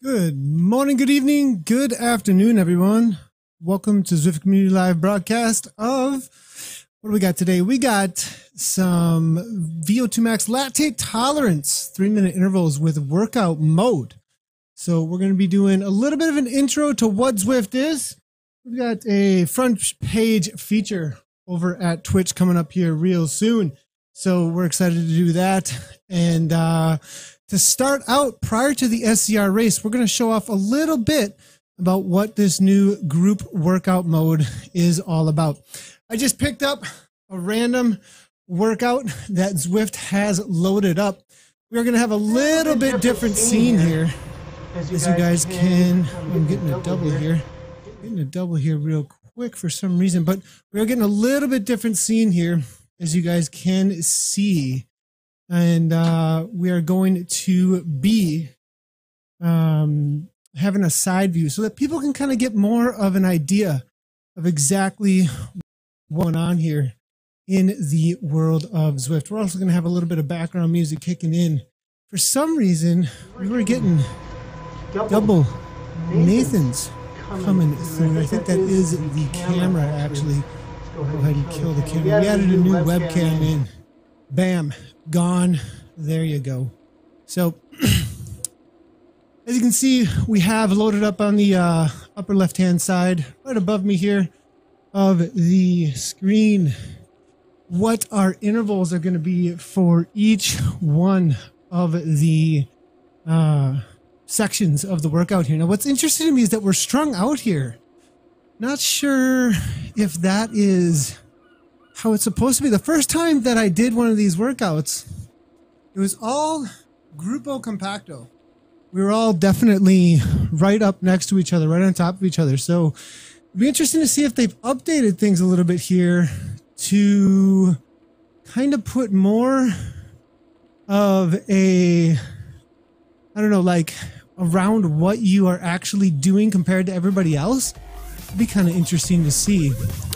Good morning, good evening, good afternoon, everyone. Welcome to Zwift Community Live broadcast of, what do we got today? We got some VO2 max lactate tolerance, 3-minute intervals with workout mode. So we're going to be doing a little bit of an intro to what Zwift is. We've got a front page feature over at Twitch coming up here real soon. So we're excited to do that. And to start out, prior to the SCR race, we're going to show off a little bit about what this new group workout mode is all about. I just picked up a random workout that Zwift has loaded up. We're going to have a little bit different scene here, as you guys can. I'm getting a double here. Getting a double here real quick for some reason, but we're getting a little bit different scene here, as you guys can see. And we are going to be having a side view so that people can kind of get more of an idea of exactly what's going on here in the world of Zwift. We're also going to have a little bit of background music kicking in. For some reason, we were getting double Nathans coming through. I think that is the camera, actually. Go ahead and kill the camera. We added a new webcam in. Bam, gone. There you go. So, as you can see, we have loaded up on the upper left-hand side, right above me here, of the screen, what our intervals are going to be for each one of the sections of the workout here. Now, what's interesting to me is that we're strung out here. Not sure if that is how it's supposed to be. The first time that I did one of these workouts, it was all Grupo Compacto. We were all definitely right up next to each other, right on top of each other. So it'd be interesting to see if they've updated things a little bit here to kind of put more of a, I don't know, like around what you are actually doing compared to everybody else. It'd be kind of interesting to see.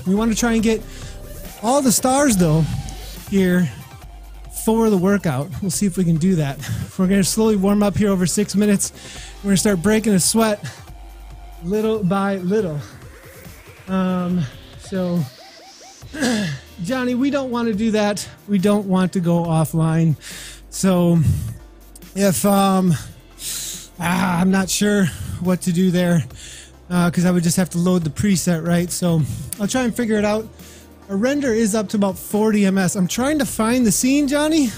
We want to try and get all the stars, though, here for the workout. We'll see if we can do that. We're going to slowly warm up here over 6 minutes. We're going to start breaking a sweat little by little. So, Johnny, we don't want to do that. We don't want to go offline. So, if I'm not sure what to do there, because I would just have to load the preset, right? So, I'll try and figure it out. Our render is up to about 40 ms. I'm trying to find the scene, Johnny.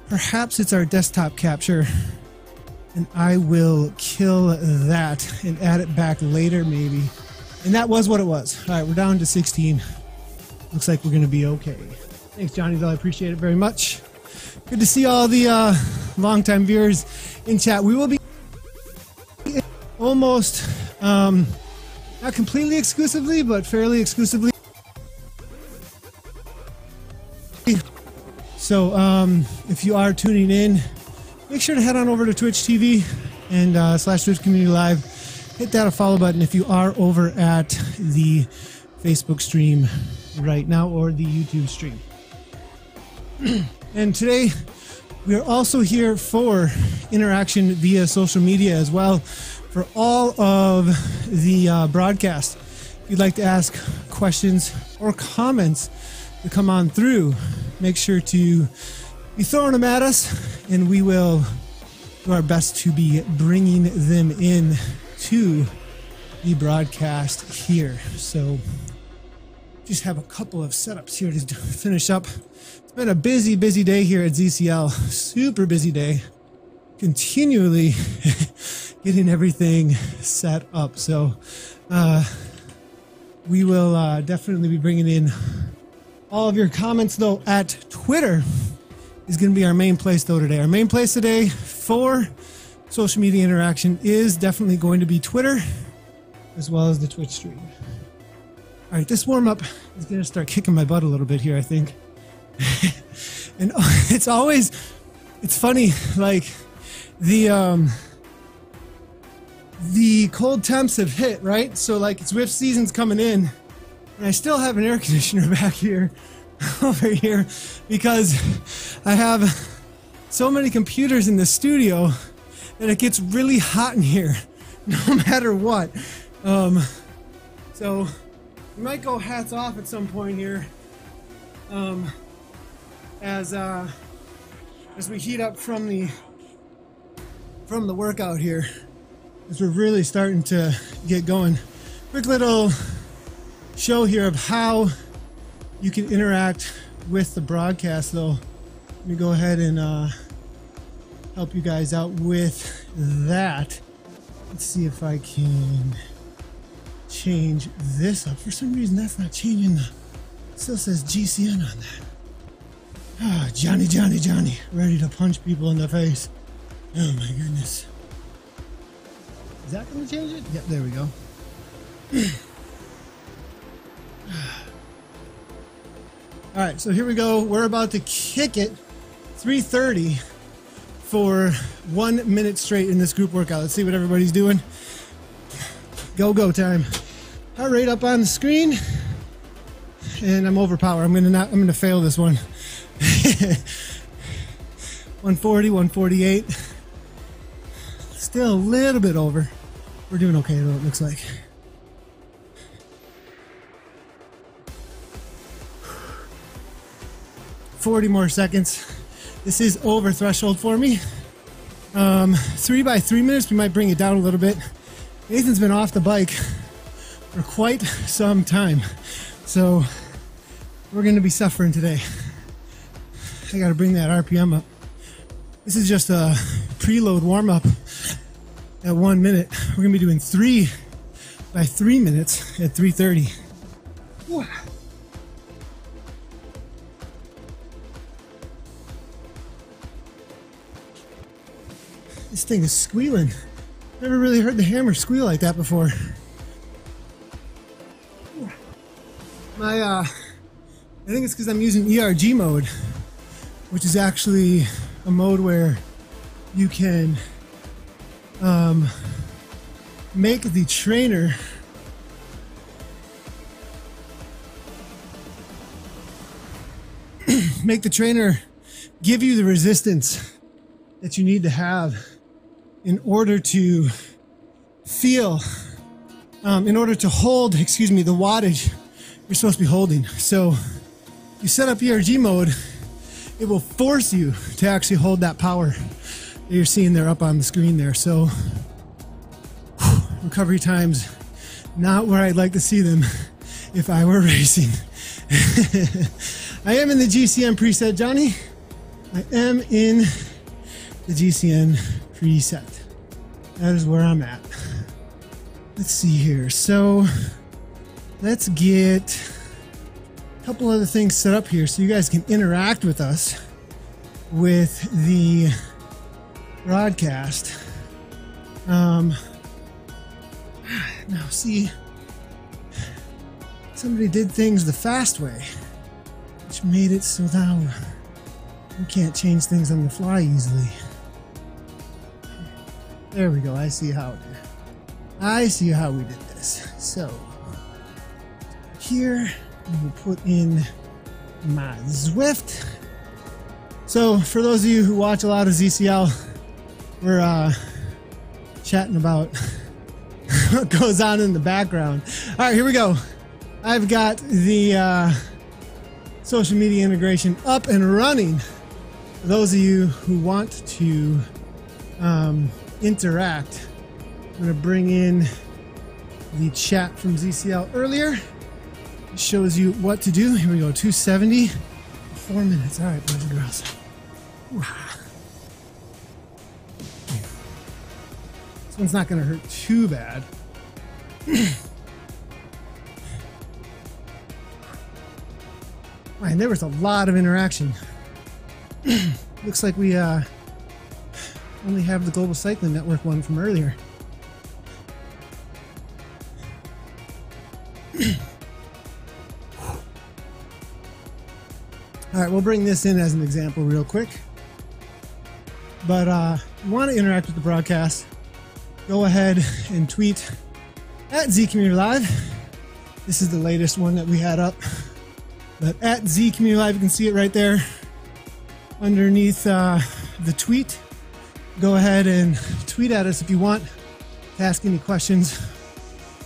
Perhaps it's our desktop capture. And I will kill that and add it back later, maybe. And that was what it was. All right, we're down to 16. Looks like we're going to be okay. Thanks, Johnny, though. I appreciate it very much. Good to see all the longtime viewers in chat. We will be almost, not completely exclusively, but fairly exclusively. So if you are tuning in, make sure to head on over to Twitch TV and /Zwift Community Live. Hit that follow button if you are over at the Facebook stream right now or the YouTube stream. And today we are also here for interaction via social media as well for all of the broadcast. If you'd like to ask questions or comments to come on through, make sure to be throwing them at us, and we will do our best to be bringing them in to the broadcast here. So just have a couple of setups here to finish up. It's been a busy day here at ZCL. Super busy day. Continually getting everything set up. So we will definitely be bringing in all of your comments, though, at Twitter is going to be our main place, though, today. Our main place today for social media interaction is definitely going to be Twitter, as well as the Twitch stream. All right, this warm-up is going to start kicking my butt a little bit here, I think. And it's funny, like, the cold temps have hit, right? So, like, Zwift season's coming in, and I still have an air conditioner back here, over here, because I have so many computers in the studio that it gets really hot in here, no matter what. So we might go hats off at some point here, as we heat up from the workout here, as we're really starting to get going. Quick little show here of how you can interact with the broadcast, though. Let me go ahead and help you guys out with that. Let's see if I can change this up. For some reason, that's not changing. It still says GCN on that. Ah, Johnny, ready to punch people in the face. Oh my goodness. Is that going to change it? Yep, there we go. All right, so here we go. We're about to kick it 3:30 for 1 minute straight in this group workout. Let's see what everybody's doing. Go time. Heart rate up on the screen, and I'm overpowered. I'm gonna fail this one. 140, 148. Still a little bit over. We're doing okay though, it looks like. $40 more seconds. This is over threshold for me. 3 by 3 minutes, we might bring it down a little bit. Nathan's been off the bike for quite some time, so we're going to be suffering today. I got to bring that RPM up. This is just a preload warm-up at 1 minute. We're going to be doing 3 by 3 minutes at 3:30. Wow. This thing is squealing. Never really heard the hammer squeal like that before. I think it's because I'm using ERG mode, which is actually a mode where you can make the trainer give you the resistance that you need to have in order to feel, in order to hold, the wattage you're supposed to be holding. So you set up ERG mode, it will force you to actually hold that power that you're seeing there up on the screen there. So recovery times, not where I'd like to see them if I were racing. I am in the GCN preset, Johnny. I am in the GCN preset. That is where I'm at. Let's see here. So let's get a couple other things set up here so you guys can interact with us with the broadcast. Now see, somebody did things the fast way, which made it so now we can't change things on the fly easily. There we go. I see how we did this. So here we will put in my Zwift. So for those of you who watch a lot of ZCL, we're chatting about what goes on in the background. All right, here we go. I've got the social media integration up and running. For those of you who want to interact, I'm going to bring in the chat from ZCL earlier. It shows you what to do. Here we go, 270, 4 minutes. All right, boys and girls. This one's not going to hurt too bad. Man, there was a lot of interaction. Looks like we only have the Global Cycling Network one from earlier. All right, we'll bring this in as an example real quick. But if you want to interact with the broadcast, go ahead and tweet at ZCommunityLive. This is the latest one that we had up. But at ZCommunityLive, you can see it right there underneath the tweet. go ahead and tweet at us if you want to ask any questions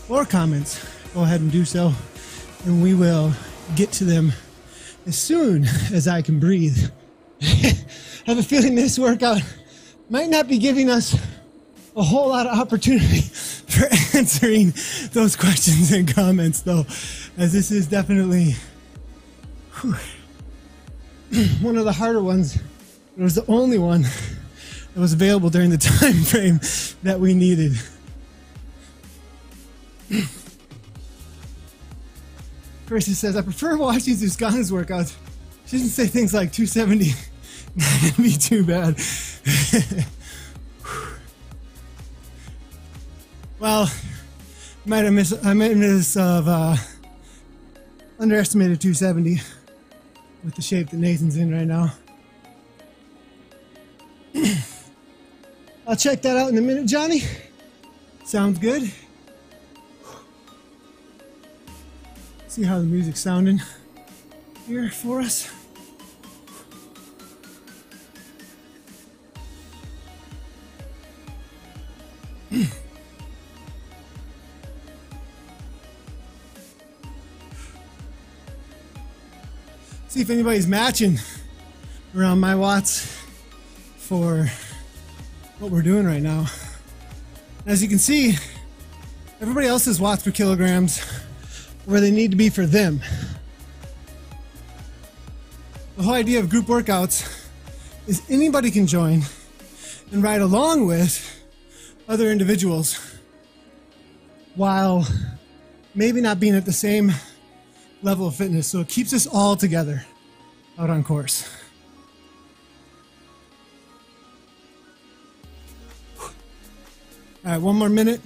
or comments. Go ahead and do so, and we will get to them as soon as I can breathe. I have a feeling this workout might not be giving us a whole lot of opportunity for answering those questions and comments, though, as this is definitely one of the harder ones. It was the only one that was available during the time frame that we needed. Carissa says, I prefer watching Zuzkana's workouts. She doesn't say things like 270. That'd be too bad. Well, I might have missed underestimated 270 with the shape that Nathan's in right now. I'll check that out in a minute, Johnny. Sounds good. See how the music's sounding here for us. See if anybody's matching around my watts for what we're doing right now. As you can see, everybody else's watts per kilograms where they need to be for them. The whole idea of group workouts is anybody can join and ride along with other individuals while maybe not being at the same level of fitness. So it keeps us all together out on course. All right, one more minute.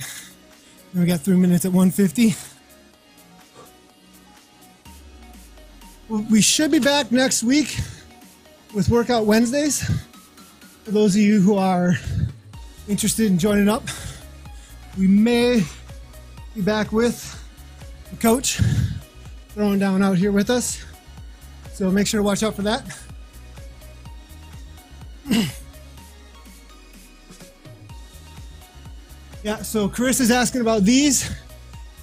And we got 3 minutes at 150. We should be back next week with Workout Wednesdays. For those of you who are interested in joining up, we may be back with the coach throwing down out here with us. So make sure to watch out for that. Yeah, so Carissa's asking about these.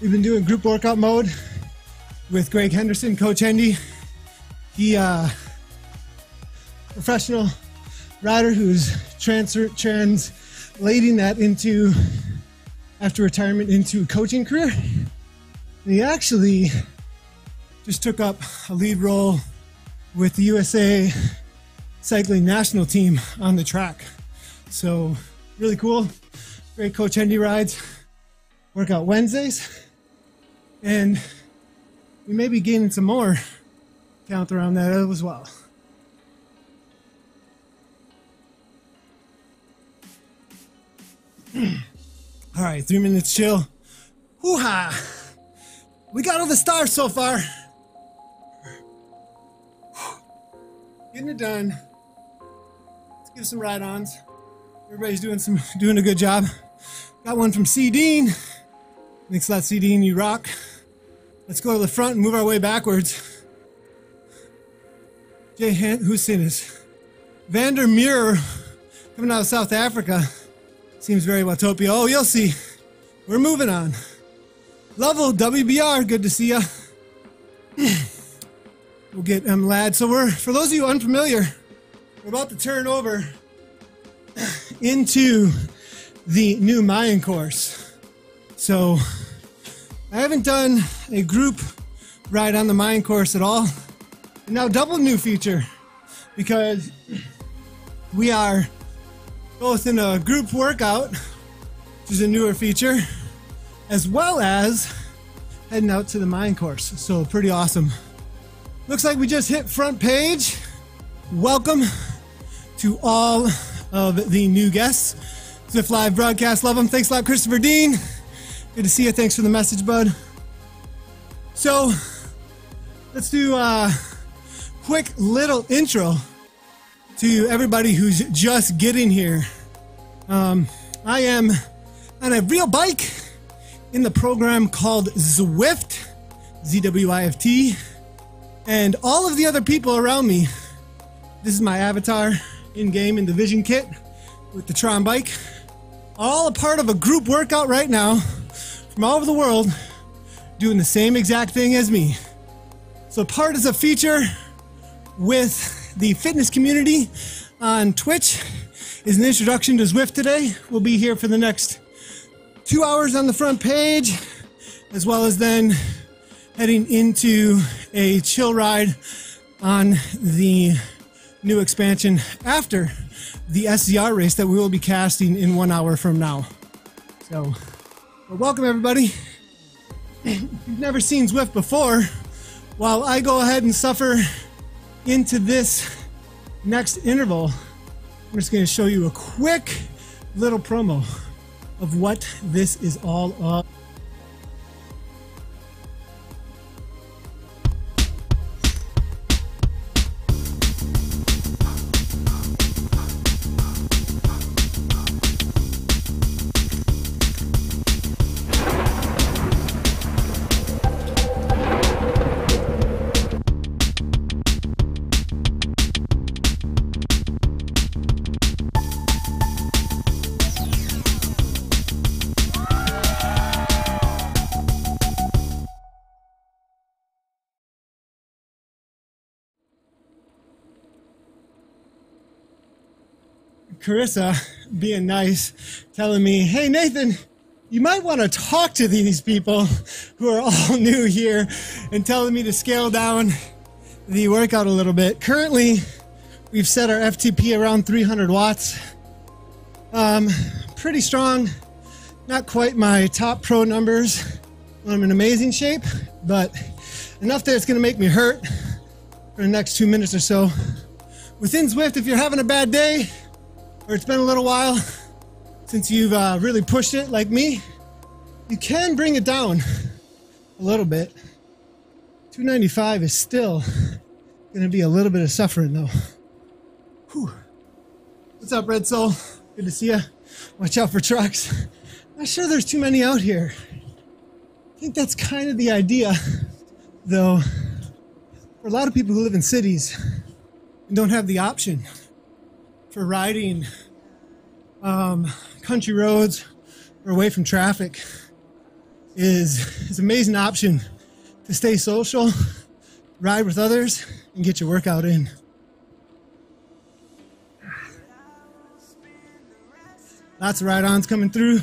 We've been doing group workout mode with Greg Henderson, Coach Hendy. He professional rider who's translating that into, after retirement, into a coaching career. And he actually just took up a lead role with the USA cycling national team on the track. So really cool. Great Coach Hendy rides, Workout Wednesdays. And we may be gaining some more count around that as well. All right, 3 minutes chill. Hoo-ha! We got all the stars so far. Getting it done. Let's give some ride-ons. Everybody's doing a good job. Got one from C. Dean. Thanks a lot, C. Dean. You rock. Let's go to the front and move our way backwards. Who's seen this? Vander Muir, coming out of South Africa. Seems very Watopia. Oh, you'll see. We're moving on. Lovell, WBR, good to see ya. We'll get lad. So for those of you unfamiliar, we're about to turn over into the new Mayan course. So I haven't done a group ride on the Mayan course at all. And now double new feature, because we are both in a group workout, which is a newer feature, as well as heading out to the Mayan course. So pretty awesome. Looks like we just hit front page. Welcome to all of the new guests. Zwift Live broadcast, love them. Thanks a lot, Christopher Dean. Good to see you. Thanks for the message, bud. So let's do a quick little intro to everybody who's just getting here. I am on a real bike in the program called Zwift, Z-W-I-F-T, and all of the other people around me. This is my avatar in-game in the Vision Kit. with the Tron bike. All a part of a group workout right now from all over the world doing the same exact thing as me. So part is a feature with the fitness community on Twitch is an introduction to Zwift today. We'll be here for the next 2 hours on the front page, as well as then heading into a chill ride on the new expansion after the SZR race that we will be casting in 1 hour from now. So, well, welcome everybody. If you've never seen Zwift before, while I go ahead and suffer into this next interval, I'm just going to show you a quick little promo of what this is all about. Carissa being nice, telling me, hey Nathan, you might want to talk to these people who are all new here, and telling me to scale down the workout a little bit. Currently, we've set our FTP around 300 watts. Pretty strong, not quite my top pro numbers when I'm in amazing shape, but enough that it's going to make me hurt for the next 2 minutes or so. Within Zwift, if you're having a bad day, or it's been a little while since you've really pushed it like me, you can bring it down a little bit. 295 is still going to be a little bit of suffering though. Whew. What's up, Red Soul? Good to see you. Watch out for trucks. Not sure there's too many out here. I think that's kind of the idea, though, for a lot of people who live in cities and don't have the option for riding country roads or away from traffic is an amazing option to stay social, ride with others, and get your workout in. Lots of ride-ons coming through.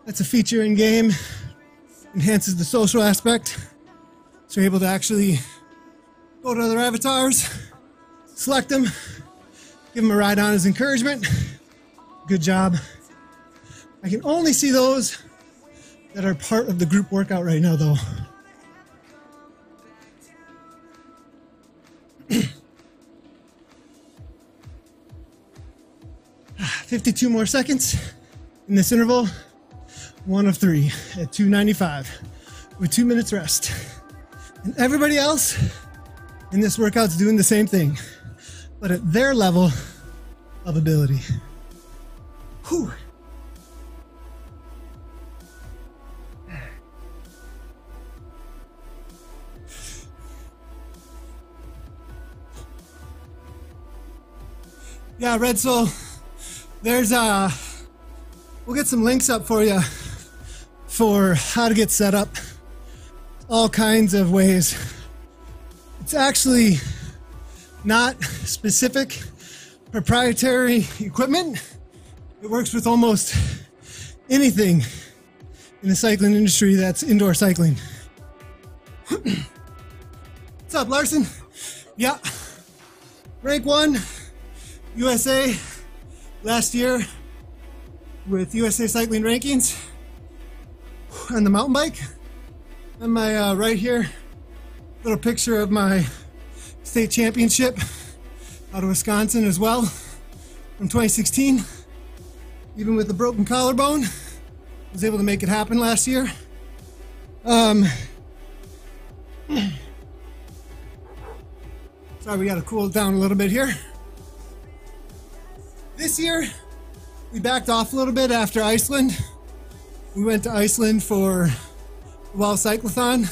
That's a feature in game. Enhances the social aspect. So you're able to actually go to other avatars, select them, give them a ride on as encouragement. Good job. I can only see those that are part of the group workout right now, though. $52 more seconds in this interval. 1 of 3 at 295 with 2 minutes rest. And everybody else in this workout's doing the same thing, but at their level of ability. Whew. Yeah, Red Soul, there's we'll get some links up for you for how to get set up. All kinds of ways. It's actually not specific proprietary equipment. It works with almost anything in the cycling industry that's indoor cycling. What's up, Larson? Yeah. Rank 1 USA last year with USA Cycling Rankings on the mountain bike. On my right here, little picture of my state championship out of Wisconsin as well from 2016. Even with the broken collarbone, I was able to make it happen last year. Sorry, we gotta cool it down a little bit here. This year, we backed off a little bit after Iceland. We went to Iceland for the Wild Cyclathon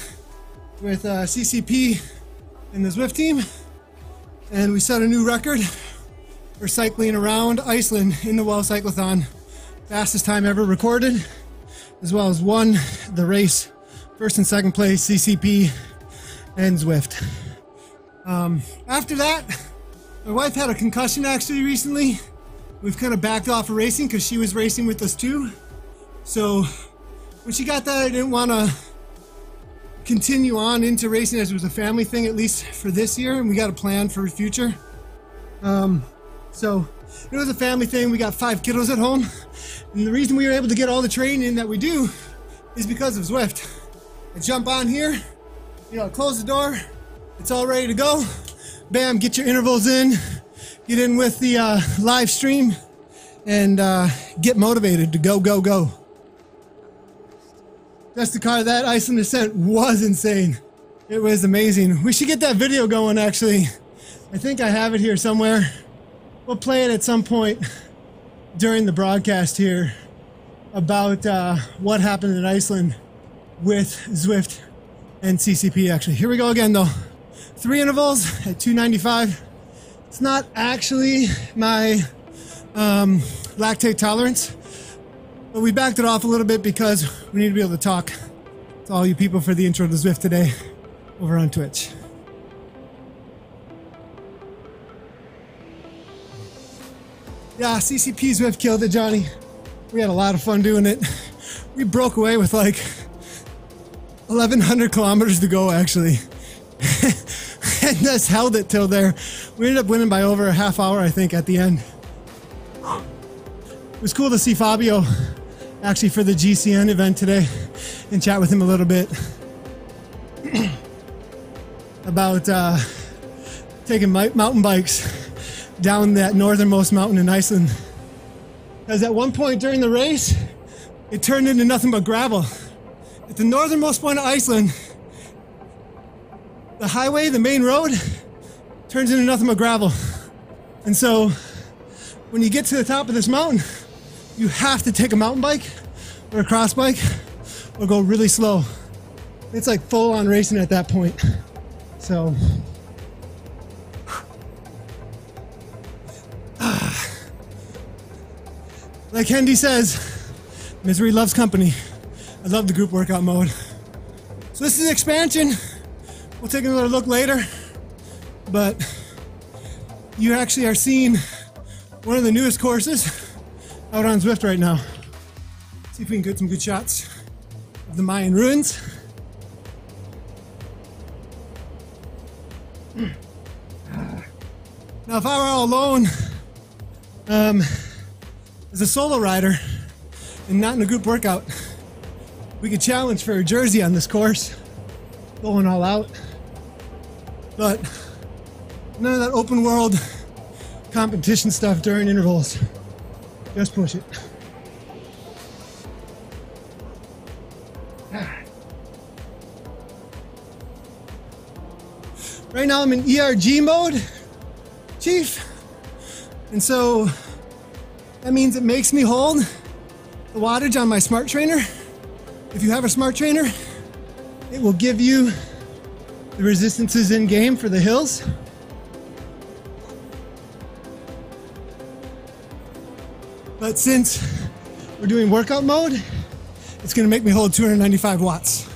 with CCP and the Zwift team, and we set a new record We're cycling around Iceland in the Well Cyclathon. Fastest time ever recorded, as well as won the race. First and second place, CCP and Zwift. After that, my wife had a concussion actually recently. We've kind of backed off of racing because she was racing with us too. So when she got that, I didn't want to continue on into racing as it was a family thing, at least for this year, and we got a plan for the future. So it was a family thing. We got 5 kiddos at home, and the reason we were able to get all the training that we do is because of Zwift. I jump on here, I close the door, it's all ready to go. Bam, get your intervals in, get in with the live stream, and get motivated to go, go, go. Just the car, that Iceland descent was insane. It was amazing. We should get that video going actually. I think I have it here somewhere. We'll play it at some point during the broadcast here about what happened in Iceland with Zwift and CCP actually. Here we go again though. 3 intervals at 295. It's not actually my lactate tolerance, but we backed it off a little bit because we need to be able to talk to all you people for the intro to Zwift today over on Twitch. Yeah, CCP Zwift killed it, Johnny. We had a lot of fun doing it. We broke away with like 1,100 kilometers to go actually. And just held it till there. We ended up winning by over a half hour, I think, at the end. It was cool to see Fabio actually for the GCN event today and chat with him a little bit about taking mountain bikes down that northernmost mountain in Iceland. Because at one point during the race, it turned into nothing but gravel. At the northernmost point of Iceland, the highway, the main road, turns into nothing but gravel. And so when you get to the top of this mountain, you have to take a mountain bike or a cross bike or go really slow. It's like full on racing at that point. So like Hendy says, misery loves company. I love the group workout mode. So this is expansion. We'll take another look later, but you actually are seeing one of the newest courses out on Zwift right now. See if we can get some good shots of the Mayan ruins. Now, if I were all alone as a solo rider and not in a group workout, we could challenge for a jersey on this course, going all out. But none of that open world competition stuff during intervals. Just push it. Right now I'm in ERG mode, Chief. And so that means it makes me hold the wattage on my smart trainer. If you have a smart trainer, it will give you the resistances in game for the hills. But since we're doing workout mode, it's gonna make me hold 295 watts.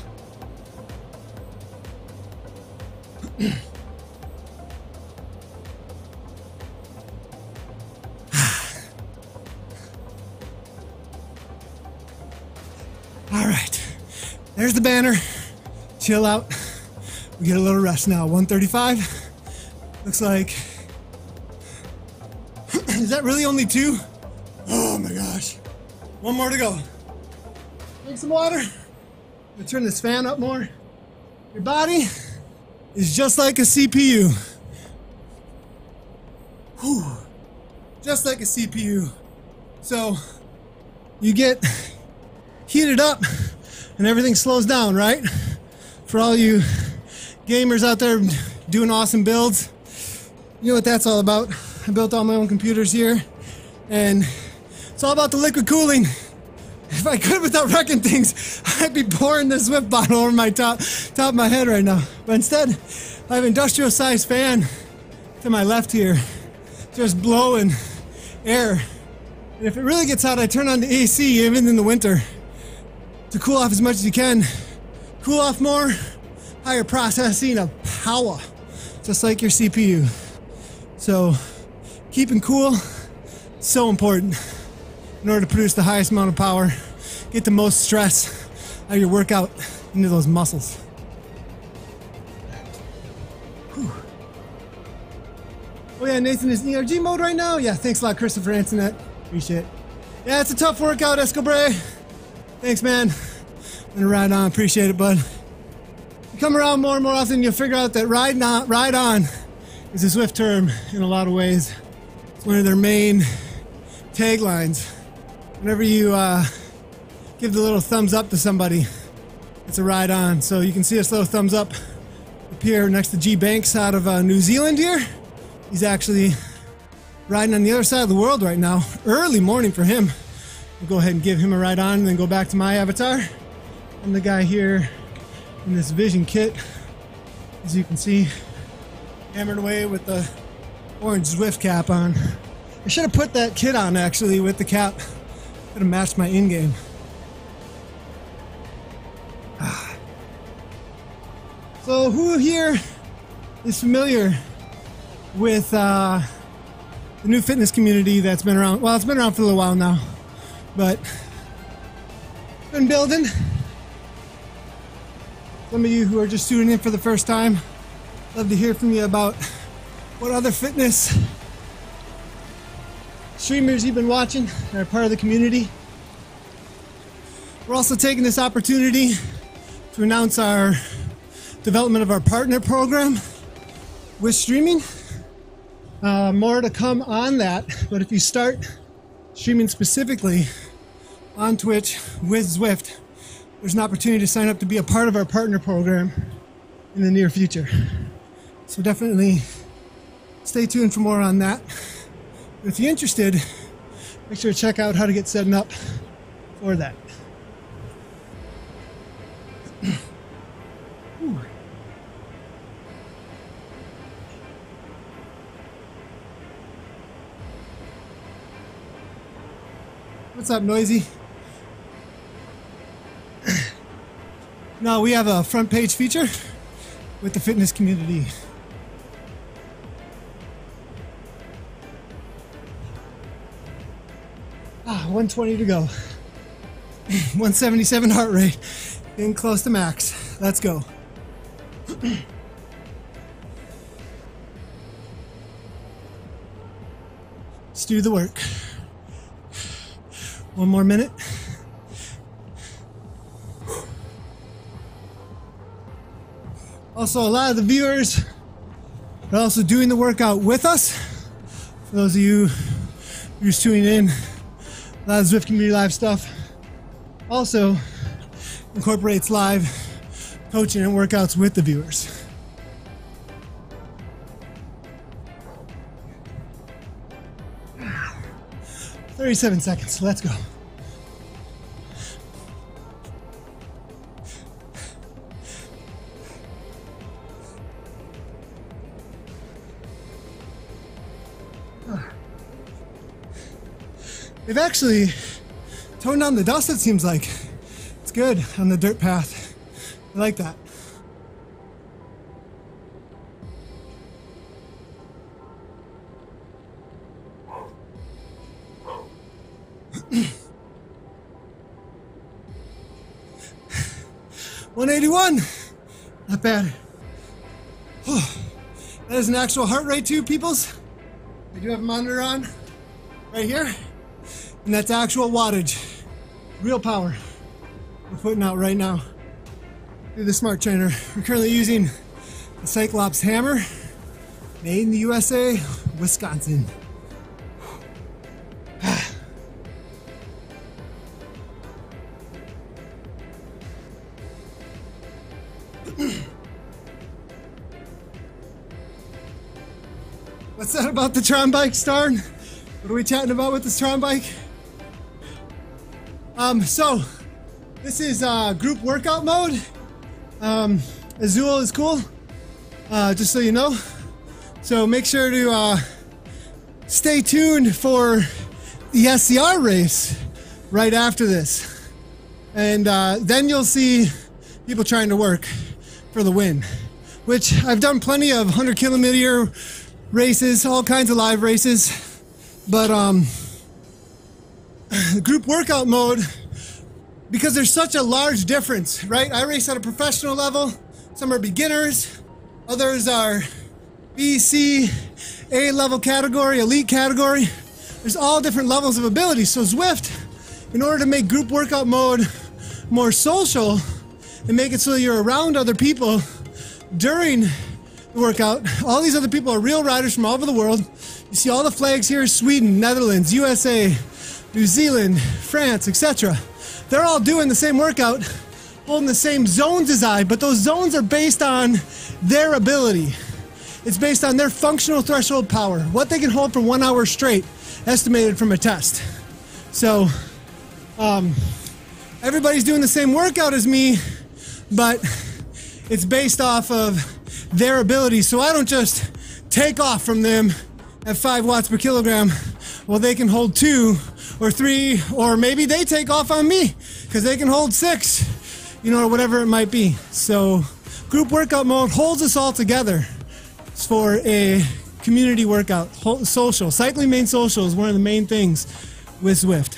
All right, there's the banner. Chill out. We get a little rest now. 135. Looks like. Is that really only 2? Oh my gosh. 1 more to go. Drink some water. I'm gonna turn this fan up more. Your body is just like a CPU. Whew. Just like a CPU. So you get heated up and everything slows down, right? For all you gamers out there doing awesome builds, you know what that's all about. I built all my own computers here, and it's all about the liquid cooling. If I could without wrecking things, I'd be pouring this Zwift bottle over my top of my head right now. But instead, I have an industrial sized fan to my left here. just blowing air. And if it really gets hot, I turn on the AC even in the winter to cool off as much as you can. Cool off more, higher processing of power, just like your CPU. So keeping cool, so important in order to produce the highest amount of power, get the most stress out of your workout into those muscles. Whew. Oh yeah, Nathan is in ERG mode right now. Yeah, thanks a lot, Christopher, for answering that. Appreciate it. Yeah, it's a tough workout, Escobre. Thanks, man. I'm gonna ride on. Appreciate it, bud. You come around more and more often, you'll figure out that ride on is a Zwift term in a lot of ways. It's one of their main taglines. Whenever you give the little thumbs up to somebody, it's a ride on. So you can see this little thumbs up here next to G Banks out of New Zealand here. He's actually riding on the other side of the world right now. Early morning for him. We'll go ahead and give him a ride on and then go back to my avatar. I'm the guy here in this Vision kit, as you can see, hammered away with the orange Zwift cap on. I should have put that kit on actually with the cap. Could have matched my in-game. So who here is familiar with the new fitness community that's been around? Well, it's been around for a little while now, but it's been building. Some of you who are just tuning in for the first time, love to hear from you about what other fitness streamers you've been watching that are part of the community. We're also taking this opportunity to announce our development of our partner program with streaming. More to come on that, but if you start streaming specifically on Twitch with Zwift, there's an opportunity to sign up to be a part of our partner program in the near future. So definitely stay tuned for more on that. But if you're interested, make sure to check out how to get set up for that. What's up, Noisy? No, we have a front page feature with the fitness community. Ah, 120 to go. 177 heart rate. Getting close to max. Let's go. Let's do the work. One more minute. Also, a lot of the viewers are also doing the workout with us. For those of you who's tuning in, a lot of Zwift Community Live stuff also incorporates live coaching and workouts with the viewers. "37 seconds, let's go." They've actually toned down the dust, it seems like. It's good on the dirt path. I like that. "181, not bad." That is an actual heart rate too, peoples. I do have a monitor on right here, and that's actual wattage, real power we're putting out right now through the Smart Trainer. We're currently using the Cyclops hammer, made in the USA, Wisconsin. What's that about the Tron bike, Starn? What are we chatting about with this Tron bike? So this is group workout mode. Azul is cool, just so you know. So make sure to stay tuned for the SCR race right after this. And then you'll see people trying to work for the win, which I've done plenty of 100-kilometer races, all kinds of live races. But group workout mode, because there's such a large difference, right? I race at a professional level. Some are beginners. Others are B, C, A level category, elite category. There's all different levels of ability. So Zwift, in order to make group workout mode more social and make it so that you're around other people during the workout, all these other people are real riders from all over the world. You see all the flags here: Sweden, Netherlands, USA, New Zealand, France, etc. They're all doing the same workout, holding the same zones as I, but those zones are based on their ability. It's based on their functional threshold power, what they can hold for 1 hour straight, estimated from a test. So everybody's doing the same workout as me, but it's based off of their ability. So I don't just take off from them at 5 watts per kilogram. Well, they can hold 2 or 3, or maybe they take off on me because they can hold 6, you know, or whatever it might be. So group workout mode holds us all together for a community workout. Social, cycling main social is one of the main things with Zwift.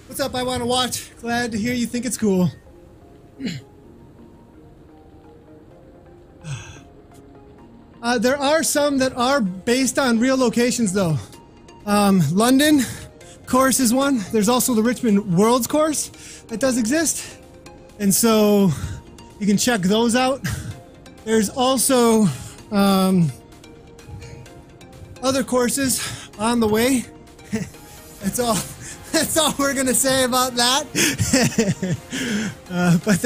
What's up? I want to watch. Glad to hear you think it's cool. There are some that are based on real locations though. London course is one. There's also the Richmond Worlds course that does exist. And so you can check those out. There's also other courses on the way. That's all we're gonna say about that. But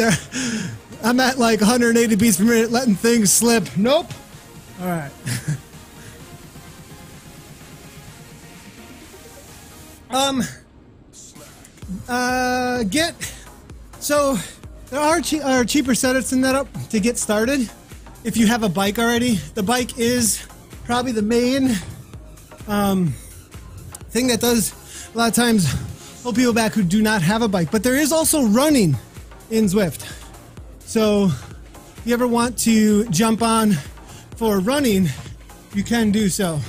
I'm at like 180 beats per minute, letting things slip. Nope. All right. So there are cheaper setups than that up to get started. If you have a bike already, the bike is probably the main thing that does a lot of times hold people back who do not have a bike. But there is also running in Zwift. So if you ever want to jump on for running, you can do so.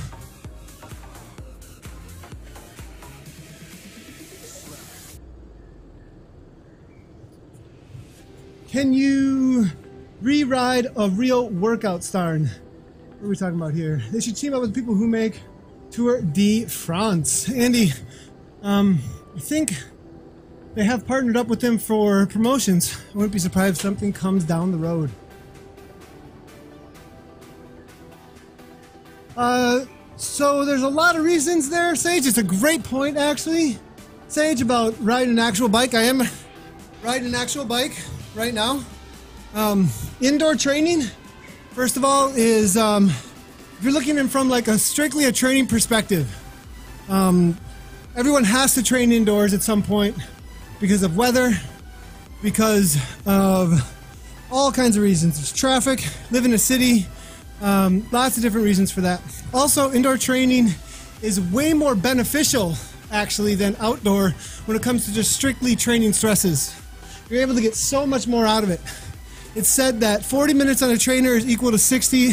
Can you re-ride a real workout star? What are we talking about here? They should team up with people who make Tour de France. Andy, I think they have partnered up with them for promotions. I wouldn't be surprised if something comes down the road. So there's a lot of reasons there, Sage. It's a great point, actually, Sage, about riding an actual bike. I am riding an actual bike right now. Indoor training, first of all, is if you're looking at it from like strictly a training perspective, everyone has to train indoors at some point because of weather, because of all kinds of reasons. There's traffic, live in a city, lots of different reasons for that. Also, indoor training is way more beneficial actually than outdoor when it comes to just strictly training stresses. You're able to get so much more out of it. It's said that 40 minutes on a trainer is equal to 60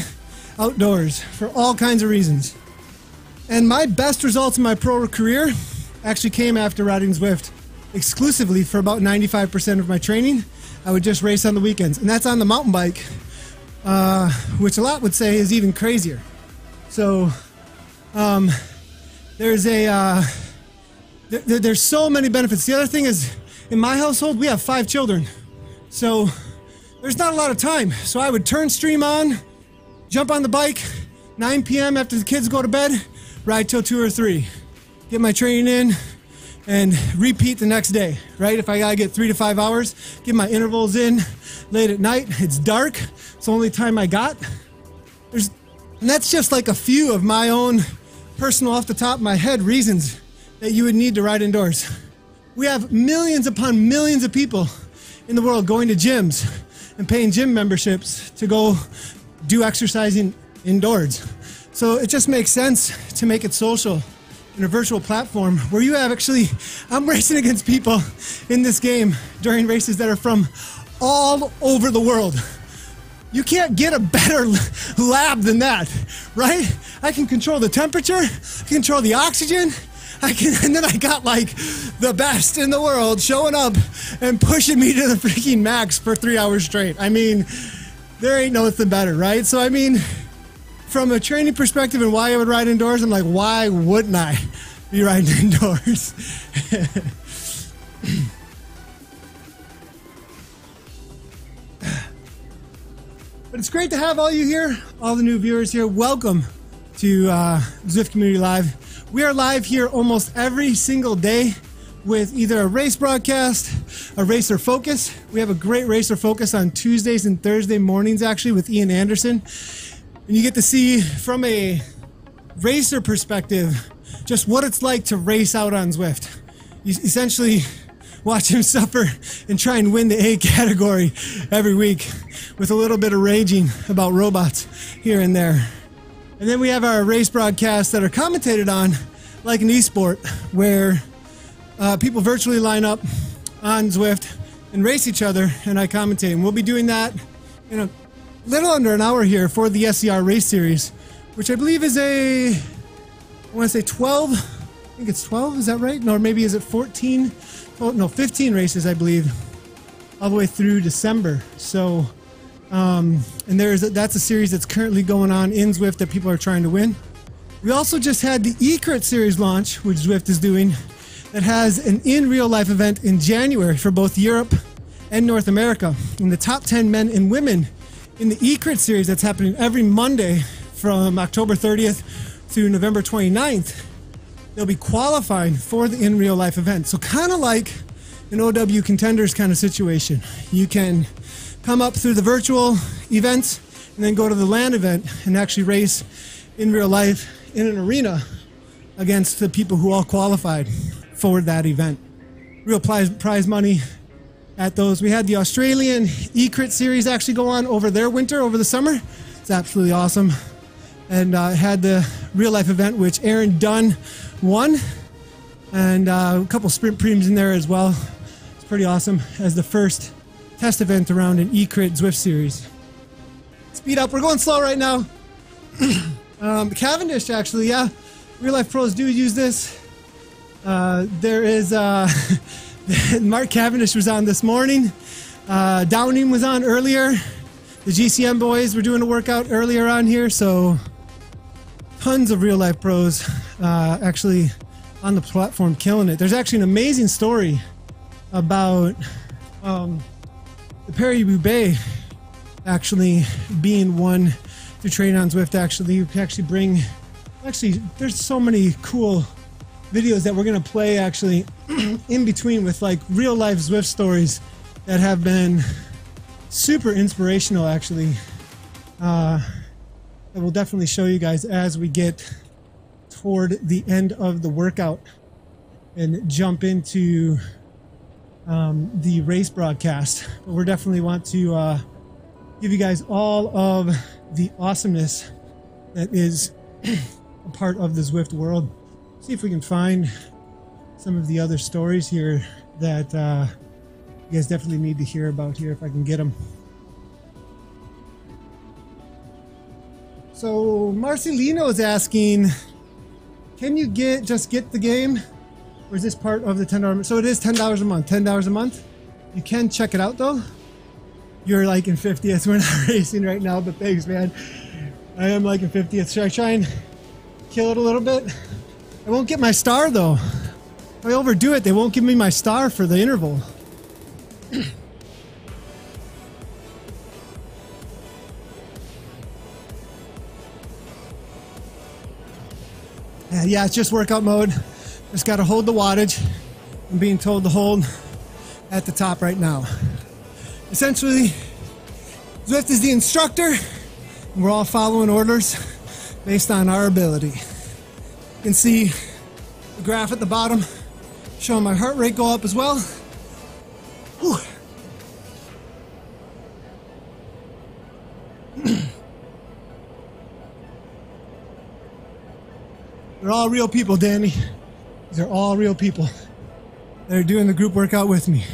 outdoors for all kinds of reasons. And my best results in my pro career actually came after riding Zwift exclusively for about 95% of my training. I would just race on the weekends, and that's on the mountain bike, which a lot would say is even crazier. So there's so many benefits. The other thing is, in my household, we have 5 children. So there's not a lot of time. So I would turn stream on, jump on the bike, 9 p.m. after the kids go to bed, ride till 2 or 3, get my training in, and repeat the next day, right? If I gotta get 3 to 5 hours, get my intervals in late at night. It's dark. It's the only time I got. And that's just like a few of my own personal, off the top of my head, reasons that you would need to ride indoors. We have millions upon millions of people in the world going to gyms and paying gym memberships to go do exercising indoors. So it just makes sense to make it social in a virtual platform where you have I'm racing against people in this game during races that are from all over the world. You can't get a better lab than that, right? I can control the temperature, I can control the oxygen, and then I got like the best in the world showing up and pushing me to the freaking max for 3 hours straight. I mean, there ain't nothing better, right? So I mean, from a training perspective and why I would ride indoors, I'm like, why wouldn't I be riding indoors? But it's great to have all you here, all the new viewers here. Welcome to Zwift Community Live. We are live here almost every single day with either a race broadcast, a racer focus. We have a great racer focus on Tuesdays and Thursday mornings, actually, with Ian Anderson. And you get to see from a racer perspective just what it's like to race out on Zwift. You essentially watch him suffer and try and win the A category every week with a little bit of raging about robots here and there. And then we have our race broadcasts that are commentated on like an esport where people virtually line up on Zwift and race each other, and I commentate. And we'll be doing that in a little under an hour here for the SCR race series, which I believe is I want to say 12, I think it's 12, is that right? No, or maybe is it 14? Oh, no, 15 races, I believe, all the way through December. So, and that's a series that's currently going on in Zwift that people are trying to win. We also just had the eCrit series launch, which Zwift is doing, that has an in real life event in January for both Europe and North America. And the top 10 men and women in the eCrit series that's happening every Monday from October 30th through November 29th, they'll be qualifying for the in real life event. So kind of like an OW contenders kind of situation. You can come up through the virtual events and then go to the LAN event and actually race in real life in an arena against the people who all qualified for that event. Real prize money at those. We had the Australian eCrit series actually go on over their winter, over the summer. It's absolutely awesome. And had the real life event, which Aaron Dunn won, and a couple sprint premiums in there as well. It's pretty awesome as the first test event around an eCrit Zwift series. Speed up, we're going slow right now. Cavendish, actually, yeah. Real life pros do use this. There is Mark Cavendish was on this morning. Downing was on earlier. The GCM boys were doing a workout earlier on here, so tons of real life pros actually on the platform killing it. There's actually an amazing story about the Paris-Roubaix actually being one to train on Zwift. Actually, you can actually bring, there's so many cool videos that we're going to play actually in between with like real life Zwift stories that have been super inspirational actually. That will definitely show you guys as we get toward the end of the workout and jump into the race broadcast. But we definitely want to give you guys all of the awesomeness that is a part of the Zwift world. See if we can find some of the other stories here that you guys definitely need to hear about here if I can get them. So Marcelino is asking, can you just get the game, or is this part of the $10? So it is $10 a month. $10 a month. You can check it out though. You're like in 50th. We're not racing right now, but thanks, man. I am like in 50th. Should I try and kill it a little bit? I won't get my star though. If I overdo it, they won't give me my star for the interval. Yeah, it's just workout mode. Just got to hold the wattage. I'm being told to hold at the top right now. Essentially, Zwift is the instructor, and we're all following orders based on our ability. You can see the graph at the bottom showing my heart rate go up as well. Whew. They're all real people, Danny. These are all real people that are doing the group workout with me.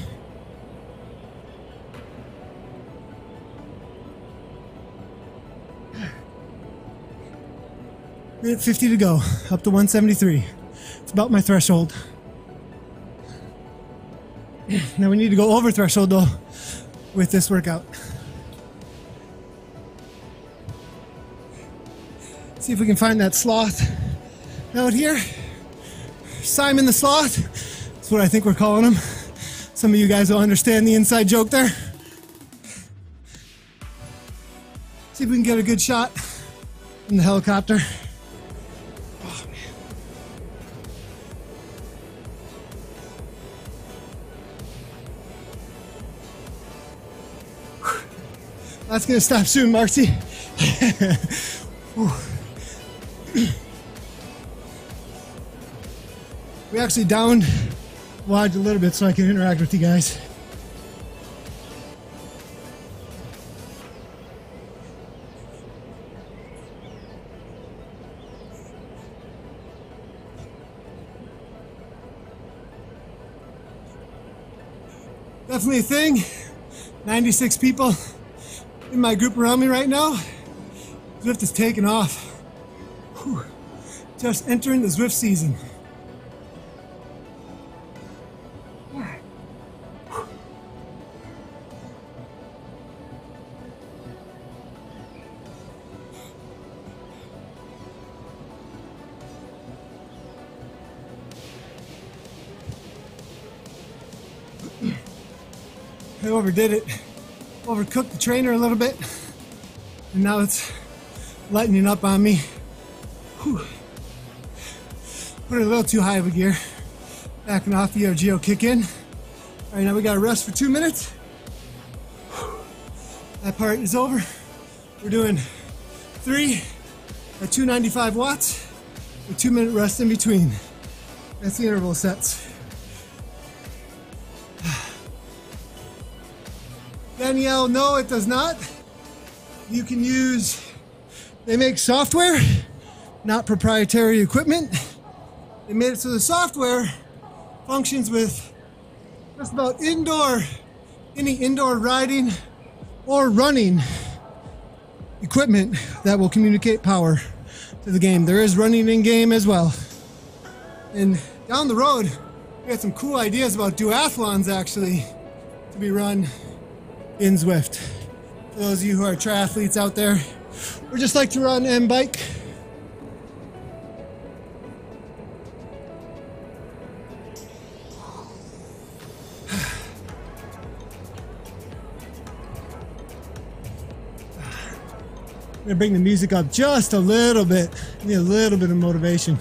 Minute 50 to go, up to 173. It's about my threshold. Now we need to go over threshold though with this workout. See if we can find that sloth out here. Simon the Sloth. That's what I think we're calling him. Some of you guys will understand the inside joke there. See if we can get a good shot in the helicopter. Oh, man. That's gonna stop soon, Marcy. We actually downed Waj a little bit so I can interact with you guys. Definitely a thing. 96 people in my group around me right now. Zwift is taking off. Whew. Just entering the Zwift season. I overdid it, overcooked the trainer a little bit, and now it's lightening up on me. Whew. Put it a little too high of a gear. Backing off the geo kick in. All right, now we gotta rest for 2 minutes. That part is over. We're doing 3 at 295 watts with 2 minute rest in between. That's the interval sets. Danielle, no, it does not. You can use, they make software, not proprietary equipment. They made it so the software functions with just about any indoor riding or running equipment that will communicate power to the game. There is running in game as well. And down the road, we got some cool ideas about duathlons actually to be run in Zwift. For those of you who are triathletes out there, or just like to run and bike. I'm gonna bring the music up just a little bit. Need a little bit of motivation.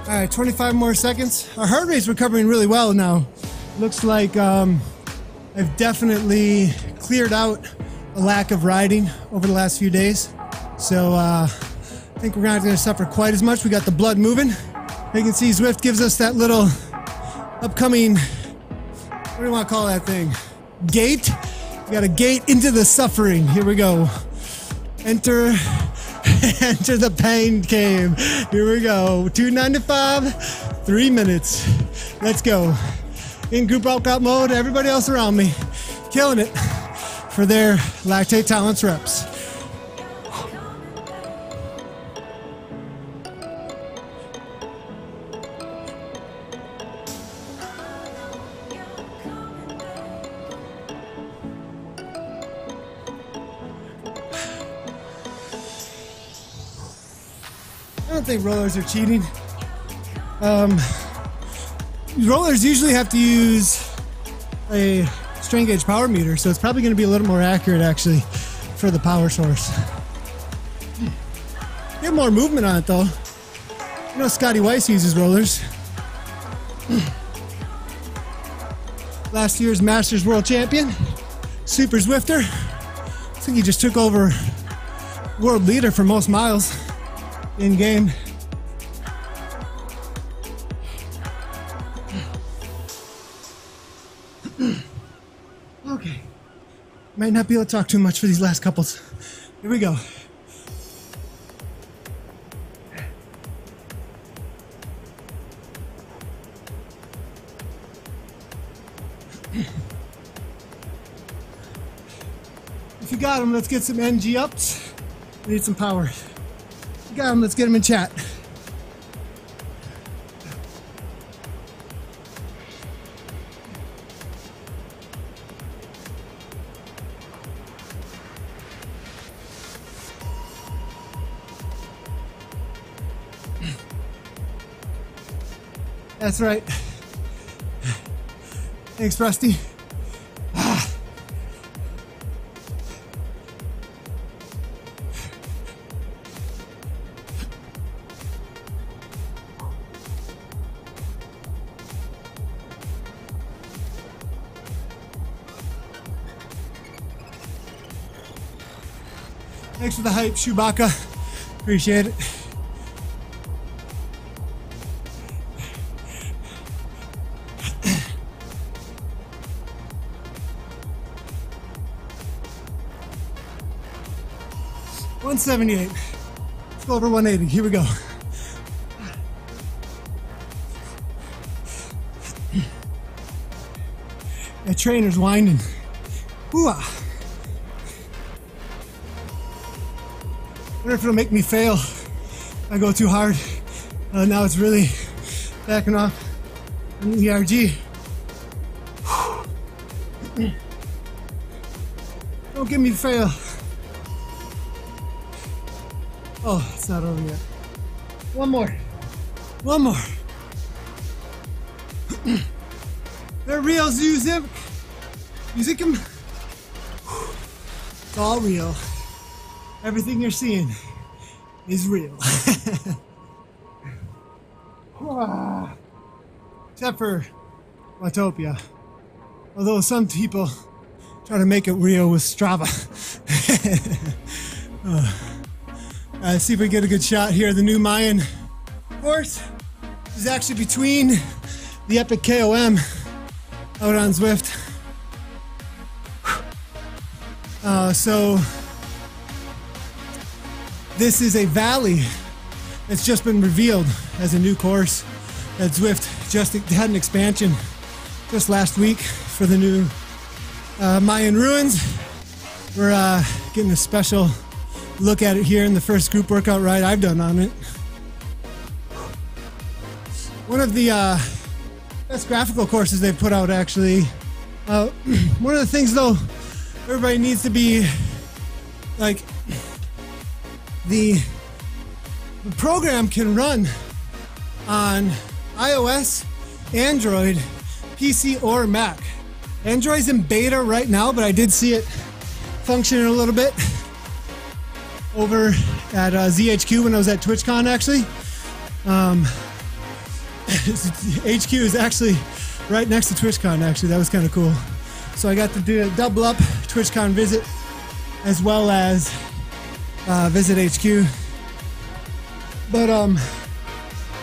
All right, 25 more seconds. Our heart rate's recovering really well now. Looks like I've definitely cleared out a lack of riding over the last few days. So I think we're not gonna suffer quite as much. We got the blood moving. You can see Zwift gives us that little upcoming, what do you want to call that thing? Gate? We got a gate into the suffering. Here we go. Enter the pain cave. Here we go. 295, 3 minutes. Let's go. In group workout mode, everybody else around me killing it for their lactate talents reps. I don't think rollers are cheating. Rollers usually have to use a strain gauge power meter, so it's probably going to be a little more accurate actually for the power source. Get more movement on it though. You know Scotty Weiss uses rollers. Last year's Masters World Champion, Super Zwifter. I think he just took over world leader for most miles in game. Okay. Might not be able to talk too much for these last couples. Here we go. If you got them, let's get some NG ups. We need some power. If you got them, let's get them in chat. That's right. Thanks, Rusty. Thanks for the hype, Chewbacca. Appreciate it. $178. Let's go over 180. Here we go. That trainer's whining. Ooh-ah. I wonder if it'll make me fail if I go too hard. Now it's really backing off on the ERG. Don't get me to fail. Oh, it's not over yet. One more. One more. They're real, Zuzim. Musicum. It's all real. Everything you're seeing is real. Except for Watopia. Although some people try to make it real with Strava. Let's see if we get a good shot here. The new Mayan course is actually between the Epic KOM out on Zwift. So this is a valley that's just been revealed as a new course that Zwift just had an expansion just last week for the new Mayan ruins. We're getting a special look at it here in the first group workout ride I've done on it. One of the best graphical courses they've put out, actually. One of the things, though, everybody needs to be like, the program can run on iOS, Android, PC, or Mac. Android's in beta right now, but I did see it functioning a little bit over at ZHQ when I was at TwitchCon, actually. HQ is actually right next to TwitchCon, actually. That was kind of cool. So I got to do a double up TwitchCon visit as well as visit HQ. But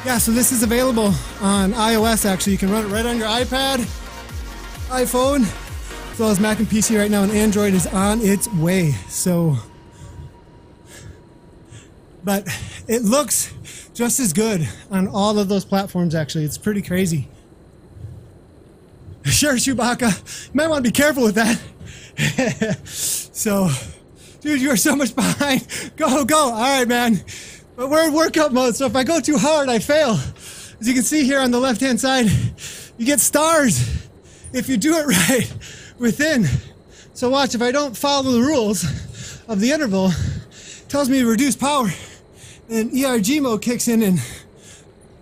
yeah, so this is available on iOS, actually. You can run it right on your iPad, iPhone, as well as Mac and PC right now, and Android is on its way. So, but it looks just as good on all of those platforms, actually. It's pretty crazy. Sure, Chewbacca, you might want to be careful with that. So, dude, you are so much behind. Go, go. All right, man. But we're in workout mode, so if I go too hard, I fail. As you can see here on the left-hand side, you get stars if you do it right within. So watch, if I don't follow the rules of the interval, it tells me to reduce power. And ERG mode kicks in and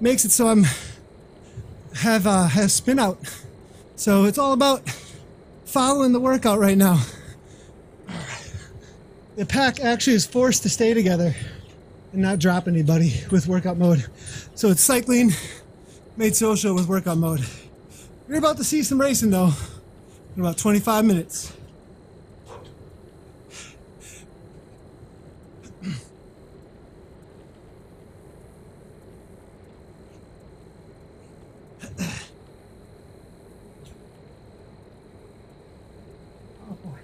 makes it so I'm have spin out. So it's all about following the workout right now. The pack actually is forced to stay together and not drop anybody with workout mode. So it's cycling made social with workout mode. You're about to see some racing though in about 25 minutes. Oh boy.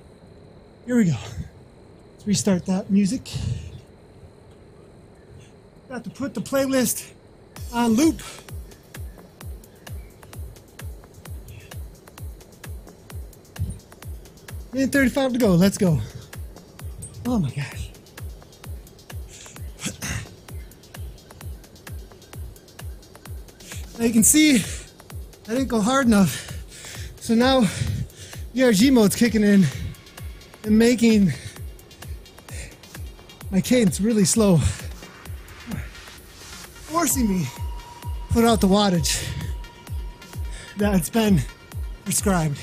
Here we go. Let's restart that music. Got to put the playlist on loop. Minute 35 to go. Let's go. Oh my gosh. Now you can see I didn't go hard enough. So now ERG mode's kicking in and making my cadence really slow, forcing me to put out the wattage that's been prescribed.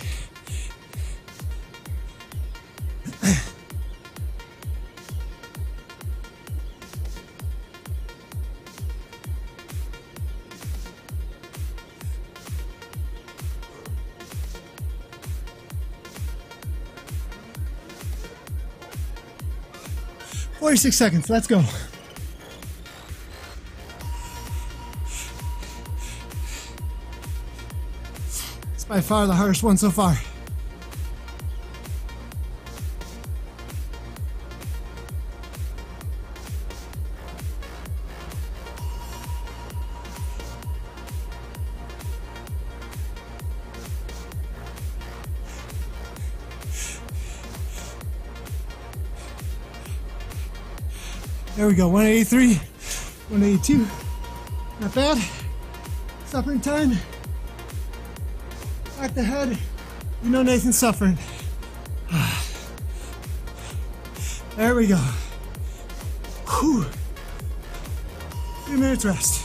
46 seconds, let's go. It's by far the hardest one so far. There we go, 183, 182, not bad. Suffering time, back the head, you know Nathan's suffering. There we go. Whew. 3 minutes rest.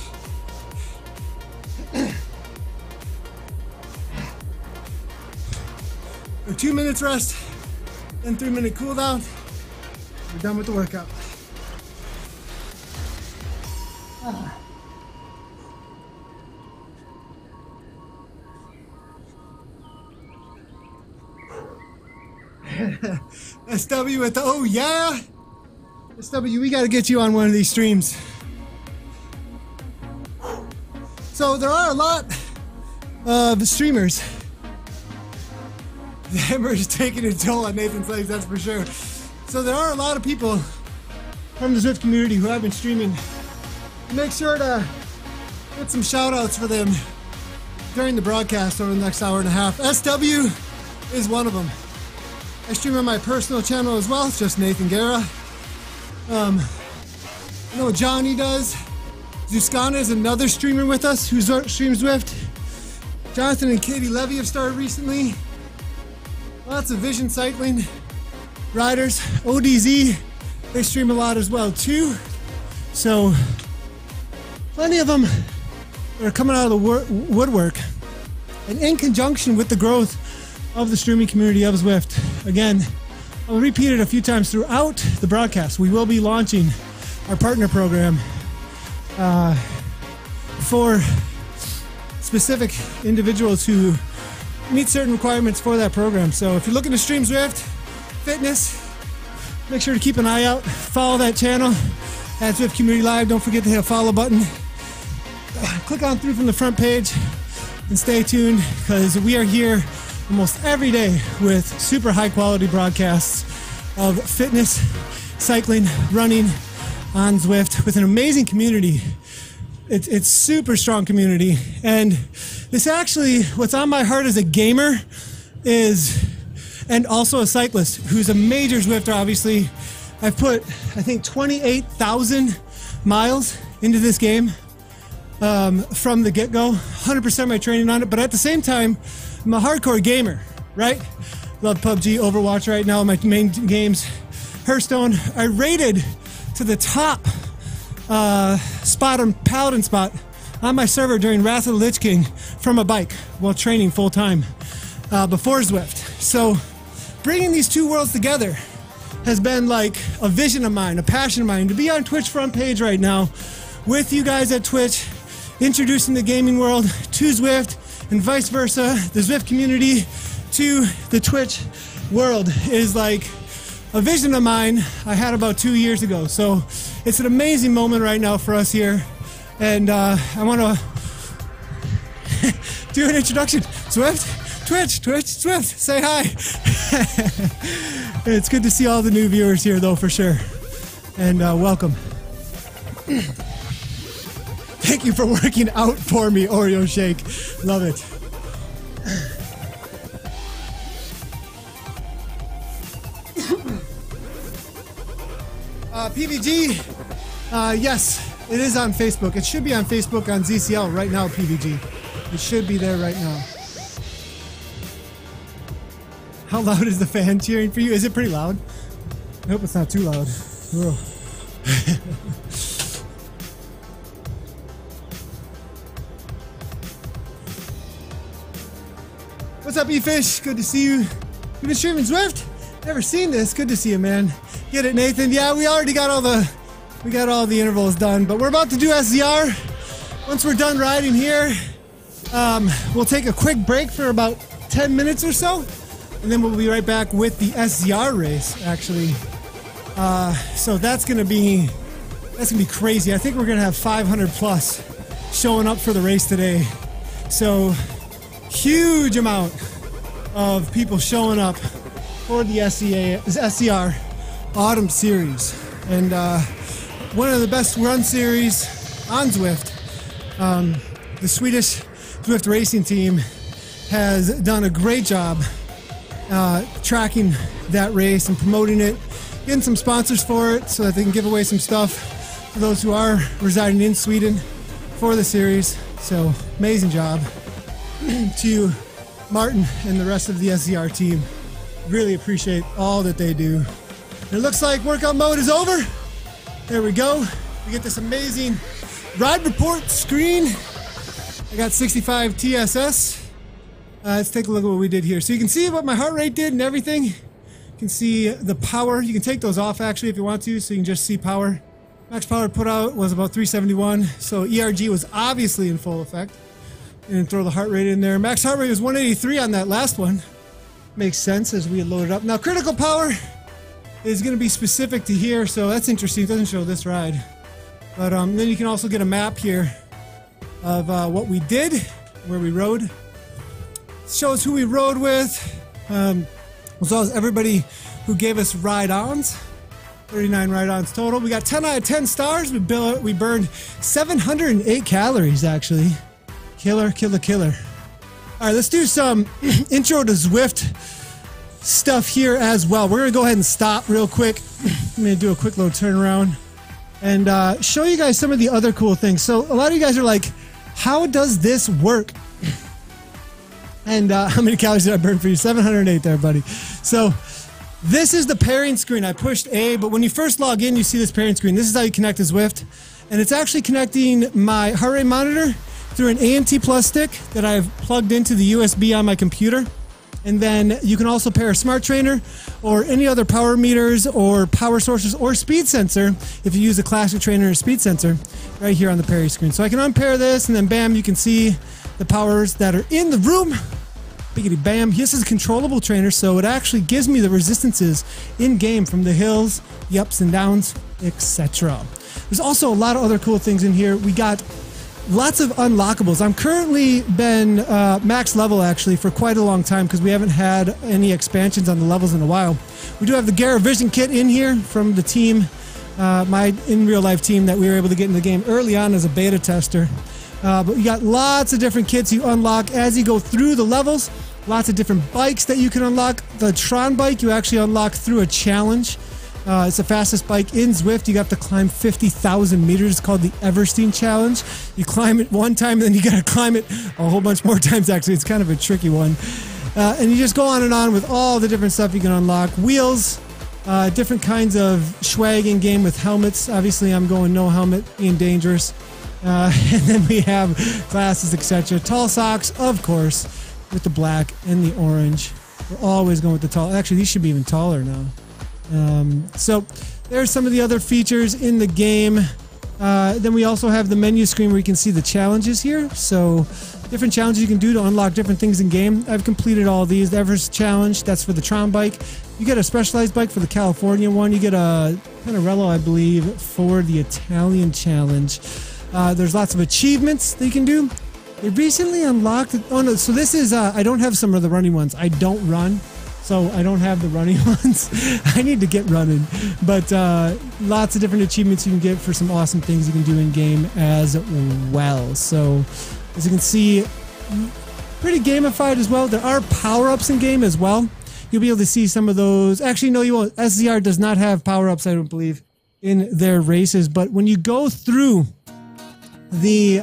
Or 2 minutes rest, then 3 minute cool down. We're done with the workout. SW with the, oh yeah! SW, we gotta get you on one of these streams. So there are a lot of streamers. The hammer is taking a toll on Nathan's legs, that's for sure. So there are a lot of people from the Zwift community who have been streaming. Make sure to get some shout outs for them during the broadcast over the next hour and a half. SW is one of them. I stream on my personal channel as well. It's just Nathan Guerra. I know Johnny does. Zuskana is another streamer with us who streams Zwift. Jonathan and Katie Levy have started recently. Lots of Vision Cycling riders. ODZ, they stream a lot as well too. So plenty of them are coming out of the woodwork. And in conjunction with the growth of the streaming community of Zwift, again, I'll repeat it a few times throughout the broadcast. We will be launching our partner program for specific individuals who meet certain requirements for that program. So if you're looking to stream Zwift, fitness, make sure to keep an eye out. Follow that channel at Zwift Community Live. Don't forget to hit a follow button. Click on through from the front page and stay tuned, because we are here almost every day with super high quality broadcasts of fitness, cycling, running on Zwift with an amazing community. It's super strong community. And this actually, what's on my heart as a gamer is, and also a cyclist who's a major Zwifter, obviously. I've put, I think, 28,000 miles into this game from the get-go, 100% of my training on it. But at the same time, I'm a hardcore gamer, right? Love PUBG, Overwatch right now, my main games. Hearthstone, I rated to the top spot on Paladin spot on my server during Wrath of the Lich King from a bike while training full time before Zwift. So bringing these two worlds together has been like a vision of mine, a passion of mine. To be on Twitch front page right now with you guys at Twitch introducing the gaming world to Zwift and vice versa, the Zwift community to the Twitch world is like a vision of mine I had about 2 years ago. So it's an amazing moment right now for us here. And I want to do an introduction. Zwift, Twitch, Zwift, say hi. It's good to see all the new viewers here though, for sure. And welcome. Thank you for working out for me, Oreo Shake. Love it. PVG, yes, it is on Facebook. It should be on Facebook on ZCL right now, PVG. It should be there right now. How loud is the fan cheering for you? Is it pretty loud? I hope it's not too loud. What's up, E-Fish? Good to see you. You've been streaming Zwift? Never seen this. Good to see you, man. Get it, Nathan? Yeah, we already got all the intervals done, but we're about to do SZR. Once we're done riding here, we'll take a quick break for about 10 minutes or so, and then we'll be right back with the SZR race, actually. So that's gonna be crazy. I think we're gonna have 500 plus showing up for the race today. So huge amount of people showing up for the SZR Autumn Series, and one of the best run series on Zwift. The Swedish Zwift racing team has done a great job tracking that race and promoting it, getting some sponsors for it so that they can give away some stuff for those who are residing in Sweden for the series. So amazing job to Martin and the rest of the SZR team. Really appreciate all that they do. It looks like workout mode is over. There we go. We get this amazing ride report screen. I got 65 TSS. Let's take a look at what we did here. So you can see what my heart rate did and everything. You can see the power. You can take those off actually if you want to, so you can just see power. Max power put out was about 371. So ERG was obviously in full effect. And throw the heart rate in there. Max heart rate was 183 on that last one. Makes sense as we load it up. Now critical power is going to be specific to here, so that's interesting. It doesn't show this ride. But then you can also get a map here of what we did, where we rode. It shows who we rode with, as well as everybody who gave us ride-ons. 39 ride-ons total. We got 10 out of 10 stars. We burned 708 calories, actually. Killer. All right, let's do some intro to Zwift stuff here as well. We're going to go ahead and stop real quick. I'm going to do a quick little turnaround and show you guys some of the other cool things. So a lot of you guys are like, how does this work? And how many calories did I burn for you? 708 there, buddy. So this is the pairing screen. I pushed A, but when you first log in, you see this pairing screen. This is how you connect to Zwift. And it's actually connecting my heart rate monitor through an ANT Plus stick that I've plugged into the USB on my computer. And then you can also pair a smart trainer or any other power meters or power sources or speed sensor if you use a classic trainer or speed sensor right here on the pairing screen. So I can unpair this and then bam, you can see the powers that are in the room. Biggity bam. This is a controllable trainer, so it actually gives me the resistances in game from the hills, the ups and downs, etc. There's also a lot of other cool things in here. We got lots of unlockables. I'm currently been max level actually for quite a long time because we haven't had any expansions on the levels in a while. We do have the Gara Vision kit in here from the team, my in real life team that we were able to get in the game early on as a beta tester. But you got lots of different kits you unlock as you go through the levels. Lots of different bikes that you can unlock. The Tron bike you actually unlock through a challenge. It's the fastest bike in Zwift. You have to climb 50,000 meters. It's called the Everstein Challenge. You climb it one time, and then you got to climb it a whole bunch more times, actually. It's kind of a tricky one. And you just go on and on with all the different stuff you can unlock. Wheels, different kinds of swag in game with helmets. Obviously, I'm going no helmet, being dangerous. And then we have glasses, etc. Tall socks, of course, with the black and the orange. We're always going with the tall. Actually, these should be even taller now. So there's some of the other features in the game. Then we also have the menu screen where you can see the challenges here. So different challenges you can do to unlock different things in game. I've completed all these. The Everest challenge, that's for the Tron bike. You get a specialized bike for the California one. You get a Panarello, I believe, for the Italian challenge. There's lots of achievements that you can do. They recently unlocked it. Oh no, so this is, I don't have some of the running ones. I don't run, so I don't have the running ones. I need to get running. But lots of different achievements you can get for some awesome things you can do in game as well. So as you can see, pretty gamified as well. There are power-ups in game as well. You'll be able to see some of those. Actually, no, you won't. SZR does not have power-ups, I don't believe, in their races. But when you go through the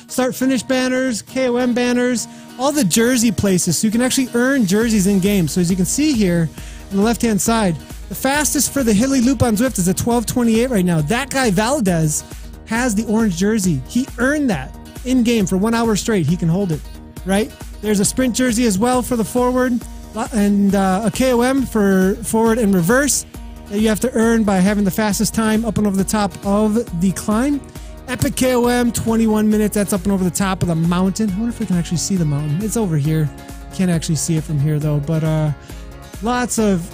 start-finish banners, KOM banners, all the jersey places, so you can actually earn jerseys in-game. So as you can see here on the left-hand side, the fastest for the Hilly Loop on Zwift is a 12:28 right now. That guy, Valdez, has the orange jersey. He earned that in-game for 1 hour straight. He can hold it, right? There's a sprint jersey as well for the forward, and a KOM for forward and reverse that you have to earn by having the fastest time up and over the top of the climb. Epic KOM, 21 minutes. That's up and over the top of the mountain. I wonder if we can actually see the mountain. It's over here. Can't actually see it from here though, but lots of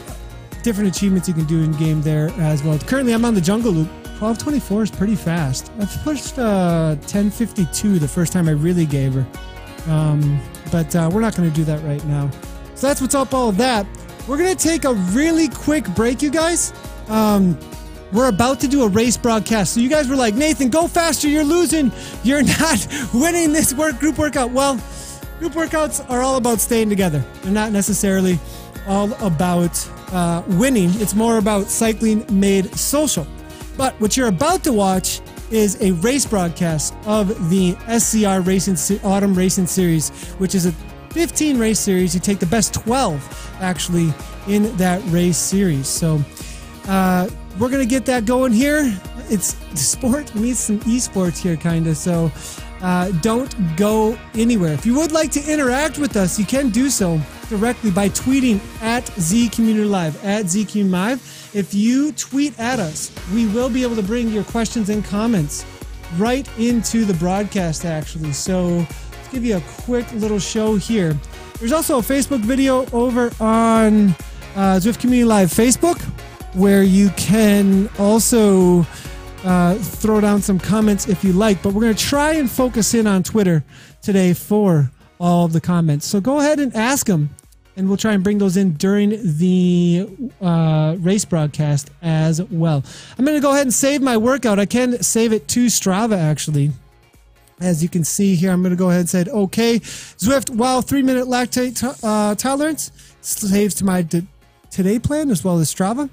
different achievements you can do in game there as well. Currently I'm on the jungle loop. 12:24 is pretty fast. I've pushed 10:52 the first time I really gave her. But we're not going to do that right now. So that's what's up all of that. We're going to take a really quick break, you guys. We're about to do a race broadcast. So you guys were like, Nathan, go faster. You're losing. You're not winning this group workout. Well, group workouts are all about staying together. They're not necessarily all about winning. It's more about cycling made social. But what you're about to watch is a race broadcast of the SCR Racing Autumn Racing Series, which is a 15 race series. You take the best 12 actually in that race series. So we're going to get that going here. It's sport meets some esports here kind of. So don't go anywhere. If you would like to interact with us, you can do so directly by tweeting at ZCommunityLive, at ZCommunityLive. If you tweet at us, we will be able to bring your questions and comments right into the broadcast, actually. So let's give you a quick little show here. There's also a Facebook video over on Zwift Community Live Facebook, where you can also throw down some comments if you like. But we're going to try and focus in on Twitter today for all of the comments. So go ahead and ask them, and we'll try and bring those in during the race broadcast as well. I'm going to go ahead and save my workout. I can save it to Strava, actually. As you can see here, I'm going to go ahead and say, okay, Zwift, wow, 3-minute lactate tolerance. Saves to my today plan as well as Strava.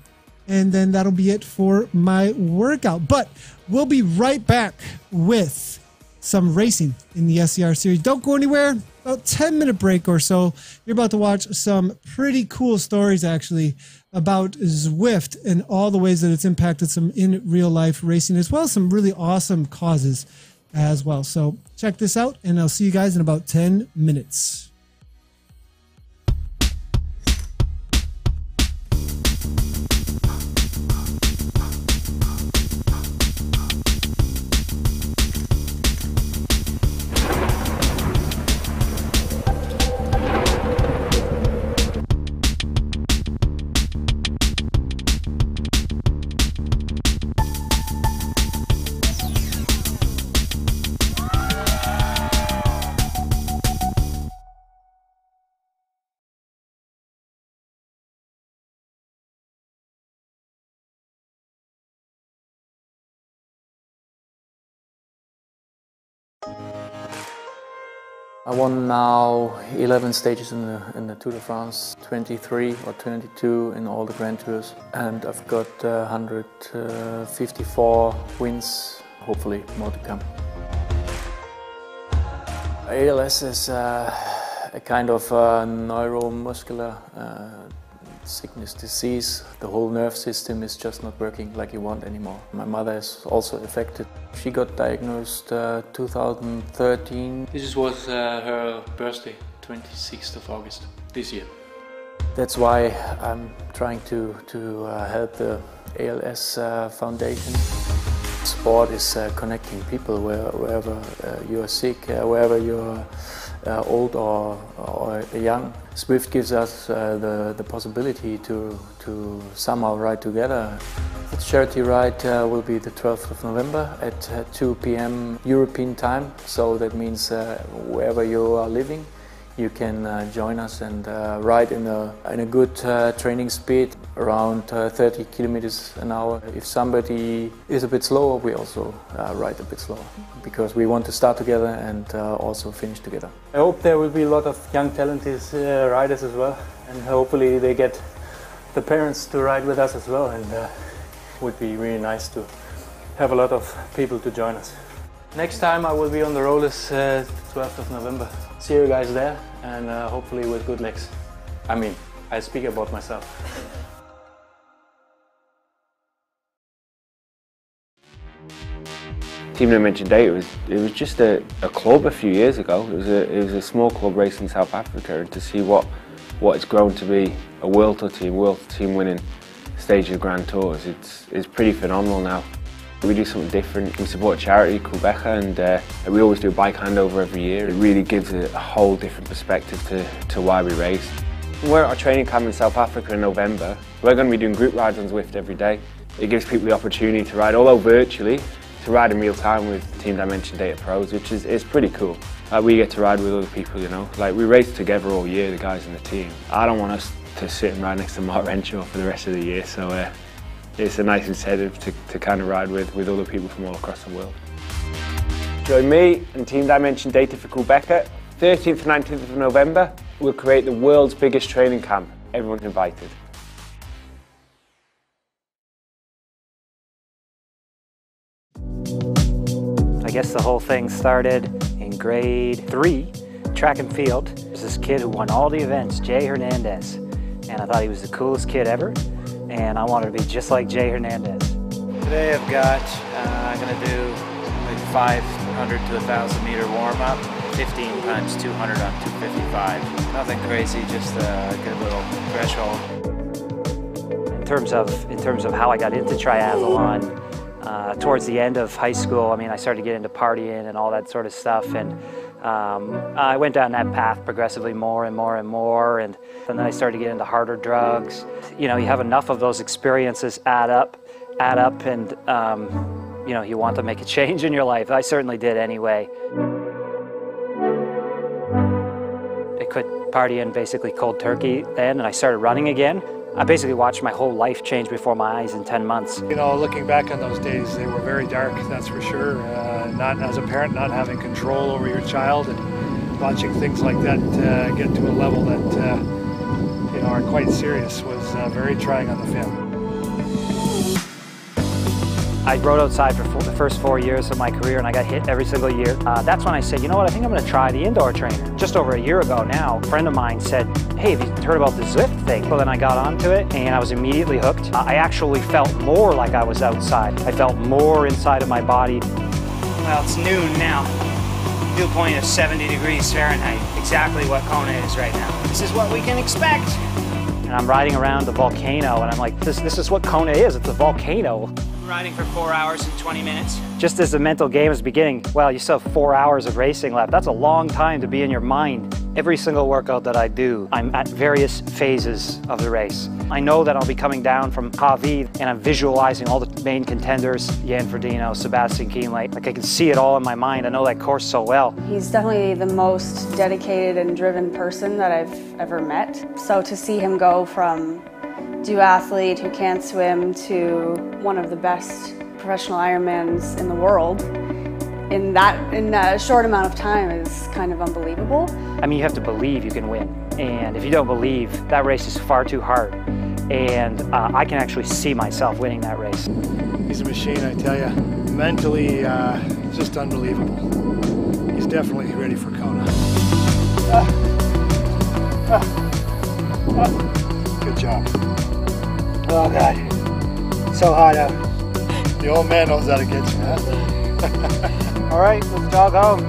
And then that'll be it for my workout. But we'll be right back with some racing in the SCR series. Don't go anywhere. About 10-minute break or so. You're about to watch some pretty cool stories, actually, about Zwift and all the ways that it's impacted some in real life racing, as well as some really awesome causes as well. So check this out, and I'll see you guys in about 10 minutes. I won now 11 stages in the Tour de France, 23 or 22 in all the Grand Tours, and I've got 154 wins, hopefully more to come. ALS is a kind of neuromuscular sickness disease. The whole nerve system is just not working like you want anymore. My mother is also affected. She got diagnosed 2013. This was her birthday, 26th of August this year. That's why I'm trying to help the ALS Foundation. sport is connecting people wherever you are sick, wherever you're old or young. Zwift gives us the possibility to somehow ride together. The charity ride will be the 12th of November at 2 p.m. European time, so that means wherever you are living, you can join us and ride in a good training speed, around 30 kilometers an hour. If somebody is a bit slower, we also ride a bit slower, because we want to start together and also finish together. I hope there will be a lot of young talented riders as well, and hopefully they get the parents to ride with us as well, and it would be really nice to have a lot of people to join us. Next time I will be on the rollers 12th of November. See you guys there, and hopefully with good legs. I mean, I speak about myself. Team Dimension Data, it was just a club a few years ago. It was a small club racing in South Africa, and to see what it's grown to be, a World Team winning stage of the Grand Tours, it's pretty phenomenal now. We do something different. We support a charity called Becca, and we always do a bike handover every year. It really gives a whole different perspective to why we race. We're at our training camp in South Africa in November. We're going to be doing group rides on Zwift every day. It gives people the opportunity to ride, although virtually, to ride in real time with Team Dimension Data Pros, which is pretty cool. We get to ride with other people, you know. Like, we race together all year, the guys in the team. I don't want us to sit and ride next to Mark Renshaw for the rest of the year, so it's a nice incentive to kind of ride with other people from all across the world. Join me and Team Dimension Data for Quebec. 13th and 19th of November, we'll create the world's biggest training camp. Everyone's invited. I guess the whole thing started in grade 3, track and field. There's this kid who won all the events, Jay Hernandez. And I thought he was the coolest kid ever, and I wanted to be just like Jay Hernandez. Today I've got, I'm going to do like 500 to 1,000 meter warm up, 15 times 200 on 255. Nothing crazy, just a good little threshold. In terms of how I got into triathlon, towards the end of high school, I mean, I started to get into partying and all that sort of stuff, and I went down that path progressively more and more and more, and then I started to get into harder drugs. You know, you have enough of those experiences add up, and you know, you want to make a change in your life. I certainly did anyway. I quit partying basically cold turkey then, and I started running again. I basically watched my whole life change before my eyes in 10 months. You know, looking back on those days, they were very dark, that's for sure. Not as a parent, not having control over your child, and watching things like that get to a level that you know, are quite serious was very trying on the family. I rode outside for the first 4 years of my career, and I got hit every single year. That's when I said, you know what, I think I'm going to try the indoor trainer. Just over a year ago now, a friend of mine said, hey, have you heard about the Zwift thing? Well, then I got onto it, and I was immediately hooked. I actually felt more like I was outside. I felt more inside of my body. Well, it's noon now. Dew point of 70 degrees Fahrenheit. Exactly what Kona is right now. This is what we can expect. And I'm riding around the volcano, and I'm like, this is what Kona is. It's a volcano. Riding for 4 hours and 20 minutes. Just as the mental game is beginning, well, you still have 4 hours of racing left. That's a long time to be in your mind. Every single workout that I do, I'm at various phases of the race. I know that I'll be coming down from Hawi, and I'm visualizing all the main contenders, Jan Frodeno, Sebastian Kienle. Like, I can see it all in my mind. I know that course so well. He's definitely the most dedicated and driven person that I've ever met. So to see him go from duathlete who can't swim to one of the best professional Ironmans in the world in a short amount of time is kind of unbelievable. I mean, you have to believe you can win, and if you don't believe, that race is far too hard, and I can actually see myself winning that race. He's a machine, I tell you. Mentally, just unbelievable. He's definitely ready for Kona. Good job. Oh God, so hot out. The old man knows how to get you, huh? All right, let's jog home.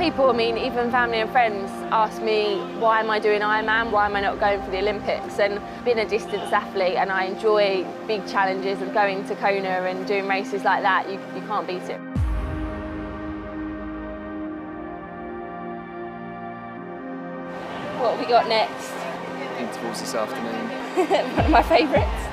people, I mean, even family and friends ask me, why am I doing Ironman? Why am I not going for the Olympics? And being a distance athlete, and I enjoy big challenges of going to Kona and doing races like that, you can't beat it. What have we got next? Intervals this afternoon. One of my favourites.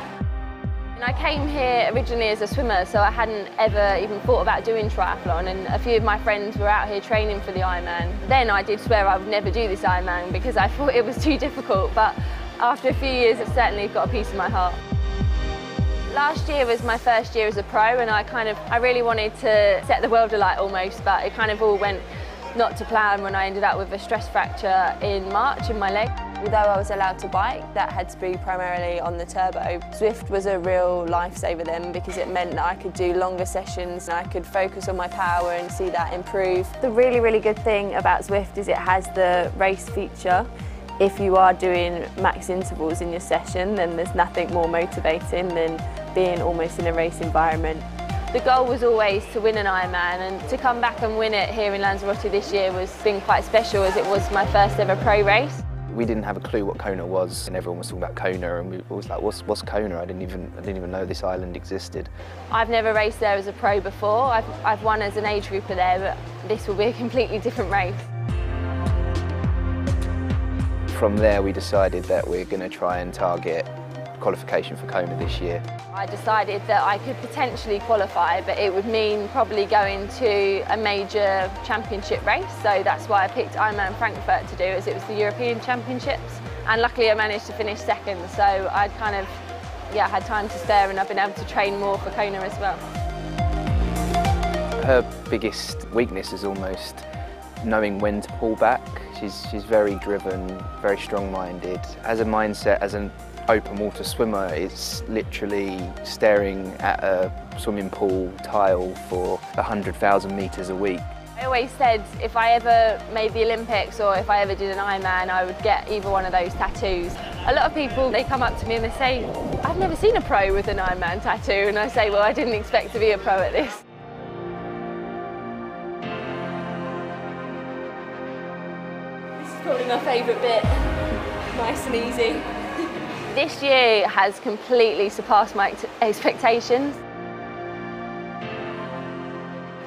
And I came here originally as a swimmer, so I hadn't ever even thought about doing triathlon, and a few of my friends were out here training for the Ironman. Then I did swear I would never do this Ironman because I thought it was too difficult, but after a few years I've certainly got a piece of my heart. Last year was my first year as a pro, and I really wanted to set the world alight almost, but it kind of all went not to plan when I ended up with a stress fracture in March in my leg. Although I was allowed to bike, that had to be primarily on the turbo. Zwift was a real lifesaver then because it meant that I could do longer sessions and I could focus on my power and see that improve. The really, really good thing about Zwift is it has the race feature. If you are doing max intervals in your session, then there's nothing more motivating than being almost in a race environment. The goal was always to win an Ironman, and to come back and win it here in Lanzarote this year has been quite special as it was my first ever pro race. We didn't have a clue what Kona was, and everyone was talking about Kona, and we was like, what's Kona? I didn't even know this island existed. I've never raced there as a pro before. I've won as an age grouper there, but this will be a completely different race. From there, we decided that we're going to try and target qualification for Kona this year. I decided that I could potentially qualify, but it would mean probably going to a major championship race, so that's why I picked Ironman Frankfurt to do, as it was the European Championships, and luckily I managed to finish second, so I'd had time to spare, and I've been able to train more for Kona as well. Her biggest weakness is almost knowing when to pull back. She's very driven, very strong-minded. As a mindset, as an open water swimmer, it's literally staring at a swimming pool tile for 100,000 metres a week. I always said if I ever made the Olympics or if I ever did an Ironman, I would get either one of those tattoos. A lot of people, they come up to me and they say, I've never seen a pro with an Ironman tattoo, and I say, well, I didn't expect to be a pro at this. This is probably my favourite bit, nice and easy. This year has completely surpassed my expectations.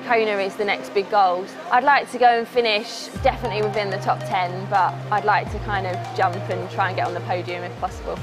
Kona is the next big goal. I'd like to go and finish definitely within the top 10, but I'd like to kind of jump and try and get on the podium if possible.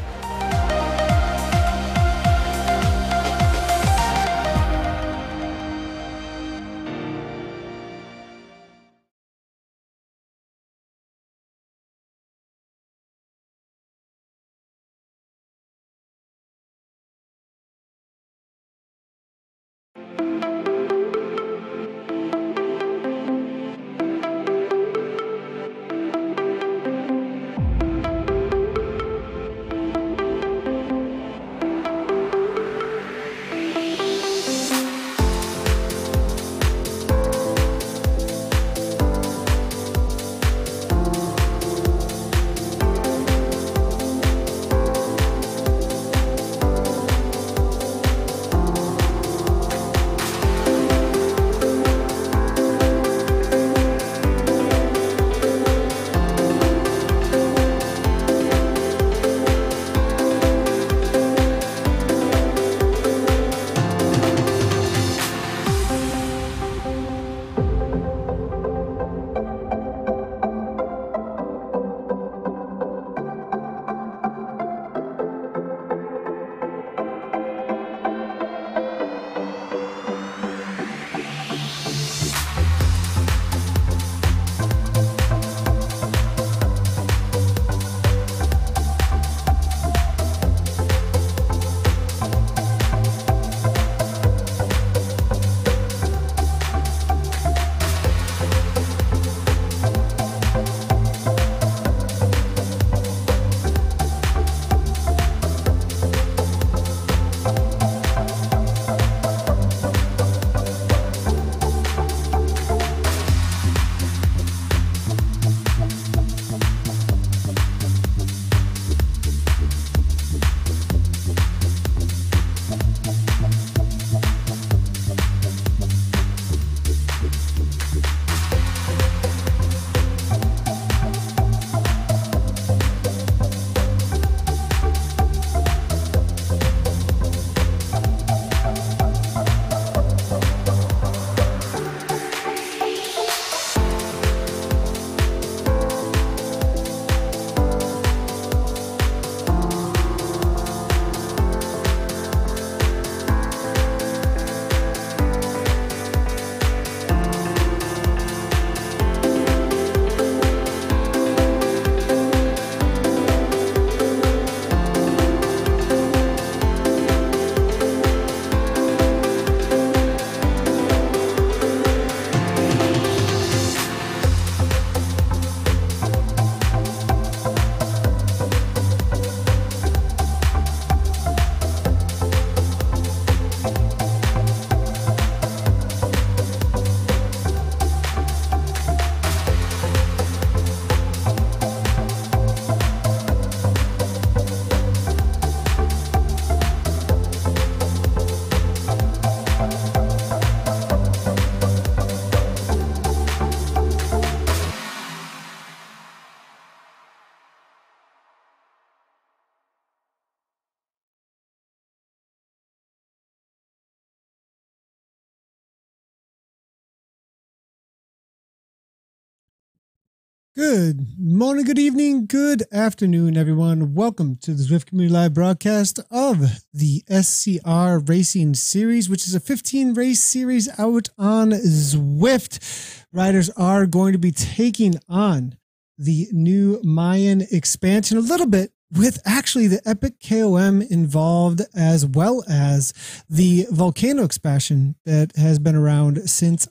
Good morning, good evening, good afternoon, everyone. Welcome to the Zwift Community Live broadcast of the SCR Racing Series, which is a 15-race series out on Zwift. Riders are going to be taking on the new Mayan expansion a little bit, with actually the Epic KOM involved, as well as the Volcano expansion that has been around since,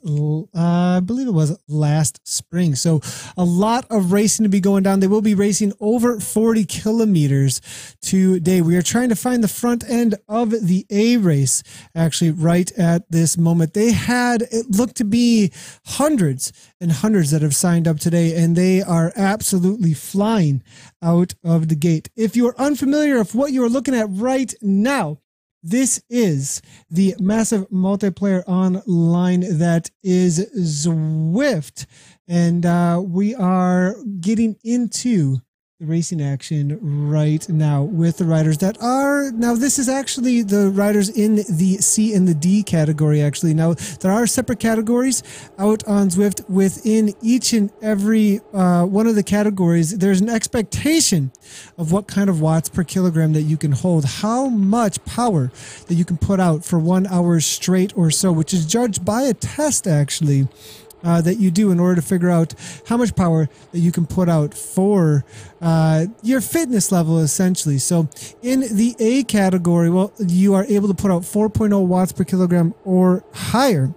I believe it was last spring. So a lot of racing to be going down. They will be racing over 40 kilometers today. We are trying to find the front end of the A race, actually, right at this moment. They had, it looked to be hundreds and hundreds that have signed up today, and they are absolutely flying out of the gate. If you are unfamiliar of what you are looking at right now, this is the massive multiplayer online that is Zwift, and we are getting into the racing action right now with the riders that are, now this is actually the riders in the C and the D category. Actually, now there are separate categories out on Zwift. Within each and every one of the categories, there's an expectation of what kind of watts per kilogram that you can hold, how much power that you can put out for 1 hour straight or so, which is judged by a test actually that you do in order to figure out how much power that you can put out for your fitness level, essentially. So in the A category, well, you are able to put out 4.0 watts per kilogram or higher.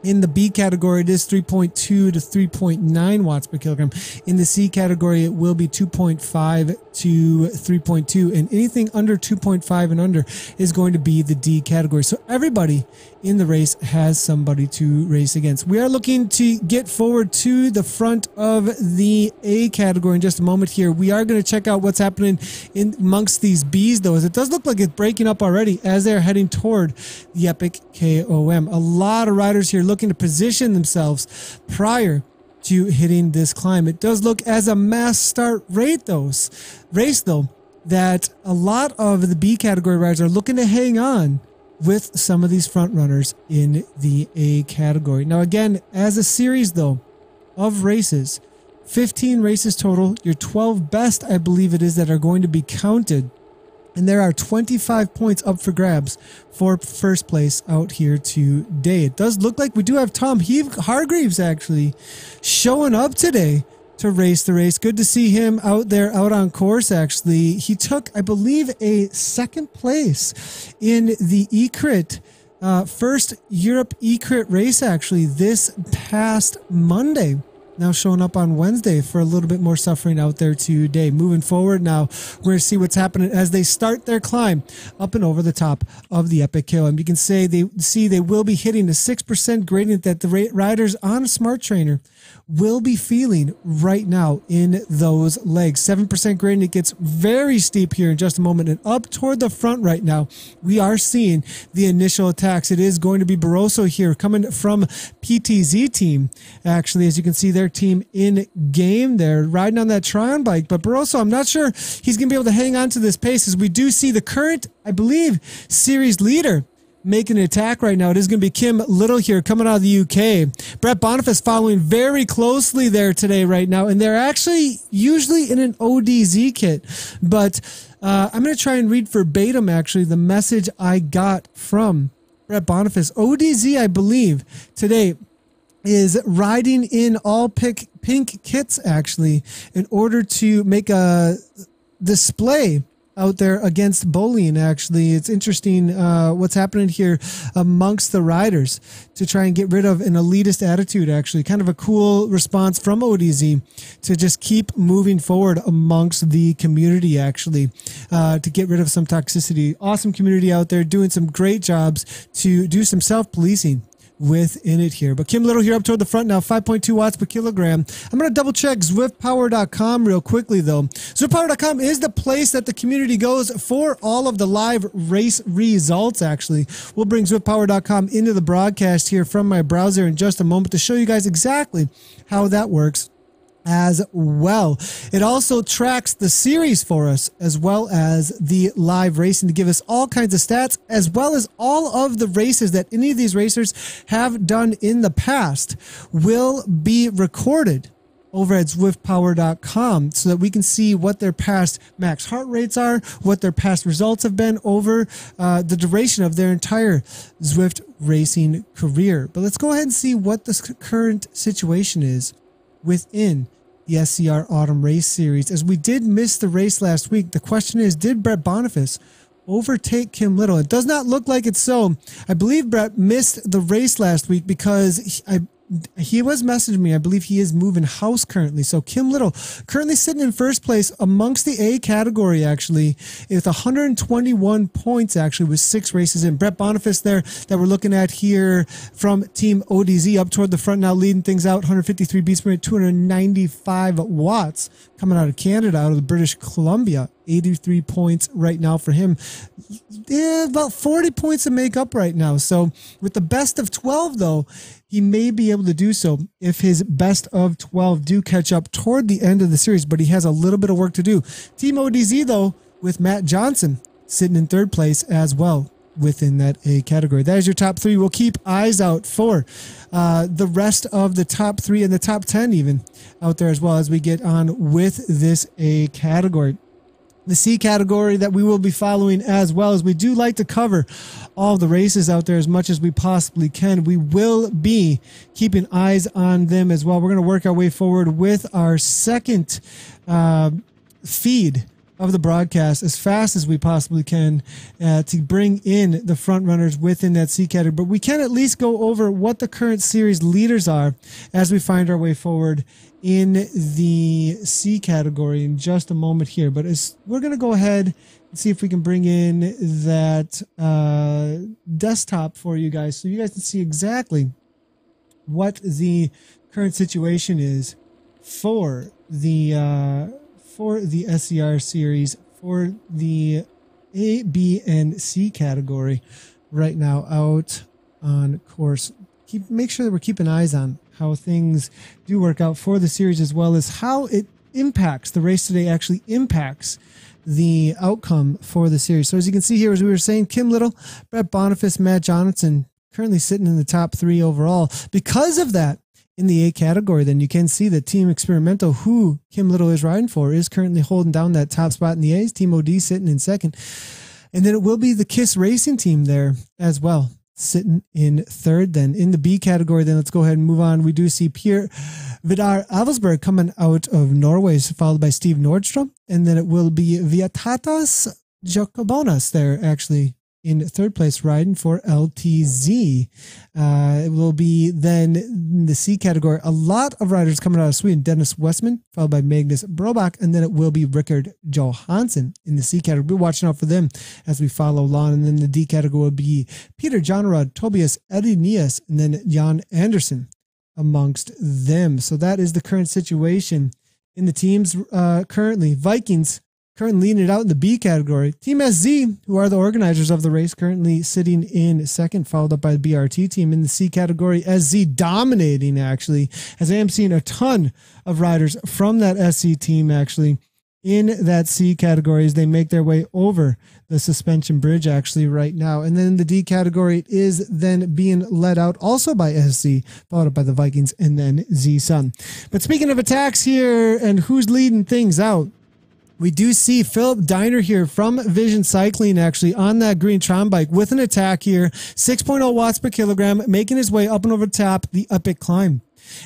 In the B category, it is 3.2 to 3.9 watts per kilogram. In the C category, it will be 2.5 to 3.2. And anything under 2.5 and under is going to be the D category. So everybody in the race has somebody to race against. We are looking to get forward to the front of the A category in just a moment here. We are going to check out what's happening in amongst these Bs, though, as it does look like it's breaking up already as they're heading toward the Epic KOM. A lot of riders here looking to position themselves prior to hitting this climb. It does look as a mass start race though, that a lot of the B category riders are looking to hang on with some of these front runners in the A category. Now again, as a series though of races, 15 races total, your 12 best, I believe it is, that are going to be counted. And there are 25 points up for grabs for first place out here today. It does look like we do have Tom Hargreaves actually showing up today to race the race. Good to see him out there, out on course, actually. He took, I believe, a second place in the eCrit, first Europe eCrit race, actually, this past Monday. Now showing up on Wednesday for a little bit more suffering out there today. Moving forward now, we're going to see what's happening as they start their climb up and over the top of the Epic KOM. You can say they will be hitting the 6% gradient that the riders on a smart trainer will be feeling right now in those legs. 7% gradient. It gets very steep here in just a moment, and up toward the front right now, we are seeing the initial attacks. It is going to be Barroso here coming from PTZ team. Actually, as you can see, their team in game. They're riding on that Tryon bike, but Barroso, I'm not sure he's going to be able to hang on to this pace, as we do see the current, I believe, series leader making an attack right now. It is going to be Kim Little here coming out of the UK. Brett Boniface following very closely there today right now, and they're actually usually in an ODZ kit, but I'm going to try and read verbatim actually the message I got from Brett Boniface. ODZ, I believe, today is riding in all pink kits actually in order to make a display out there against bullying. Actually, it's interesting what's happening here amongst the riders to try and get rid of an elitist attitude. Actually, kind of a cool response from ODZ to just keep moving forward amongst the community, actually, to get rid of some toxicity. Awesome community out there doing some great jobs to do some self-policing within it here. But Kim Little here up toward the front now, 5.2 watts per kilogram. I'm going to double check ZwiftPower.com real quickly though. ZwiftPower.com is the place that the community goes for all of the live race results, actually. We'll bring ZwiftPower.com into the broadcast here from my browser in just a moment to show you guys exactly how that works as well. It also tracks the series for us as well as the live racing to give us all kinds of stats, as well as all of the races that any of these racers have done in the past will be recorded over at zwiftpower.com so that we can see what their past max heart rates are, what their past results have been over the duration of their entire Zwift racing career. But let's go ahead and see what the current situation is within the SCR Autumn Race Series. As we did miss the race last week, the question is, did Brett Boniface overtake Kim Little? It does not look like it's so. I believe Brett missed the race last week because he was messaging me. I believe he is moving house currently. So Kim Little currently sitting in first place amongst the A category, actually, with 121 points, actually, with 6 races in. Brett Boniface there that we're looking at here from Team ODZ up toward the front now, leading things out. 153 beats per minute, 295 watts coming out of Canada, out of the British Columbia. 83 points right now for him. Yeah, about 40 points to make up right now. So with the best of 12, though, he may be able to do so if his best of 12 do catch up toward the end of the series, but he has a little bit of work to do. Team ODZ, though, with Matt Johnson sitting in third place as well within that A category. That is your top 3. We'll keep eyes out for the rest of the top 3 and the top 10 even out there as well as we get on with this A category. The C category that we will be following as well, as we do like to cover all the races out there as much as we possibly can. We will be keeping eyes on them as well. We're going to work our way forward with our second feed of the broadcast as fast as we possibly can to bring in the front runners within that C category. But we can at least go over what the current series leaders are as we find our way forward in the C category in just a moment here. But we're going to go ahead and see if we can bring in that desktop for you guys so you guys can see exactly what the current situation is for the SCR series for the A, B, and C category right now out on course. Make sure that we're keeping eyes on how things do work out for the series, as well as how it impacts the race today, actually impacts the outcome for the series. So as you can see here, as we were saying, Kim Little, Brett Boniface, Matt Johnson currently sitting in the top 3 overall. Because of that, in the A category, then you can see that Team Experimental, who Kim Little is riding for, is currently holding down that top spot in the A's. Team OD sitting in second. And then it will be the KISS Racing team there as well, sitting in third. Then in the B category, then let's go ahead and move on. We do see Pierre Vidar Avelsberg coming out of Norway, followed by Steve Nordstrom. And then it will be Viatatas Jacobonas there, actually, in third place, riding for LTZ. It will be then in the C category, a lot of riders coming out of Sweden. Dennis Westman, followed by Magnus Brobach, and then it will be Rickard Johansson in the C category. We're watching out for them as we follow along. And then the D category will be Peter Johnrod, Tobias Edinius, and then Jan Anderson amongst them. So that is the current situation in the teams currently. Vikings currently leading it out in the B category. Team SZ, who are the organizers of the race, currently sitting in second, followed up by the BRT team. In the C category, SZ dominating, actually, as I am seeing a ton of riders from that SC team, actually, in that C category as they make their way over the suspension bridge, actually, right now. And then the D category is then being led out also by SC, followed up by the Vikings, and then Z Sun. But speaking of attacks here and who's leading things out, we do see Philip Diner here from Vision Cycling, actually, on that green Tron bike with an attack here. 6.0 watts per kilogram, making his way up and over top the Epic Climb.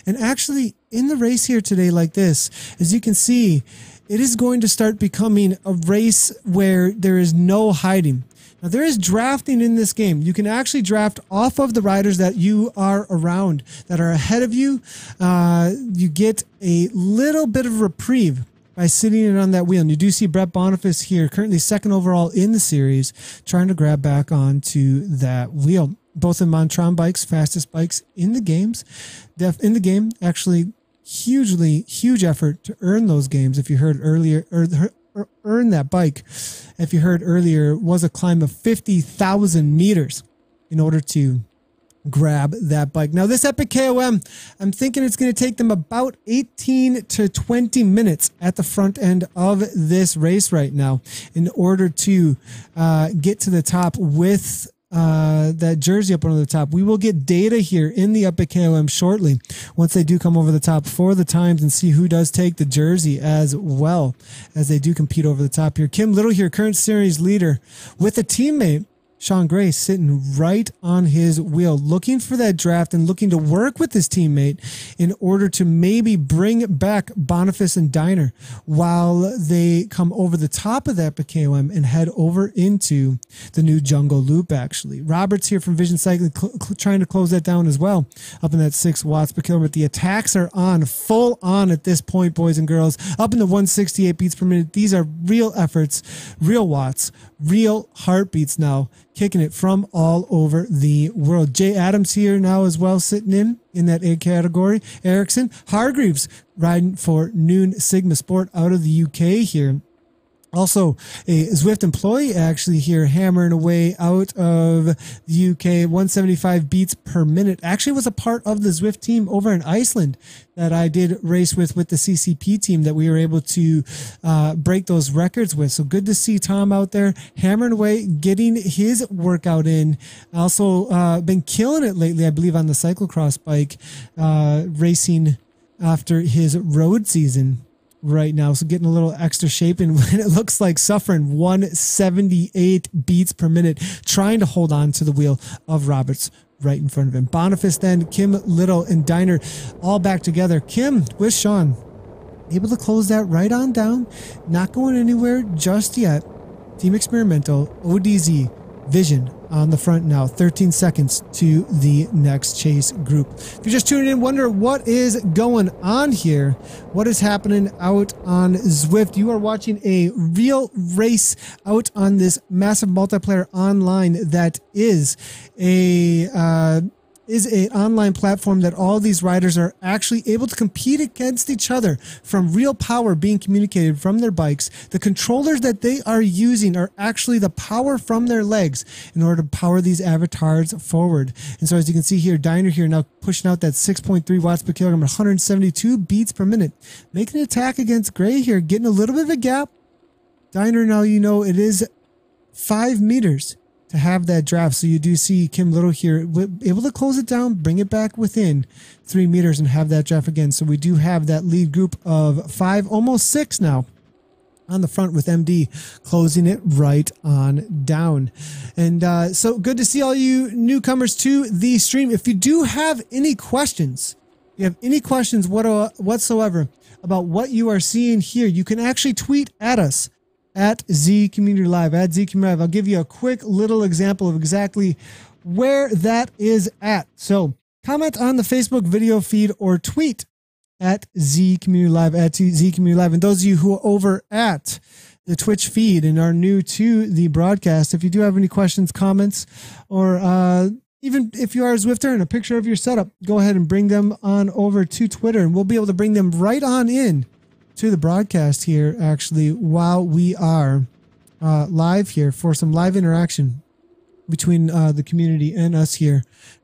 And actually, in the race here today like this, as you can see, it is going to start becoming a race where there is no hiding. Now, there is drafting in this game. You can actually draft off of the riders that you are around, that are ahead of you. You get a little bit of reprieve by sitting in on that wheel. And you do see Brett Boniface here, currently second overall in the series, trying to grab back onto that wheel. Both of them on Tron bikes, fastest bikes in the games. In the game, actually, huge effort to earn those games. If you heard earlier, or earn that bike, if you heard earlier, was a climb of 50,000 meters in order to grab that bike. Now, this Epic KOM, I'm thinking it's going to take them about 18 to 20 minutes at the front end of this race right now in order to get to the top with that jersey up on the top. We will get data here in the Epic KOM shortly once they do come over the top for the times and see who does take the jersey as well as they do compete over the top here. Kim Little here, current series leader with a teammate, Sean Gray, sitting right on his wheel, looking for that draft and looking to work with his teammate in order to maybe bring back Boniface and Diner while they come over the top of that KOM and head over into the new Jungle Loop, actually. Roberts here from Vision Cycling trying to close that down as well, up in that 6 watts per kilometer. The attacks are on, full on at this point, boys and girls, up in the 168 beats per minute. These are real efforts, real watts, real heartbeats now, kicking it from all over the world. Jay Adams here now as well, sitting in that A category. Ericsson, Hargreaves riding for Noon Sigma Sport out of the UK here. Also, a Zwift employee actually here hammering away out of the UK, 175 beats per minute. Actually was a part of the Zwift team over in Iceland that I did race with the CCP team that we were able to break those records with. So good to see Tom out there hammering away, getting his workout in. Also been killing it lately, I believe, on the cyclocross bike, racing after his road season right now, so getting a little extra shape, and it looks like suffering 178 beats per minute, trying to hold on to the wheel of Roberts right in front of him. Boniface then, Kim Little and Diner all back together. Kim with Sean able to close that right on down, not going anywhere just yet. Team Experimental, ODZ, Vision on the front now, 13 seconds to the next chase group. If you're just tuning in, wonder what is going on here, what is happening out on Zwift, you are watching a real race out on this massive multiplayer online that is an online platform that all these riders are actually able to compete against each other from real power being communicated from their bikes. The controllers that they are using are actually the power from their legs in order to power these avatars forward. And so as you can see here, Diner here now pushing out that 6.3 watts per kilogram, 172 beats per minute, making an attack against Gray here, getting a little bit of a gap. Diner now, you know, it is 5 meters to have that draft. So you do see Kim Little here able to close it down, bring it back within 3 meters and have that draft again. So we do have that lead group of 5, almost 6 now on the front, with MD closing it right on down. And so good to see all you newcomers to the stream. If you do have any questions, whatsoever about what you are seeing here, you can actually tweet at us at Z Community Live, at Z Community Live. I'll give you a quick little example of exactly where that is at. So comment on the Facebook video feed or tweet at Z Community Live, at Z Community Live. And those of you who are over at the Twitch feed and are new to the broadcast, if you do have any questions, comments, or even if you are a Zwifter and a picture of your setup, go ahead and bring them on over to Twitter, and we'll be able to bring them right on in to the broadcast here, actually, while we are live here for some live interaction between the community and us here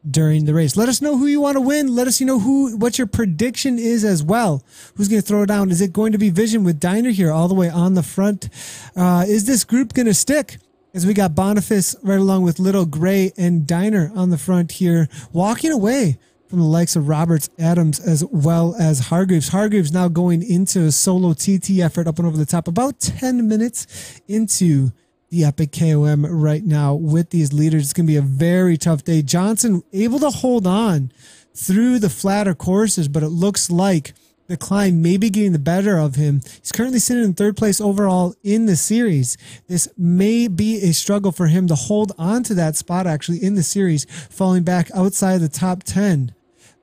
during the race. Let us know who you want to win. Let us know what your prediction is as well. Who's going to throw it down? Is it going to be Vision with Diner here all the way on the front? Is this group going to stick? As we got Boniface right along with Little, Gray, and Diner on the front here, walking away from the likes of Roberts, Adams, as well as Hargreaves. Hargreaves now going into a solo TT effort up and over the top, about 10 minutes into the Epic KOM right now with these leaders. It's going to be a very tough day. Johnson able to hold on through the flatter courses, but it looks like the climb may be getting the better of him. He's currently sitting in 3rd place overall in the series. This may be a struggle for him to hold on to that spot actually in the series, falling back outside the top 10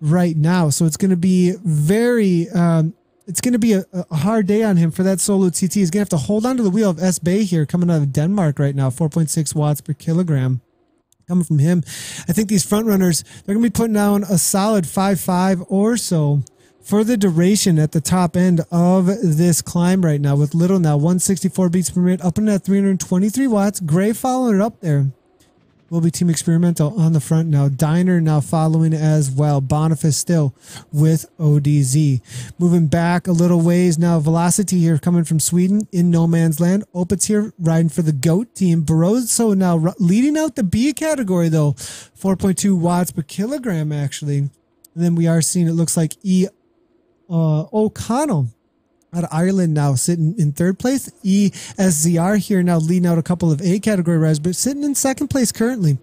right now. So it's going to be it's going to be a hard day on him for that solo TT. He's going to have to hold on to the wheel of S. Bay here, coming out of Denmark right now, 4.6 watts per kilogram coming from him. I think these front runners, they're going to be putting down a solid 5.5 or so for the duration at the top end of this climb right now, with Little now 164 beats per minute, up in that 323 watts. Gray following it up there will be Team Experimental on the front now. Diner now following as well. Boniface still with ODZ. Moving back a little ways now. Velocity here coming from Sweden in no man's land. Opitz here riding for the GOAT team. Barroso now leading out the B category though. 4.2 watts per kilogram actually. And then we are seeing, it looks like O'Connell out of Ireland now sitting in third place. ESZR here now leading out a couple of A category rides, but sitting in second place currently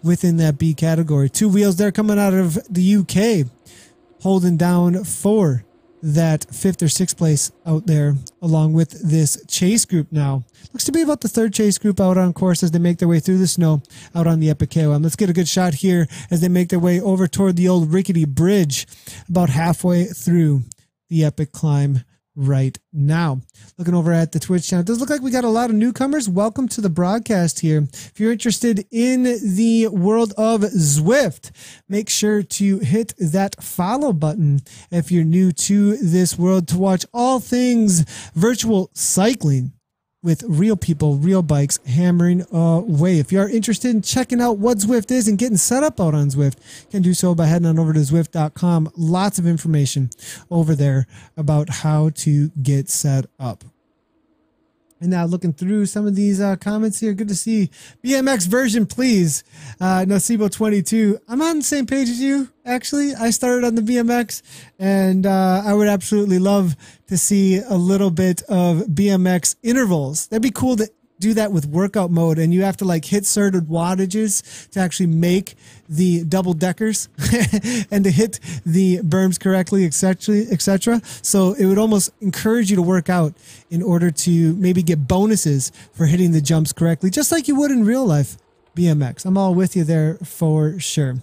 within that B category. Two wheels there coming out of the UK, holding down for that 5th or 6th place out there, along with this chase group now. Looks to be about the third chase group out on course as they make their way through the snow out on the Epic KOM. Let's get a good shot here as they make their way over toward the old rickety bridge about halfway through the Epic climb right now. Looking over at the Twitch channel, it does look like we got a lot of newcomers. Welcome to the broadcast here. If you're interested in the world of Zwift, make sure to hit that follow button if you're new to this world to watch all things virtual cycling with real people, real bikes hammering away. If you are interested in checking out what Zwift is and getting set up out on Zwift, you can do so by heading on over to Zwift.com. Lots of information over there about how to get set up. And now looking through some of these comments here, good to see. BMX version, please. Nocebo22. I'm on the same page as you, actually. I started on the BMX, and I would absolutely love to see a little bit of BMX intervals. That'd be cool to do that with workout mode, and you have to like hit certain wattages to actually make the double deckers and to hit the berms correctly, etc. So it would almost encourage you to work out in order to maybe get bonuses for hitting the jumps correctly, just like you would in real life BMX. I'm all with you there for sure.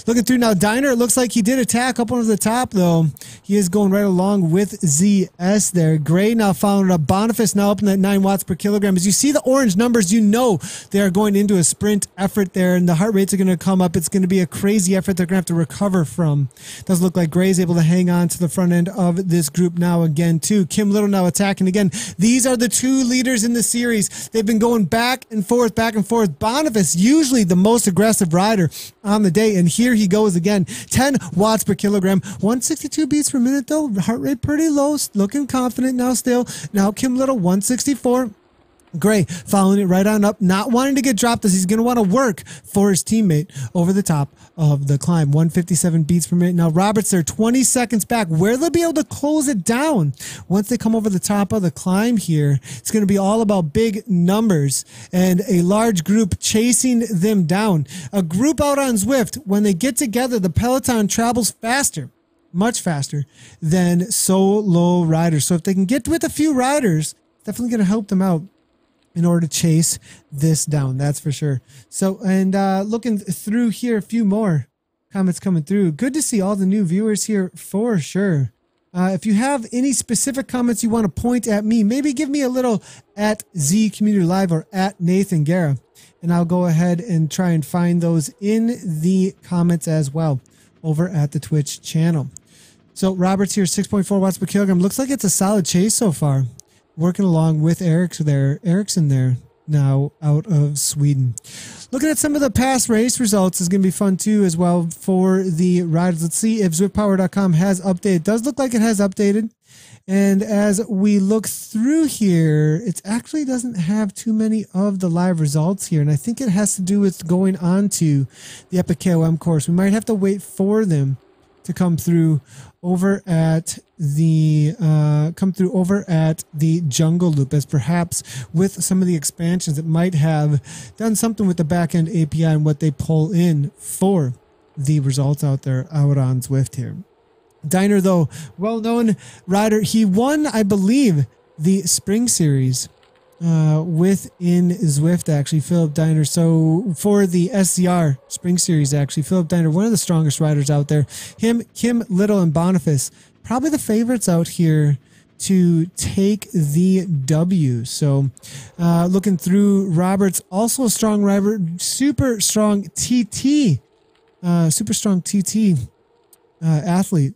Looking through now, Diner, it looks like he did attack up onto the top, though. He is going right along with ZS there. Gray now following up. Boniface now up in that 9 watts per kilogram. As you see the orange numbers, you know they are going into a sprint effort there, and the heart rates are going to come up. It's going to be a crazy effort they're going to have to recover from. Does look like Gray's able to hang on to the front end of this group now again, too. Kim Little now attacking again. These are the two leaders in the series. They've been going back and forth, back and forth. Boniface, usually the most aggressive rider on the day, and here he goes again. 10 watts per kilogram, 162 beats per minute though. Heart rate pretty low, looking confident now still. Now Kim Little, 164. Gray following it right on up, not wanting to get dropped as he's going to want to work for his teammate over the top of the climb. 157 beats per minute. Now Roberts there 20 seconds back. Where they'll be able to close it down once they come over the top of the climb here. It's going to be all about big numbers and a large group chasing them down. A group out on Zwift, when they get together, the peloton travels faster, much faster than solo riders. So if they can get with a few riders, it's definitely going to help them out in order to chase this down. That's for sure. So, and looking through here, a few more comments coming through. Good to see all the new viewers here for sure. If you have any specific comments you want to point at me, maybe give me a little at Z Community Live or at Nathan Guerra, and I'll go ahead and try and find those in the comments as well over at the Twitch channel. So Roberts here, 6.4 watts per kilogram. Looks like it's a solid chase so far. Working along with Ericsson there now out of Sweden. Looking at some of the past race results is going to be fun too as well for the riders. Let's see if ZwiftPower.com has updated. It does look like it has updated. And as we look through here, it actually doesn't have too many of the live results here. And I think it has to do with going on to the Epic KOM course. We might have to wait for them to come through over at the Jungle Loop, as perhaps with some of the expansions it might have done something with the backend API and what they pull in for the results out there out on Zwift here. Diner though, well-known rider, he won, I believe, the Spring Series within Zwift, actually, Philip Diner. So for the SCR Spring Series, actually, Philip Diner, one of the strongest riders out there. Him, Kim Little, and Boniface, probably the favorites out here to take the W. So looking through, Roberts, also a strong rider, super strong TT athlete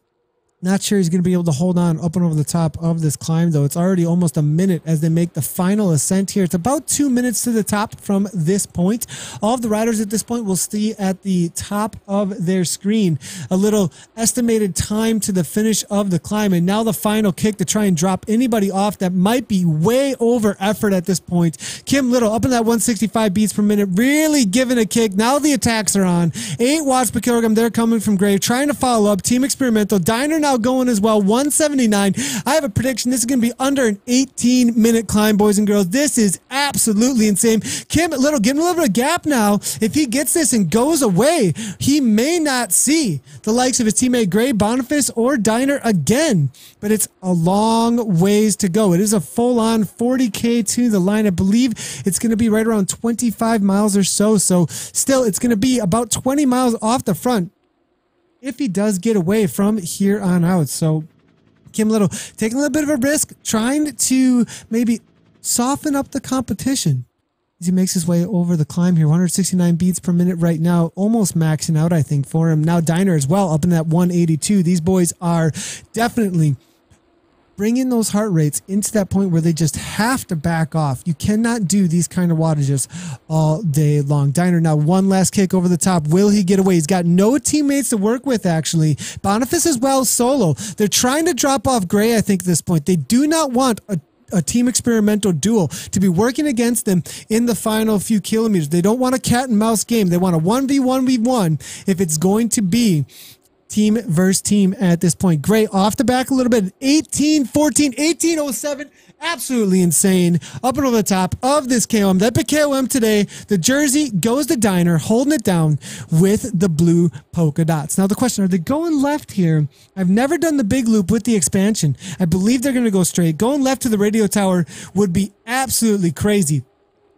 Not sure he's going to be able to hold on up and over the top of this climb, though. It's already almost a minute as they make the final ascent here. It's about 2 minutes to the top from this point. All of the riders at this point will see at the top of their screen a little estimated time to the finish of the climb. And now the final kick to try and drop anybody off that might be way over effort at this point. Kim Little up in that 165 beats per minute, really giving a kick. Now the attacks are on. 8 watts per kilogram. They're coming from Grave, trying to follow up. Team Experimental. Diner now going as well, 179. I have a prediction this is going to be under an 18-minute climb, boys and girls. This is absolutely insane. Kim Little getting a little bit of gap now. If he gets this and goes away, he may not see the likes of his teammate Gray, Boniface, or Diner again. But it's a long ways to go. It is a full-on 40K to the line. I believe it's going to be right around 25 miles or so. So still, it's going to be about 20 miles off the front if he does get away from here on out. So Kim Little taking a little bit of a risk, trying to maybe soften up the competition as he makes his way over the climb here. 169 beats per minute right now, almost maxing out, I think, for him. Now Diner as well, up in that 182. These boys are definitely bringing those heart rates into that point where they just have to back off. You cannot do these kind of wattages all day long. Diner now one last kick over the top. Will he get away? He's got no teammates to work with, actually. Boniface as well, solo. They're trying to drop off Gray, I think, at this point. They do not want a Team Experimental duel to be working against them in the final few kilometers. They don't want a cat and mouse game. They want a 1v1v1 if it's going to be team versus team at this point. Gray off the back a little bit. 18-14, 18-07. Absolutely insane. Up and over the top of this KOM. That big KOM today. The jersey goes to Diner, holding it down with the blue polka dots. Now the question, are they going left here? I've never done the big loop with the expansion. I believe they're going to go straight. Going left to the radio tower would be absolutely crazy,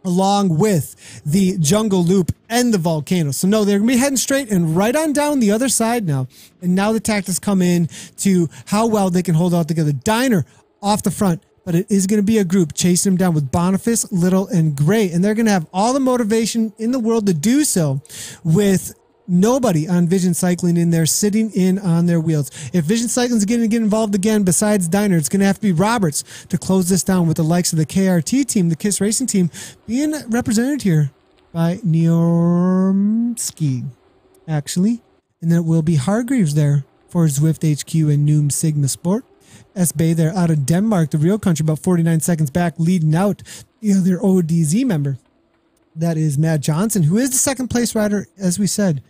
along with the jungle loop and the volcano. So no, they're going to be heading straight and right on down the other side now. And now the tactics come in to how well they can hold out together. Diner off the front, but it is going to be a group chasing him down with Boniface, Little, and Gray. And they're going to have all the motivation in the world to do so with nobody on Vision Cycling in there sitting in on their wheels. If Vision Cycling is going to get involved again besides Diner, it's going to have to be Roberts to close this down, with the likes of the KRT team, the KISS Racing team, being represented here by Niormski, actually. And then it will be Hargreaves there for Zwift HQ and Noom Sigma Sport. S-Bay there out of Denmark, the real country, about 49 seconds back, leading out their ODZ member. That is Matt Johnson, who is the second place rider, as we said,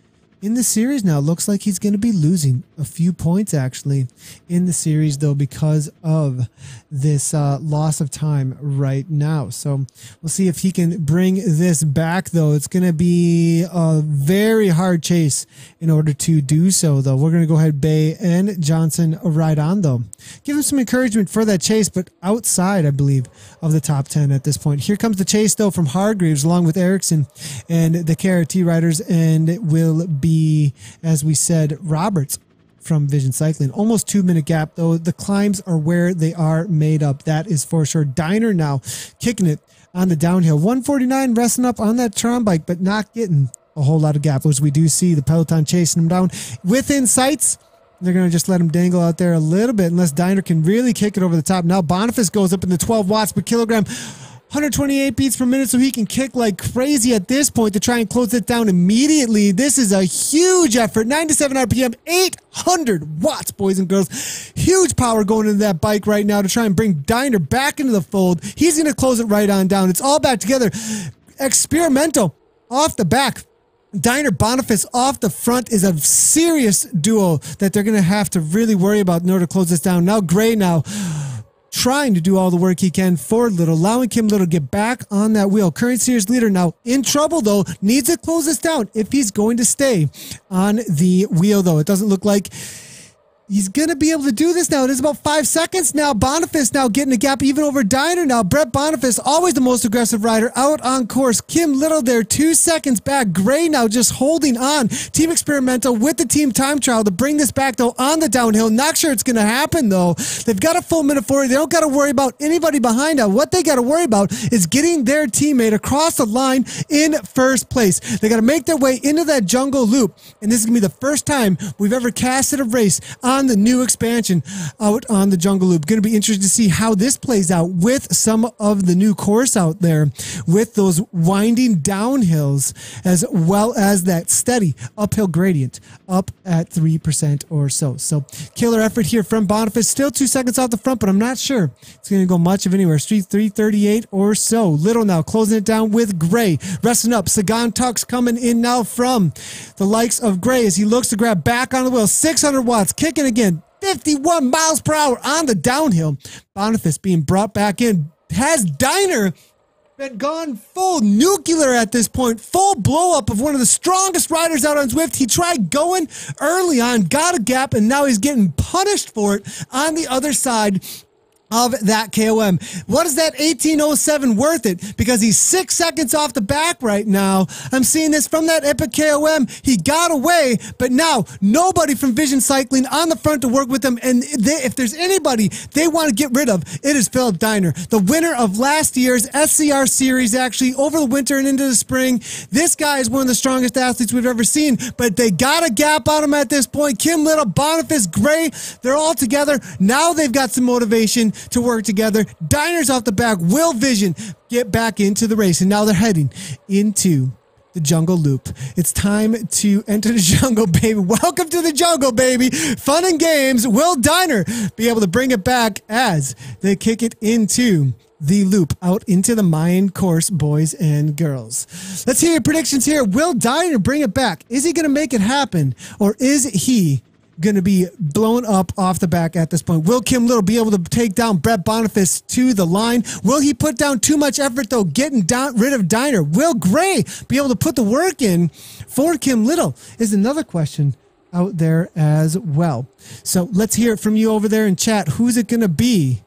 in the series now. Looks like he's going to be losing a few points, actually, in the series, though, because of this loss of time right now. So we'll see if he can bring this back, though. It's going to be a very hard chase in order to do so, though. We're going to go ahead, Bay and Johnson ride on, though. Give him some encouragement for that chase, but outside, I believe, of the top 10 at this point. Here comes the chase, though, from Hargreaves, along with Ericsson and the KRT riders, and it will be, as we said, Roberts from Vision Cycling. Almost 2 minute gap, though. The climbs are where they are made up. That is for sure. Diner now kicking it on the downhill. 149 resting up on that Tron bike, but not getting a whole lot of gap, as we do see the peloton chasing him down within sights. They're going to just let him dangle out there a little bit unless Diner can really kick it over the top. Now Boniface goes up in the 12 watts per kilogram. 128 beats per minute, so he can kick like crazy at this point to try and close it down immediately. This is a huge effort. 97 RPM, 800 watts, boys and girls. Huge power going into that bike right now to try and bring Diner back into the fold. He's going to close it right on down. It's all back together. Experimental off the back. Diner Boniface off the front is a serious duo that they're going to have to really worry about in order to close this down. Now Gray now trying to do all the work he can for Little, allowing Kim Little to get back on that wheel. Current series leader now in trouble, though. Needs to close this down if he's going to stay on the wheel, though. It doesn't look like he's going to be able to do this now. It is about 5 seconds now. Boniface now getting a gap even over Diner now. Brett Boniface, always the most aggressive rider, out on course. Kim Little there, 2 seconds back. Gray now just holding on. Team Experimental with the team time trial to bring this back, though, on the downhill. Not sure it's going to happen, though. They've got a full minute for it. They don't got to worry about anybody behind them. What they got to worry about is getting their teammate across the line in first place. They got to make their way into that jungle loop. And this is going to be the first time we've ever casted a race on on the new expansion out on the Jungle Loop. Going to be interested to see how this plays out with some of the new course out there, with those winding downhills as well as that steady uphill gradient up at 3% or so. So killer effort here from Boniface. Still 2 seconds off the front, but I'm not sure it's going to go much of anywhere. Street 338 or so. Little now closing it down with Gray. Resting up. Sagan Tux coming in now from the likes of Gray as he looks to grab back on the wheel. 600 watts. Kicking again. 51 miles per hour on the downhill. Boniface being brought back in. Has Diner been gone full nuclear at this point, full blow up of one of the strongest riders out on Zwift. He tried going early on, got a gap, and now he's getting punished for it on the other side of that KOM. What is that 1807 worth it? Because he's 6 seconds off the back right now. I'm seeing this from that epic KOM. He got away, but now nobody from Vision Cycling on the front to work with him. And if there's anybody they want to get rid of, it is Philip Diner, the winner of last year's SCR series, actually over the winter and into the spring. This guy is one of the strongest athletes we've ever seen, but they got a gap on him at this point. Kim Little, Boniface, Gray, they're all together. Now they've got some motivation to work together. Diner's off the back. Will Vision get back into the race, and now they're heading into the Jungle Loop. It's time to enter the jungle, baby. Welcome to the jungle, baby. Fun and games. Will Diner be able to bring it back as they kick it into the loop out into the Mayan course, boys and girls? Let's hear your predictions here. Will Diner bring it back? Is he going to make it happen, or is he going to be blown up off the back at this point? Will Kim Little be able to take down Brett Boniface to the line? Will he put down too much effort, though, getting rid of Diner? Will Gray be able to put the work in for Kim Little is another question out there as well. So let's hear it from you over there in chat. Who's it going to be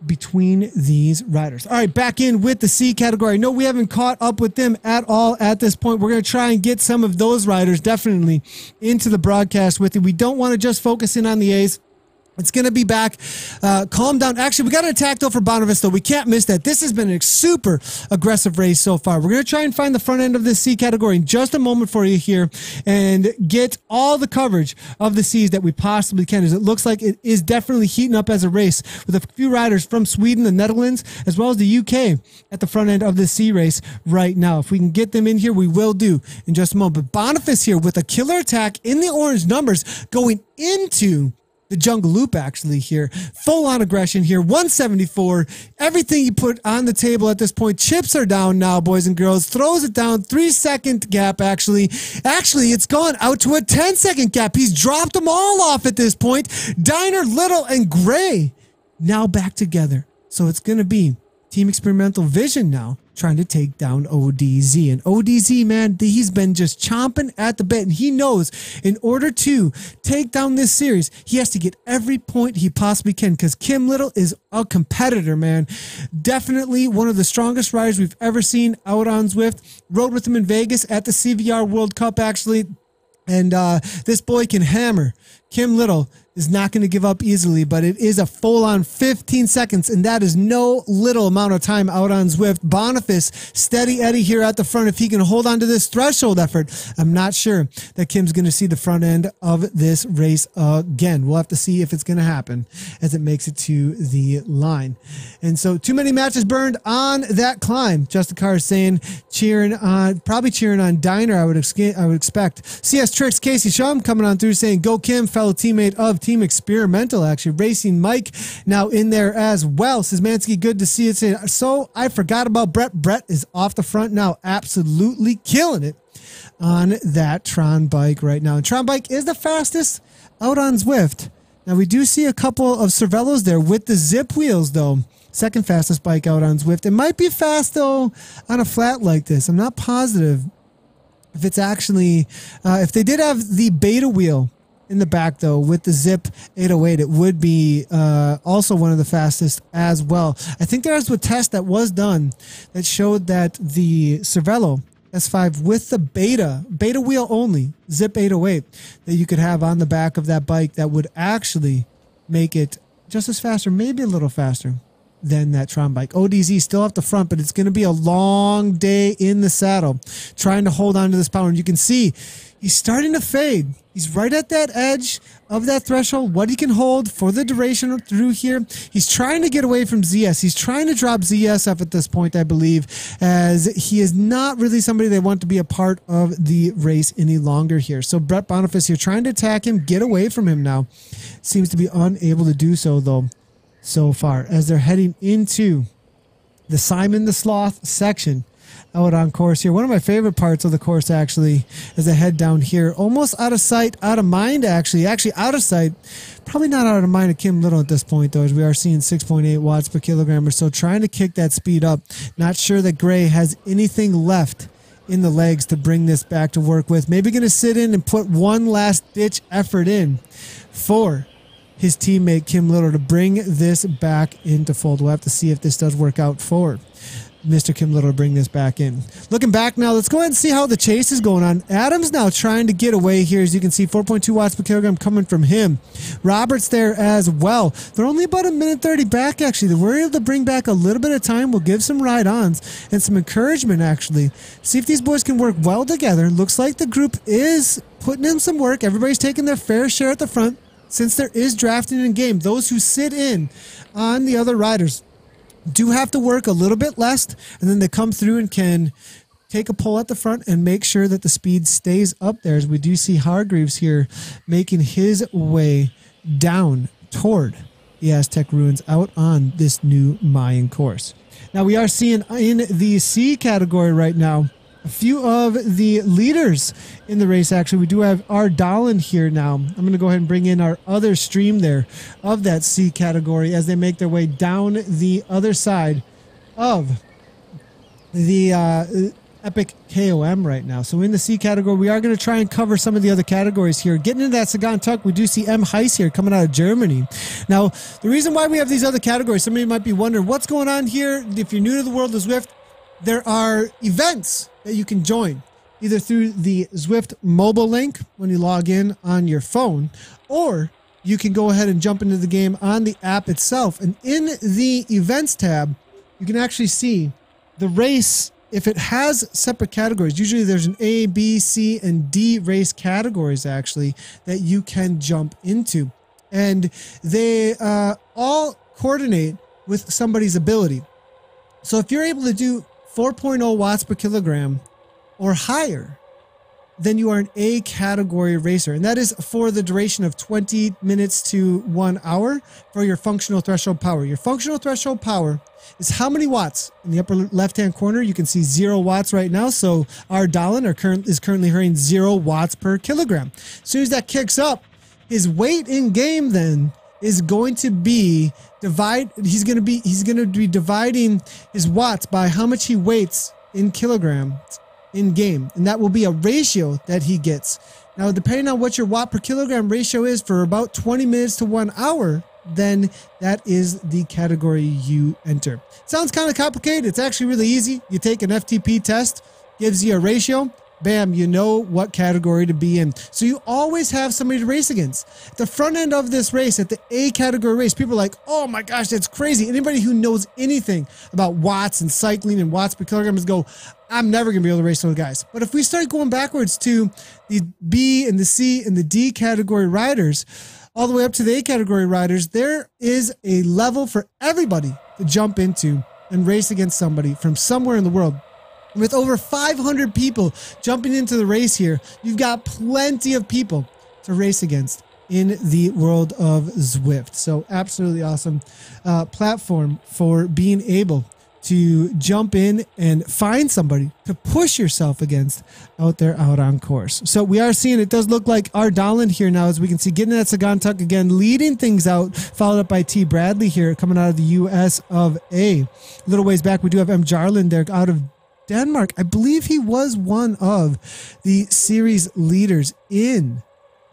between these riders? All right, back in with the C category. No, we haven't caught up with them at all at this point. We're going to try and get some of those riders definitely into the broadcast with you. We don't want to just focus in on the A's. It's going to be back. Calm down. Actually, we got an attack, though, for Boniface, though. We can't miss that. This has been a super aggressive race so far. We're going to try and find the front end of this C category in just a moment for you here and get all the coverage of the C's that we possibly can, as it looks like it is definitely heating up as a race with a few riders from Sweden, the Netherlands, as well as the UK at the front end of the C race right now. If we can get them in here, we will do in just a moment. But Boniface here with a killer attack in the orange numbers going into the Jungle Loop, actually, here. Full on aggression here. 174. Everything you put on the table at this point. Chips are down now, boys and girls. Throws it down. 3-second gap, actually. Actually, it's gone out to a 10-second gap. He's dropped them all off at this point. Diner, Little, and Gray now back together. So it's going to be Team Experimental Vision now trying to take down ODZ. And ODZ, man, he's been just chomping at the bit. And he knows in order to take down this series, he has to get every point he possibly can, because Kim Little is a competitor, man. Definitely one of the strongest riders we've ever seen out on Zwift. Rode with him in Vegas at the CVR World Cup, actually. And this boy can hammer. Kim Little is not going to give up easily, but it is a full-on 15 seconds, and that is no little amount of time out on Zwift. Boniface, steady Eddie here at the front. If he can hold on to this threshold effort, I'm not sure that Kim's going to see the front end of this race again. We'll have to see if it's going to happen as it makes it to the line. And so too many matches burned on that climb. Justin Carr is saying probably cheering on Diner, I would expect. CS Tricks, Casey Shum coming on through saying, go Kim, fellow teammate of Team Experimental, actually. Racing Mike now in there as well. Says Mansky, good to see it. So I forgot about Brett. Brett is off the front now, absolutely killing it on that Tron bike right now. And Tron bike is the fastest out on Zwift. Now we do see a couple of Cervelos there with the zip wheels, though. Second fastest bike out on Zwift. It might be fast, though, on a flat like this. I'm not positive if it's actually, if they did have the beta wheel in the back, though, with the Zip 808, it would be also one of the fastest as well. I think there was a test that was done that showed that the Cervelo S5 with the beta wheel only, Zip 808, that you could have on the back of that bike that would actually make it just as fast, or maybe a little faster than that Tron bike. ODZ still off the front, but it's going to be a long day in the saddle trying to hold on to this power. And you can see He's starting to fade. He's right at that edge of that threshold, what he can hold for the duration through here. He's trying to get away from ZS. He's trying to drop ZS up at this point, I believe, as he is not really somebody they want to be a part of the race any longer here. So Brett Boniface here trying to attack him, get away from him now. Seems to be unable to do so, though, so far, as they're heading into the Simon the Sloth section out on course here. One of my favorite parts of the course, actually, as I head down here. Almost out of sight, out of mind, actually. Actually, out of sight. Probably not out of mind of Kim Little at this point, though, as we are seeing 6.8 watts per kilogram or so. Trying to kick that speed up. Not sure that Gray has anything left in the legs to bring this back to work with. Maybe going to sit in and put one last ditch effort in for his teammate Kim Little to bring this back into fold. We'll have to see if this does work out for Mr. Kim Little to bring this back in. Looking back now, let's go ahead and see how the chase is going on. Adams now trying to get away here. As you can see, 4.2 watts per kilogram coming from him. Roberts there as well. They're only about a minute 30 back, actually. They were able to bring back a little bit of time. We'll give some ride-ons and some encouragement, actually. See if these boys can work well together. Looks like the group is putting in some work. Everybody's taking their fair share at the front. Since there is drafting in game, those who sit in on the other riders do have to work a little bit less, and then they come through and can take a pull at the front and make sure that the speed stays up there, as we do see Hargreaves here making his way down toward the Aztec ruins out on this new Mayan course. Now we are seeing in the C category right now a few of the leaders in the race. Actually, we do have our Dahlin here now. I'm going to go ahead and bring in our other stream there of that C category as they make their way down the other side of the Epic KOM right now. So in the C category, we are going to try and cover some of the other categories here. Getting into that Sagan Tuck, we do see M. Heiss here coming out of Germany. Now, the reason why we have these other categories, somebody might be wondering what's going on here. If you're new to the world of Zwift, there are events that you can join either through the Zwift mobile link when you log in on your phone, or you can go ahead and jump into the game on the app itself. And in the events tab, you can actually see the race. If it has separate categories, usually there's an A, B, C, and D race categories actually that you can jump into. And they all coordinate with somebody's ability. So if you're able to do 4.0 watts per kilogram or higher, then you are an A category racer. And that is for the duration of 20 minutes to 1 hour for your functional threshold power. Your functional threshold power is how many watts? In the upper left-hand corner, you can see 0 watts right now. So our Dahlin is currently earning 0 watts per kilogram. As soon as that kicks up, his weight in game then is going to be he's going to be dividing his watts by how much he weights in kilograms in game, and that will be a ratio that he gets. Now, depending on what your watt per kilogram ratio is for about 20 minutes to 1 hour, then that is the category you enter. Sounds kind of complicated. It's actually really easy. You take an FTP test, gives you a ratio. Bam, you know what category to be in. So you always have somebody to race against. At the front end of this race, at the A category race, people are like, oh my gosh, that's crazy. Anybody who knows anything about watts and cycling and watts per kilogram is go, I'm never going to be able to race those guys. But if we start going backwards to the B and the C and the D category riders, all the way up to the A category riders, there is a level for everybody to jump into and race against somebody from somewhere in the world. With over 500 people jumping into the race here, you've got plenty of people to race against in the world of Zwift. So absolutely awesome platform for being able to jump in and find somebody to push yourself against out there out on course. So we are seeing, it does look like our Dahlin here now, as we can see, getting that Sagan Tuck again, leading things out, followed up by T. Bradley here coming out of the US of A. A little ways back, we do have M. Jarlin there out of Denmark. I believe he was one of the series leaders in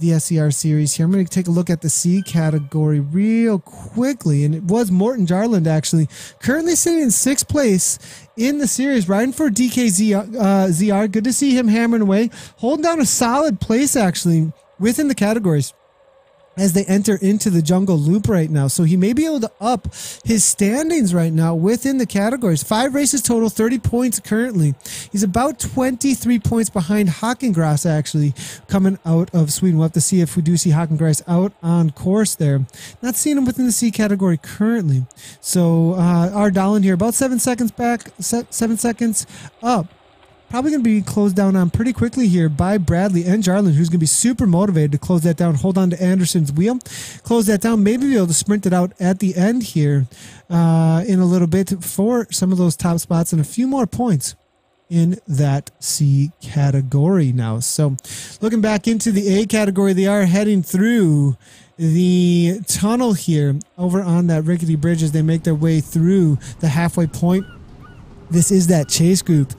the SCR series here. I'm going to take a look at the C category real quickly, and it was Morten Jarland actually, currently sitting in 6th place in the series, riding for DKZR. Good to see him hammering away, holding down a solid place actually within the categories. as they enter into the jungle loop right now. So he may be able to up his standings right now within the categories. 5 races total, 30 points currently. He's about 23 points behind Hakengrass, actually, coming out of Sweden. We'll have to see if we do see Hakengrass out on course there. Not seeing him within the C category currently. So our Dahlin here, about 7 seconds back, 7 seconds up. Probably going to be closed down on pretty quickly here by Bradley and Jarlin, who's going to be super motivated to close that down, hold on to Anderson's wheel, close that down, maybe be able to sprint it out at the end here in a little bit for some of those top spots and a few more points in that C category now. So looking back into the A category, they are heading through the tunnel here over on that rickety bridge as they make their way through the halfway point. This is that chase group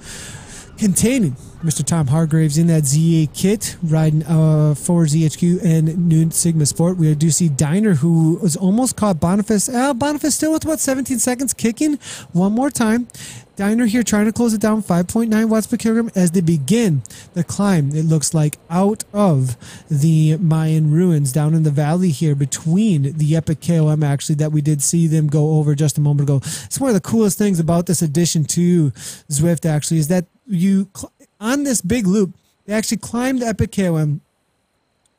containing Mr. Tom Hargraves in that ZA kit, riding for ZHQ and Noon Sigma Sport. We do see Diner, who was almost caught Boniface. Boniface still with about 17 seconds, kicking one more time. Diner here trying to close it down, 5.9 watts per kilogram as they begin the climb. It looks like out of the Mayan ruins down in the valley here between the Epic KOM, actually, that we did see them go over just a moment ago. It's one of the coolest things about this addition to Zwift, actually, is that on this big loop, they actually climb the Epic KOM,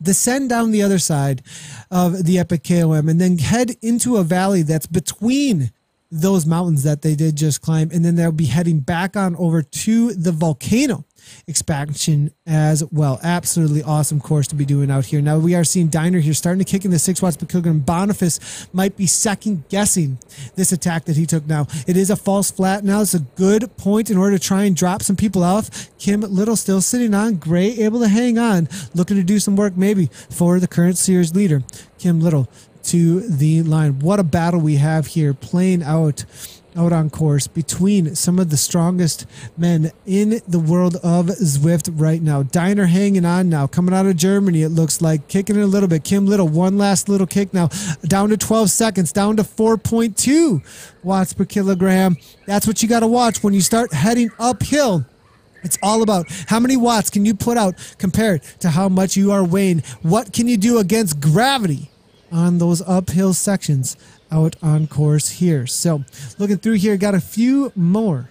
descend down the other side of the Epic KOM, and then head into a valley that's between those mountains that they did just climb, and then they'll be heading back on over to the volcano expansion as well. Absolutely awesome course to be doing out here. Now we are seeing Diner here starting to kick in the 6 watts per kilogram. Boniface might be second guessing this attack that he took now. It is a false flat now. It's a good point in order to try and drop some people off. Kim Little still sitting on. Gray able to hang on, looking to do some work maybe for the current series leader, Kim Little, to the line. What a battle we have here playing out on course between some of the strongest men in the world of Zwift right now. Diner hanging on now, coming out of Germany, it looks like, kicking it a little bit. Kim Little, one last little kick now, down to 12 seconds, down to 4.2 watts per kilogram. That's what you got to watch when you start heading uphill. It's all about how many watts can you put out compared to how much you are weighing. What can you do against gravity on those uphill sections out on course here? So looking through here, got a few more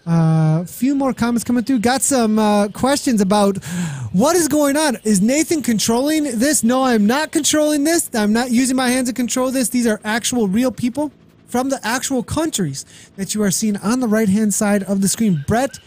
comments coming through. Got some questions about what is going on. Is Nathan controlling this? No, I'm not controlling this. I'm not using my hands to control this. These are actual real people from the actual countries that you are seeing on the right hand side of the screen. Brett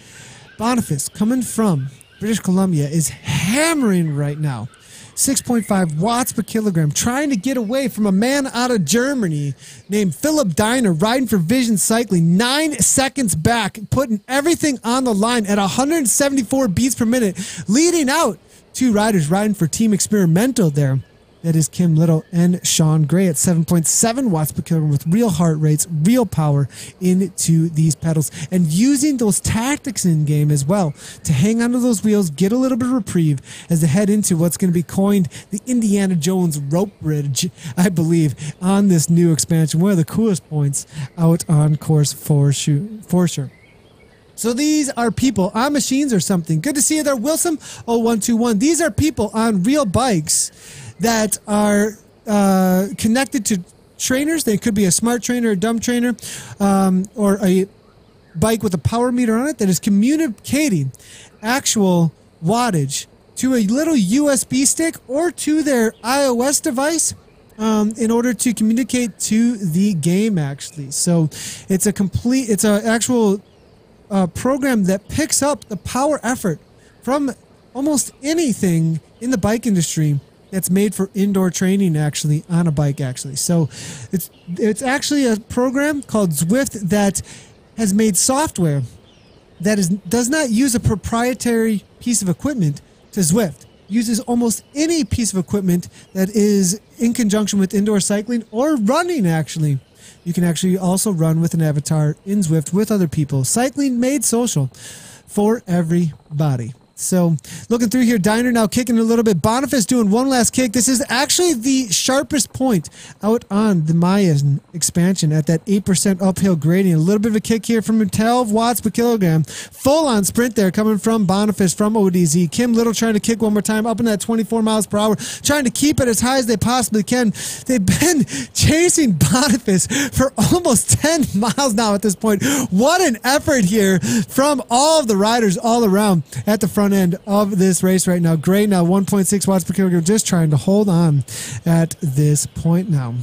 Boniface, coming from British Columbia, is hammering right now. 6.5 watts per kilogram, trying to get away from a man out of Germany named Philip Diner, riding for Vision Cycling, 9 seconds back, putting everything on the line at 174 beats per minute, leading out 2 riders riding for Team Experimental there. That is Kim Little and Sean Gray at 7.7 watts per kilogram with real heart rates, real power into these pedals, and using those tactics in game as well to hang onto those wheels, get a little bit of reprieve as they head into what's going to be coined the Indiana Jones rope bridge, I believe, on this new expansion. One of the coolest points out on course for sure. So these are people on machines or something. Good to see you there, Wilson 0121. These are people on real bikes that are connected to trainers. They could be a smart trainer, a dumb trainer, or a bike with a power meter on it that is communicating actual wattage to a little USB stick or to their iOS device in order to communicate to the game, actually. So it's an actual program that picks up the power effort from almost anything in the bike industry that's made for indoor training, actually, on a bike, actually. So it's actually a program called Zwift that has made software that does not use a proprietary piece of equipment to Zwift. Uses almost any piece of equipment that is in conjunction with indoor cycling or running, actually. You can actually also run with an avatar in Zwift with other people. Cycling made social for everybody. So looking through here, Diner now kicking a little bit. Boniface doing one last kick. This is actually the sharpest point out on the Mayan expansion at that 8% uphill gradient. A little bit of a kick here from 12 watts per kilogram. Full on sprint there coming from Boniface from ODZ. Kim Little trying to kick one more time up in that 24 miles per hour, trying to keep it as high as they possibly can. They've been chasing Boniface for almost 10 miles now at this point. What an effort here from all of the riders all around at the front end of this race right now. Gray now 1.6 watts per kilogram, just trying to hold on at this point now.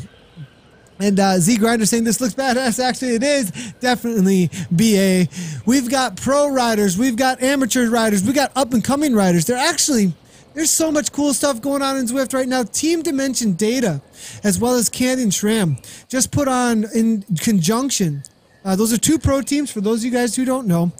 And Z Grinder saying this looks badass. Actually, it is definitely BA. We've got pro riders, we've got amateur riders, we got up and coming riders. There's so much cool stuff going on in Zwift right now. Team Dimension Data, as well as Canyon SRAM, just put on in conjunction. Those are two pro teams for those of you guys who don't know.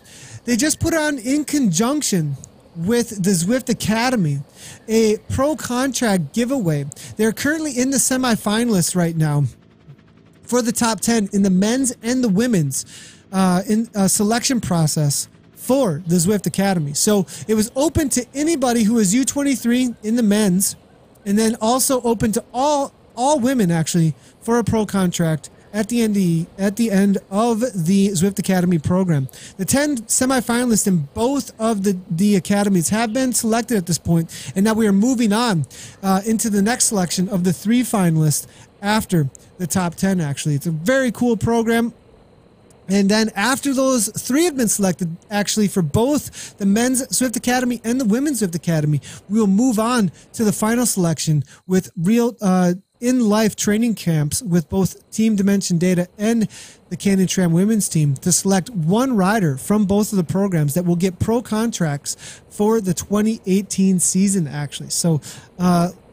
They just put on in conjunction with the Zwift Academy a pro contract giveaway. They're currently in the semifinalists right now for the top 10 in the men's and the women's in a selection process for the Zwift Academy. So it was open to anybody who was U23 in the men's, and then also open to all women actually for a pro contract at the end of the Zwift Academy program. The 10 semifinalists in both of the academies have been selected at this point, and now we are moving on into the next selection of the 3 finalists after the top 10. Actually, it's a very cool program. And then after those 3 have been selected, actually, for both the men's Zwift Academy and the women's Zwift Academy, we will move on to the final selection with real in-life training camps with both Team Dimension Data and the Canyon SRAM women's team to select one rider from both of the programs that will get pro contracts for the 2018 season, actually. So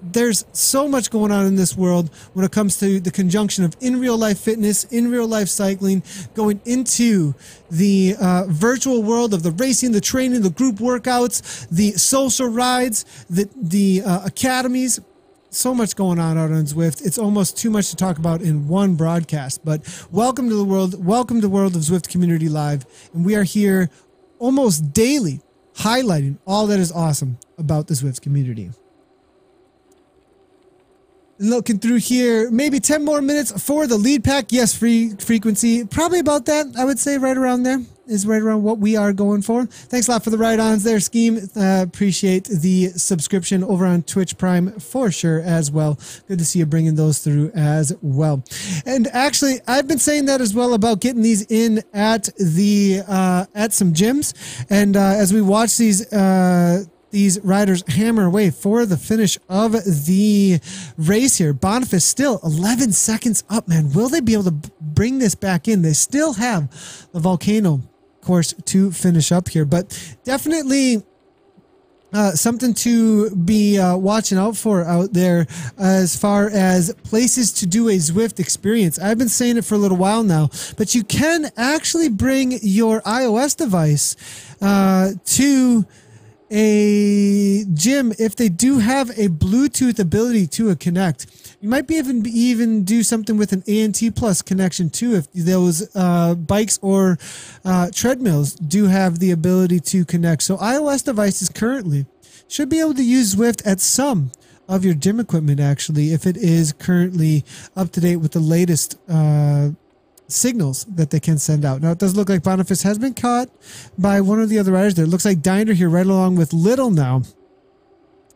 there's so much going on in this world when it comes to the conjunction of in real life fitness, in real life cycling, going into the virtual world of the racing, the training, the group workouts, the social rides, the academies. So much going on out on Zwift. It's almost too much to talk about in one broadcast, but welcome to the world. Welcome to the world of Zwift Community Live. And we are here almost daily highlighting all that is awesome about the Zwift community. Looking through here, maybe 10 more minutes for the lead pack. Yes, free frequency. Probably about that. I would say right around there is right around what we are going for. Thanks a lot for the ride-ons there, Scheme. Appreciate the subscription over on Twitch Prime for sure as well. Good to see you bringing those through as well. And actually, I've been saying that as well about getting these in at the at some gyms. And as we watch these riders hammer away for the finish of the race here. Boniface still 11 seconds up, man. Will they be able to bring this back in? They still have the volcano course to finish up here, but definitely something to be watching out for out there as far as places to do a Zwift experience. I've been saying it for a little while now, but you can actually bring your iOS device to a gym if they do have a Bluetooth ability to connect. You might be even do something with an ANT Plus connection too if those bikes or treadmills do have the ability to connect. So iOS devices currently should be able to use Zwift at some of your gym equipment, actually, if it is currently up to date with the latest signals that they can send out. Now, it does look like Boniface has been caught by one of the other riders there. It looks like Diner here right along with Little now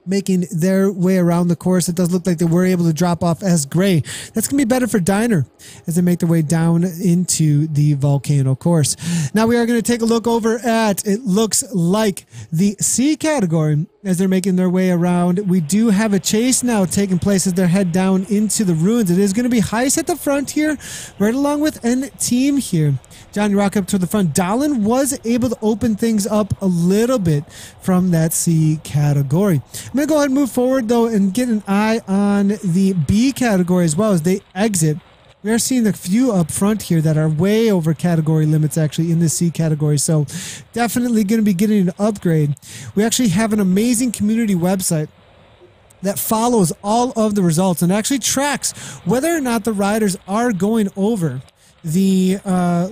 making their way around the course. It does look like they were able to drop off as Gray. That's going to be better for Diner as they make their way down into the volcano course. Now we are going to take a look over at, it looks like, the C category as they're making their way around. We do have a chase now taking place as they head down into the ruins. It is going to be Heist at the front here, right along with N Team here. Johnny Rock up to the front. Dallin was able to open things up a little bit from that C category. I'm going to go ahead and move forward, though, and get an eye on the B category as well as they exit. We are seeing a few up front here that are way over category limits, actually, in the C category. So definitely going to be getting an upgrade. We actually have an amazing community website that follows all of the results and actually tracks whether or not the riders are going over the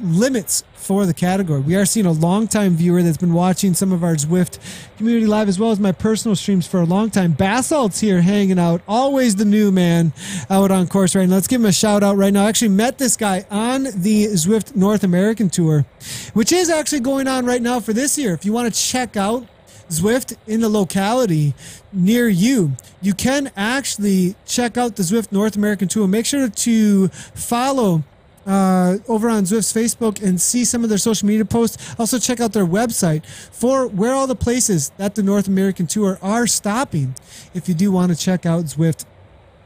limits for the category. We are seeing a long-time viewer that's been watching some of our Zwift community live as well as my personal streams for a long time. Basalt's here hanging out. Always the new man out on course right now. Let's give him a shout out right now. I actually met this guy on the Zwift North American Tour, which is actually going on right now for this year. If you want to check out Zwift in the locality near you, you can actually check out the Zwift North American Tour. Make sure to follow over on Zwift's Facebook and see some of their social media posts. Also check out their website for where all the places that the North American Tour are stopping if you do want to check out Zwift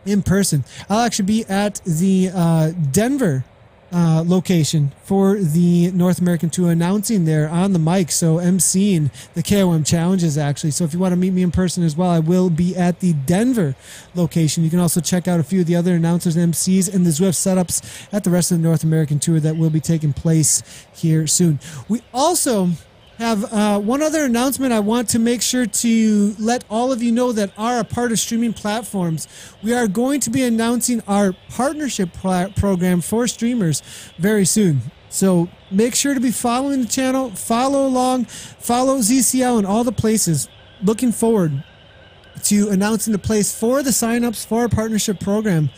in person. I'll actually be at the Denver location for the North American Tour, announcing there on the mic, so emceeing the KOM challenges actually. So if you want to meet me in person as well, I will be at the Denver location. You can also check out a few of the other announcers, MCs, and the Zwift setups at the rest of the North American Tour that will be taking place here soon. We also have one other announcement I want to make sure to let all of you know that are a part of streaming platforms. We are going to be announcing our partnership program for streamers very soon. So make sure to be following the channel, follow along, follow ZCL in all the places. Looking forward to announcing the place for the signups for our partnership program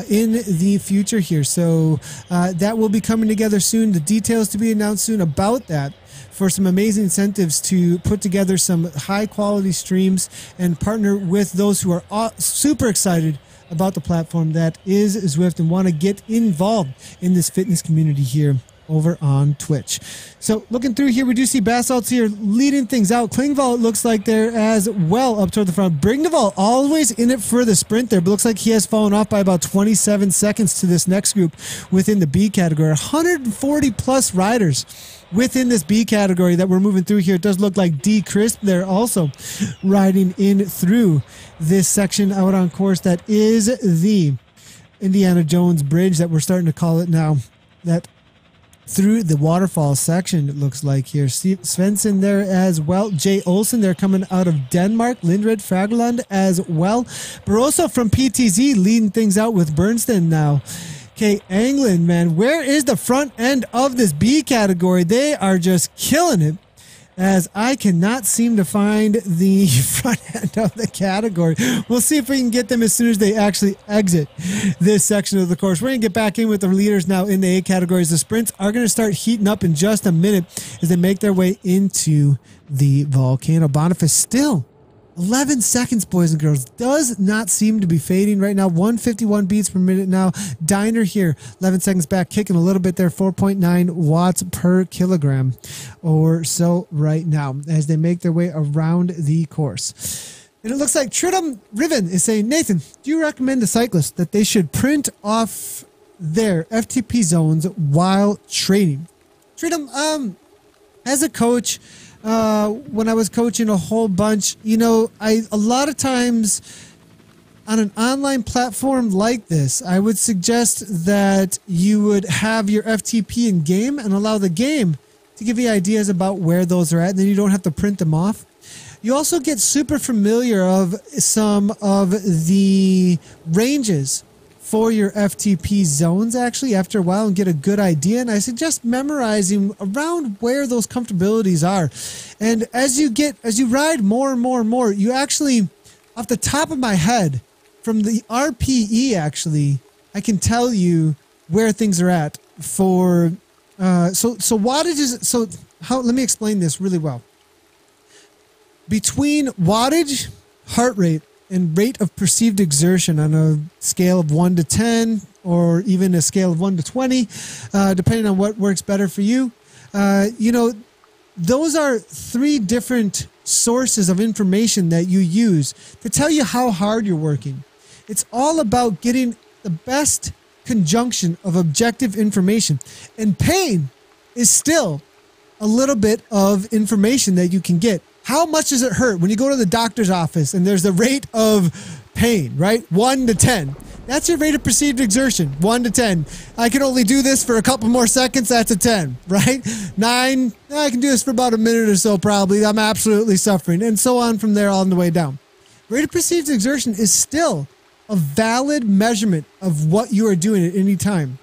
in the future here. So that will be coming together soon. The details to be announced soon about that, for some amazing incentives to put together some high quality streams and partner with those who are super excited about the platform that is Zwift and want to get involved in this fitness community here over on Twitch. So looking through here, we do see Basalt's here leading things out. Klingval, it looks like there as well up toward the front. Brigneval always in it for the sprint there, but looks like he has fallen off by about 27 seconds to this next group within the B category. 140 plus riders within this B category that we're moving through here. It does look like D Crisp there also riding in through this section out on course that is the Indiana Jones Bridge that we're starting to call it now. That through the waterfall section, it looks like here. Svensson there as well. Jay Olsen there coming out of Denmark. Lindred Fagerland as well. Barroso from PTZ leading things out with Bernstein now. Okay, England, man, where is the front end of this B category? They are just killing it, as I cannot seem to find the front end of the category. We'll see if we can get them as soon as they actually exit this section of the course. We're going to get back in with the leaders now in the A categories. The sprints are going to start heating up in just a minute as they make their way into the volcano. Boniface still 11 seconds, boys and girls. Does not seem to be fading right now. 151 beats per minute now. Diner here, 11 seconds back, kicking a little bit there. 4.9 watts per kilogram or so right now as they make their way around the course. And it looks like Tridum Riven is saying, Nathan, do you recommend to cyclists that they should print off their FTP zones while training? Tridum, as a coach, when I was coaching a whole bunch, you know, a lot of times on an online platform like this, I would suggest that you would have your FTP in game and allow the game to give you ideas about where those are at, and then you don't have to print them off. You also get super familiar of some of the ranges for your FTP zones actually after a while and get a good idea. And I suggest memorizing around where those comfortabilities are. And as you ride more and more and more, you actually, off the top of my head, from the RPE actually, I can tell you where things are at for, so wattage is, so how, let me explain this really well. Between wattage, heart rate, and rate of perceived exertion on a scale of 1 to 10 or even a scale of 1 to 20, depending on what works better for you. You know, those are three different sources of information that you use to tell you how hard you're working. It's all about getting the best conjunction of objective information. And pain is still a little bit of information that you can get. How much does it hurt when you go to the doctor's office and there's the rate of pain, right? 1 to 10. That's your rate of perceived exertion, 1 to 10. I can only do this for a couple more seconds. That's a 10, right? 9, I can do this for about a minute or so probably. I'm absolutely suffering. And so on from there on the way down. Rate of perceived exertion is still a valid measurement of what you are doing at any time.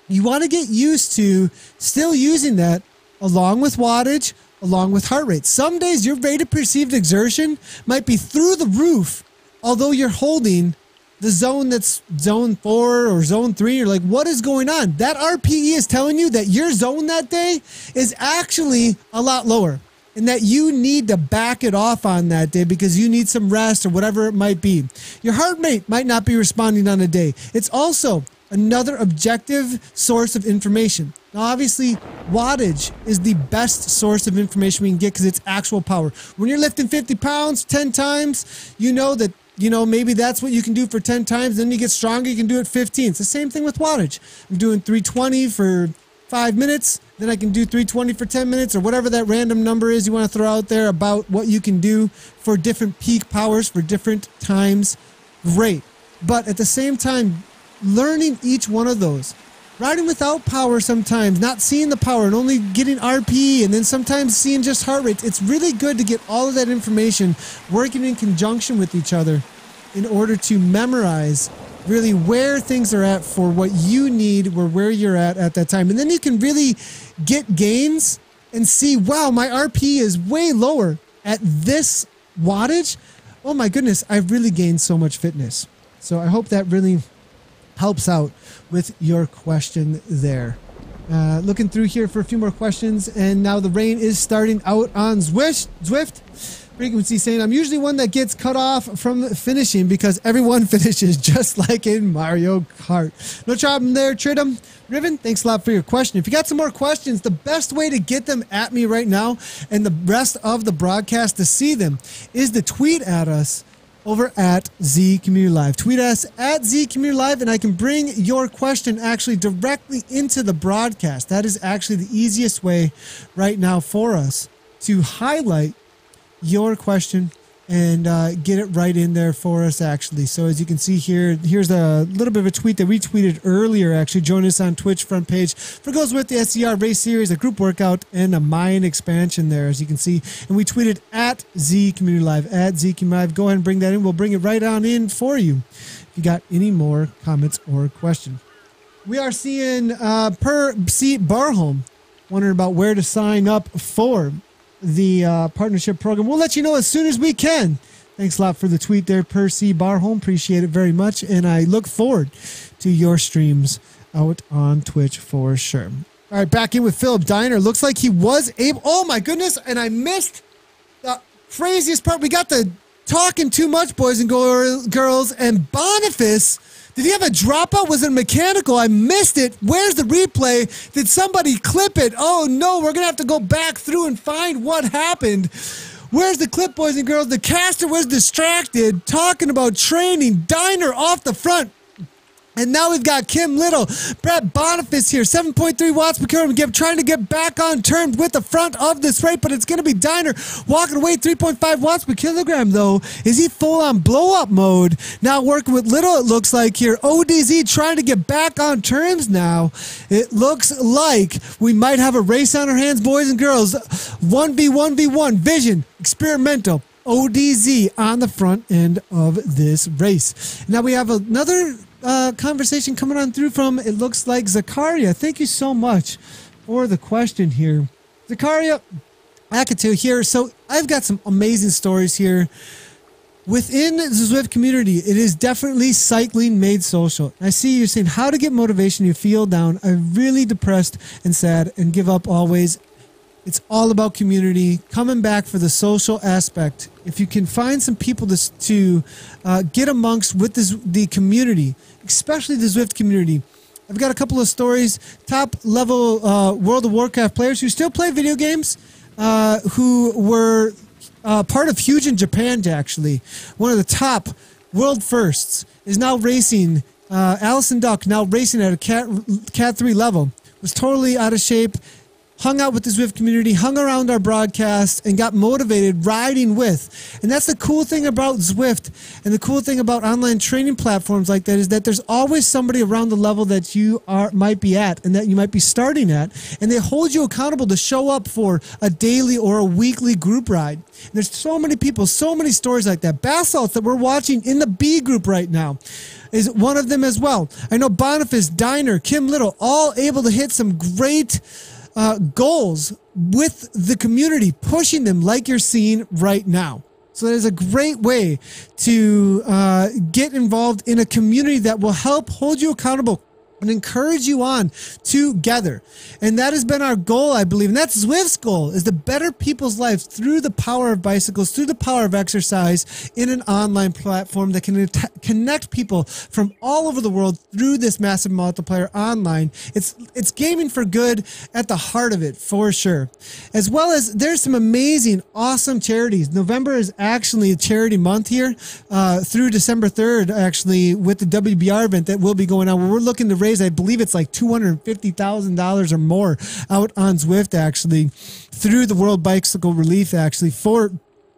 You want to get used to still using that along with wattage, along with heart rate. Some days your rate of perceived exertion might be through the roof, although you're holding the zone that's zone 4 or zone 3. You're like, what is going on? That RPE is telling you that your zone that day is actually a lot lower and that you need to back it off on that day because you need some rest or whatever it might be. Your heart rate might not be responding on a day. It's also another objective source of information. Now, obviously, wattage is the best source of information we can get because it's actual power. When you're lifting 50 pounds 10 times, you know that, maybe that's what you can do for 10 times. Then you get stronger, you can do it 15. It's the same thing with wattage. I'm doing 320 for 5 minutes. Then I can do 320 for 10 minutes or whatever that random number is you want to throw out there about what you can do for different peak powers for different times. Great. But at the same time, learning each one of those, riding without power sometimes, not seeing the power and only getting RP and then sometimes seeing just heart rates. It's really good to get all of that information working in conjunction with each other in order to memorize really where things are at for what you need or where you're at that time. And then you can really get gains and see, wow, my RP is way lower at this wattage. Oh my goodness, I've really gained so much fitness. So I hope that really helps out with your question there. Looking through here for a few more questions, and now the rain is starting out on Zwift. Frequency saying, I'm usually one that gets cut off from finishing because everyone finishes just like in Mario Kart. No problem there, Tridum. Riven, thanks a lot for your question. If you got some more questions, the best way to get them at me right now and the rest of the broadcast to see them is to tweet at us over at Z Community Live. Tweet us at Z Community Live, and I can bring your question actually directly into the broadcast. That is actually the easiest way right now for us to highlight your question and get it right in there for us, actually. So as you can see here, here's a little bit of a tweet that we tweeted earlier, actually. Join us on Twitch front page for Goes With the SCR Race Series, a group workout, and a mine expansion there, as you can see. And we tweeted at Z Community Live, at Z Community Live. Go ahead and bring that in. We'll bring it right on in for you if you got any more comments or questions. We are seeing Per C Barholm wondering about where to sign up for the partnership program. We'll let you know as soon as we can. Thanks a lot for the tweet there, Percy Barholm. Appreciate it very much, and I look forward to your streams out on Twitch for sure. All right, back in with Philip Diner. Looks like he was able... Oh, my goodness, and I missed the craziest part. We got the talking too much, boys and girls, and Boniface... Did he have a dropout? Was it mechanical? I missed it. Where's the replay? Did somebody clip it? Oh, no. We're going to have to go back through and find what happened. Where's the clip, boys and girls? The caster was distracted talking about training. Diner off the front. And now we've got Kim Little, Brett Boniface here, 7.3 watts per kilogram, trying to get back on terms with the front of this rate, but it's going to be Diner walking away 3.5 watts per kilogram, though. Is he full on blow-up mode? Now working with Little, it looks like here. ODZ trying to get back on terms now. It looks like we might have a race on our hands, boys and girls. 1v1v1, Vision, Experimental. ODZ on the front end of this race. Now we have another conversation coming on through from, it looks like, Zakaria. Thank you so much for the question here. Zakaria Akatu here. So I've got some amazing stories here. Within the Zwift community, it is definitely cycling made social. I see you're saying how to get motivation. You feel down. I'm really depressed and sad and give up always. It's all about community, coming back for the social aspect. If you can find some people to get amongst with the community, especially the Zwift community. I've got a couple of stories. Top level World of Warcraft players who still play video games, who were part of Huge in Japan, actually. One of the top world firsts is now racing. Allison Duck now racing at a Cat 3 level. Was totally out of shape. Hung out with the Zwift community, hung around our broadcast, and got motivated riding with. And that's the cool thing about Zwift, and the cool thing about online training platforms like that is that there's always somebody around the level that you might be at and that you might be starting at, and they hold you accountable to show up for a daily or a weekly group ride. And there's so many people, so many stories like that. Basalts that we're watching in the B group right now. is one of them as well. I know Boniface, Diner, Kim Little, all able to hit some great goals with the community, pushing them like you're seeing right now. So there's a great way to get involved in a community that will help hold you accountable and encourage you on together. And that has been our goal, I believe. And that's Zwift's goal, is to better people's lives through the power of bicycles, through the power of exercise in an online platform that can connect people from all over the world through this massive multiplier online. It's gaming for good at the heart of it, for sure. As well as there's some amazing, awesome charities. November is actually a charity month here through December 3rd, actually, with the WBR event that will be going on, where we're looking to raise, I believe it's like $250,000 or more out on Zwift, actually, through the World Bicycle Relief, actually, for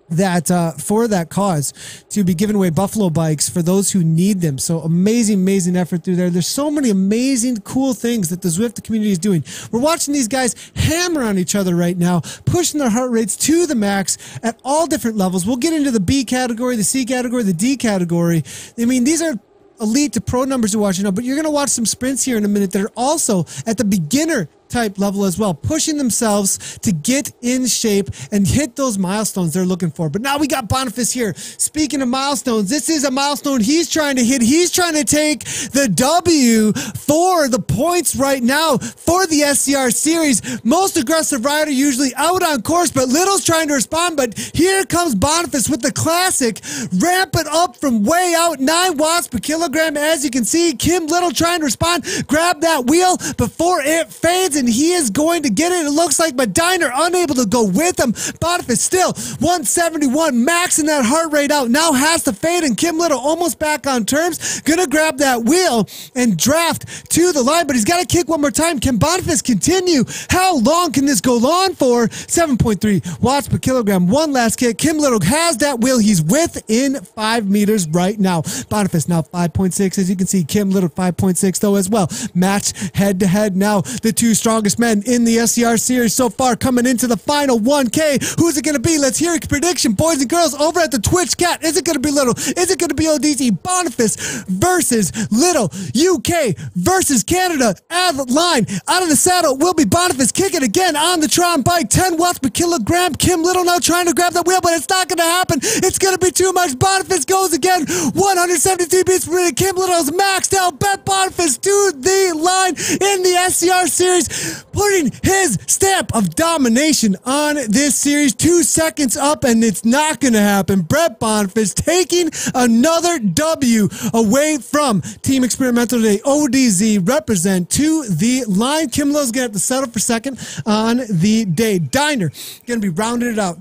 that cause, to be giving away Buffalo bikes for those who need them. So amazing effort through there. There's so many amazing, cool things that the Zwift community is doing. We're watching these guys hammer on each other right now, pushing their heart rates to the max at all different levels. We'll get into the B category, the C category, the D category. I mean, these are elite to pro numbers you're watching now, but you're going to watch some sprints here in a minute that are also at the beginner type level as well, pushing themselves to get in shape and hit those milestones they're looking for. But now we got Boniface here. Speaking of milestones, this is a milestone he's trying to hit. He's trying to take the W for the points right now for the SCR series. Most aggressive rider usually out on course, but Little's trying to respond. But here comes Boniface with the classic, ramp it up from way out, 9 watts per kilogram. As you can see, Kim Little trying to respond, grab that wheel before it fades, and he is going to get it, it looks like, but Diner unable to go with him. Boniface still 171, maxing that heart rate out, now has to fade, and Kim Little almost back on terms, gonna grab that wheel and draft to the line, but he's got to kick one more time. Can Boniface continue? How long can this go on for? 7.3 watts per kilogram, one last kick. Kim Little has that wheel, he's within 5 meters right now. Boniface now 5.6, as you can see. Kim Little 5.6 though as well. Match head to head now, the two strongest men in the SCR series so far, coming into the final 1K. Who's it going to be? Let's hear a prediction, boys and girls, over at the Twitch cat. Is it going to be Little? Is it going to be ODC? Boniface versus Little. UK versus Canada. Out of the line, out of the saddle will be Boniface, kicking again on the Tron bike. 10 watts per kilogram. Kim Little now trying to grab the wheel, but it's not going to happen. It's going to be too much. Boniface goes again. 173 beats per minute. Kim Little's maxed out. Bet Boniface to the line in the SCR series, putting his stamp of domination on this series. 2 seconds up, and it's not going to happen. Brett Boniface taking another W away from Team Experimental today. ODZ represent to the line. Kim Little's going to have to settle for second on the day. Diner going to be rounding it out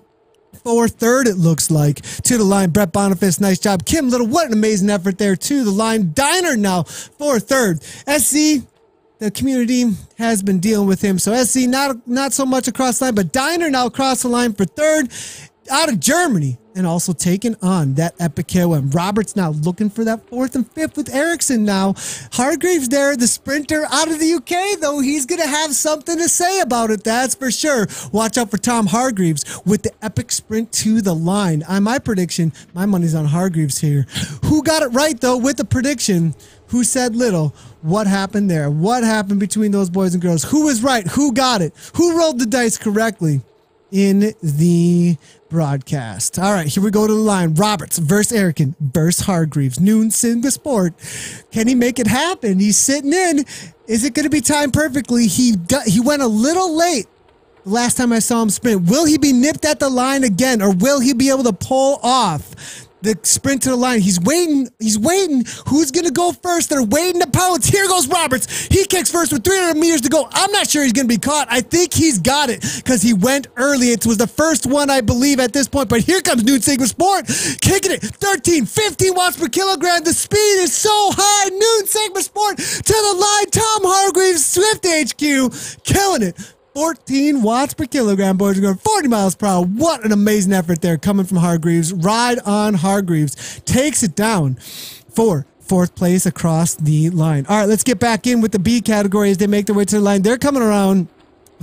for third, it looks like, to the line. Brett Boniface, nice job. Kim Little, what an amazing effort there to the line. Diner now for third. SC, the community has been dealing with him, so SC not so much across the line, but Diner now across the line for third, out of Germany, and also taking on that epic KOM. Roberts now looking for that 4th and 5th with Ericsson now. Hargreaves there, the sprinter out of the UK, though. He's going to have something to say about it, that's for sure. Watch out for Tom Hargreaves with the epic sprint to the line. On my prediction, my money's on Hargreaves here. Who got it right, though, with the prediction? Who said Little? What happened there? What happened between those boys and girls? Who was right? Who got it? Who rolled the dice correctly in the broadcast? All right, here we go to the line. Roberts versus Ericsson versus Hargreaves. Noon Sigma Sport. Can he make it happen? He's sitting in. Is it going to be timed perfectly? He went a little late the last time I saw him sprint. Will he be nipped at the line again, or will he be able to pull off the sprint to the line? He's waiting. He's waiting. Who's going to go first? They're waiting to pounce. Here goes Roberts. He kicks first with 300 meters to go. I'm not sure he's going to be caught. I think he's got it because he went early. It was the first one, I believe, at this point. But here comes Noon Sigma Sport. Kicking it. 13, 15 watts per kilogram. The speed is so high. Noon Sigma Sport to the line. Tom Hargreaves, Zwift HQ, killing it. 14 watts per kilogram, boys. We're going 40 miles per hour. What an amazing effort there coming from Hargreaves. Ride on Hargreaves. Takes it down for 4th place across the line. All right, let's get back in with the B category as they make their way to the line. They're coming around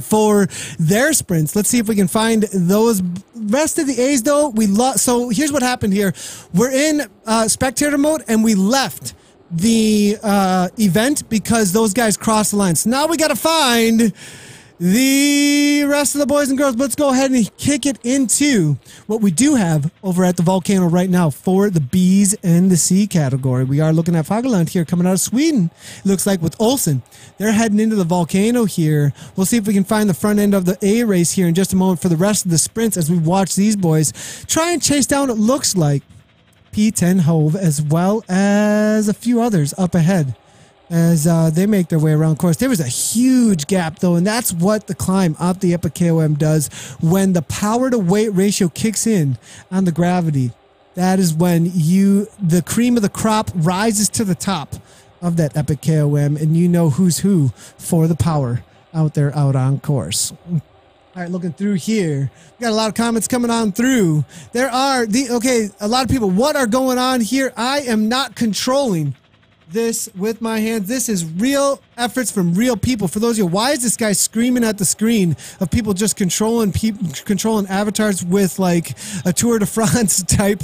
for their sprints. Let's see if we can find those rest of the A's, though. So here's what happened here. We're in spectator mode, and we left the event because those guys crossed the line. So now we got to find the rest of the boys and girls. Let's go ahead and kick it into what we do have over at the volcano right now for the B's and the C category. We are looking at Fagerland here coming out of Sweden. It looks like with Olsen. They're heading into the volcano here. We'll see if we can find the front end of the A race here in just a moment for the rest of the sprints as we watch these boys try and chase down, it looks like, P10 Hove as well as a few others up ahead as they make their way around course. There was a huge gap though, and that's what the climb up the Epic KOM does when the power to weight ratio kicks in on the gravity. That is when the cream of the crop rises to the top of that Epic KOM, and you know who's who for the power out there out on course. All right, looking through here, we got a lot of comments coming on through. There are a lot of people. What are going on here? I am not controlling this with my hands. This is real efforts from real people. For those of you, why is this guy screaming at the screen of people just controlling avatars with like a Tour de France type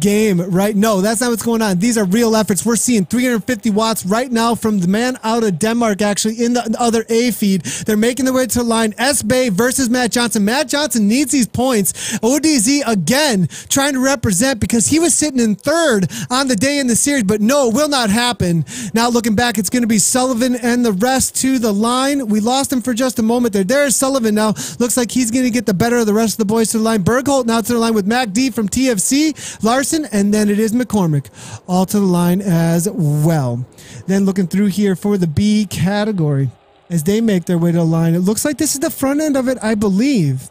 game, right? No, that's not what's going on. These are real efforts. We're seeing 350 watts right now from the man out of Denmark, actually in the other A feed. They're making their way to the line. S-Bay versus Matt Johnson. Matt Johnson needs these points. ODZ again trying to represent because he was sitting in third on the day in the series, but no, will not happen. Now looking back, it's going to be Sullivan and the rest to the line. We lost him for just a moment there. There's Sullivan now. Looks like he's going to get the better of the rest of the boys to the line. Bergholt now to the line with Mac D from TFC, Larson, and then it is McCormick all to the line as well. Then looking through here for the B category as they make their way to the line. It looks like this is the front end of it, I believe.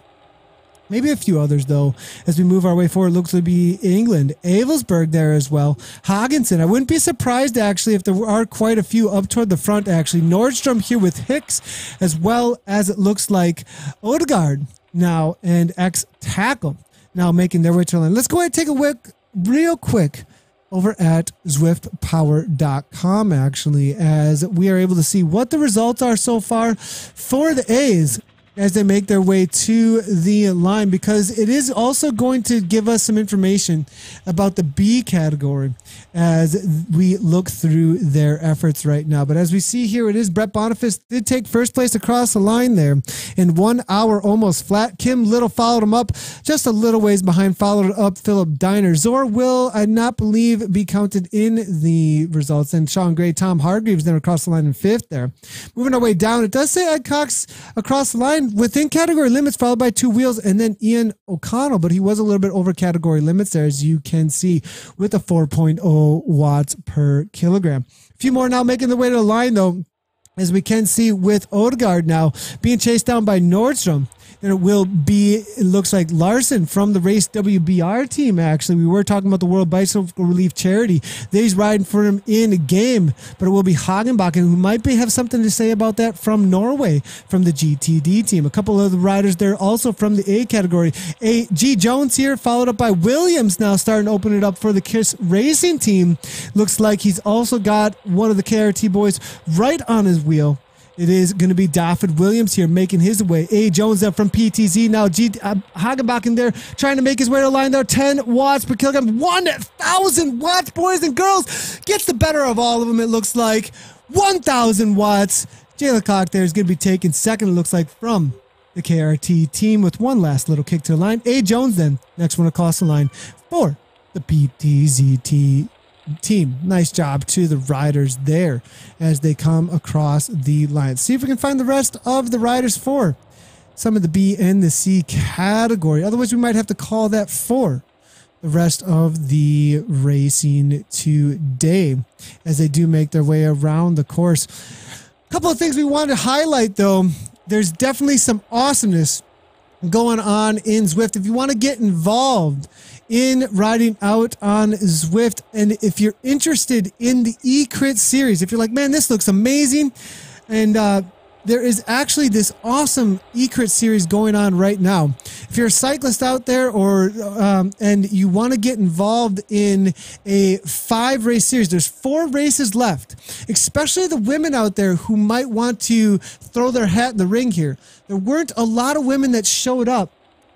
Maybe a few others, though, as we move our way forward. It looks to be England. Avelsberg there as well. Haagensen. I wouldn't be surprised, actually, if there are quite a few up toward the front, actually. Nordstrom here with Hicks, as well as it looks like Odegaard now and X-Tackle now making their way to the line. Let's go ahead and take a look real quick over at ZwiftPower.com, actually, as we are able to see what the results are so far for the A's as they make their way to the line, because it is also going to give us some information about the B category as we look through their efforts right now. But as we see here, it is Brett Boniface did take first place across the line there in 1 hour almost flat. Kim Little followed him up just a little ways behind, followed up Philip Diner. Zor will, I not believe, be counted in the results. And Sean Gray, Tom Hargreaves then across the line in fifth there. Moving our way down, it does say Ed Cox across the line within category limits, followed by Two Wheels and then Ian O'Connell, but he was a little bit over category limits there, as you can see, with a 4.0 watts per kilogram. A few more now making their way to the line, though, as we can see with Odegaard now being chased down by Nordstrom. And it will be, it looks like Larson from the Race WBR team, actually. We were talking about the World Bicycle Relief Charity. He's riding for him in a game, but it will be Hagenbakken, who might have something to say about that from Norway, from the GTD team. A couple of the riders there also from the A category. G. Jones here, followed up by Williams now starting to open it up for the KISS Racing team. Looks like he's also got one of the KRT boys right on his wheel. It is going to be Dafford Williams here making his way. A. Jones there from PTZ. Now Hagenbakken there trying to make his way to the line there. 10 watts per kilogram. 1,000 watts, boys and girls. Gets the better of all of them, it looks like. 1,000 watts. Jay Lecoq there is going to be taken second, it looks like, from the KRT team with one last little kick to the line. A. Jones then, next one across the line for the PTZ team. Nice job to the riders there as they come across the line. See if we can find the rest of the riders for some of the B and the C category. Otherwise, we might have to call that for the rest of the racing today as they do make their way around the course. A couple of things we want to highlight, though. There's definitely some awesomeness going on in Zwift. If you want to get involved in riding out on Zwift, and if you're interested in the E-Crit series, if you're like, man, this looks amazing, and there is actually this awesome E-Crit series going on right now. If you're a cyclist out there or and you want to get involved in a 5-race series, there's 4 races left, especially the women out there who might want to throw their hat in the ring here. There weren't a lot of women that showed up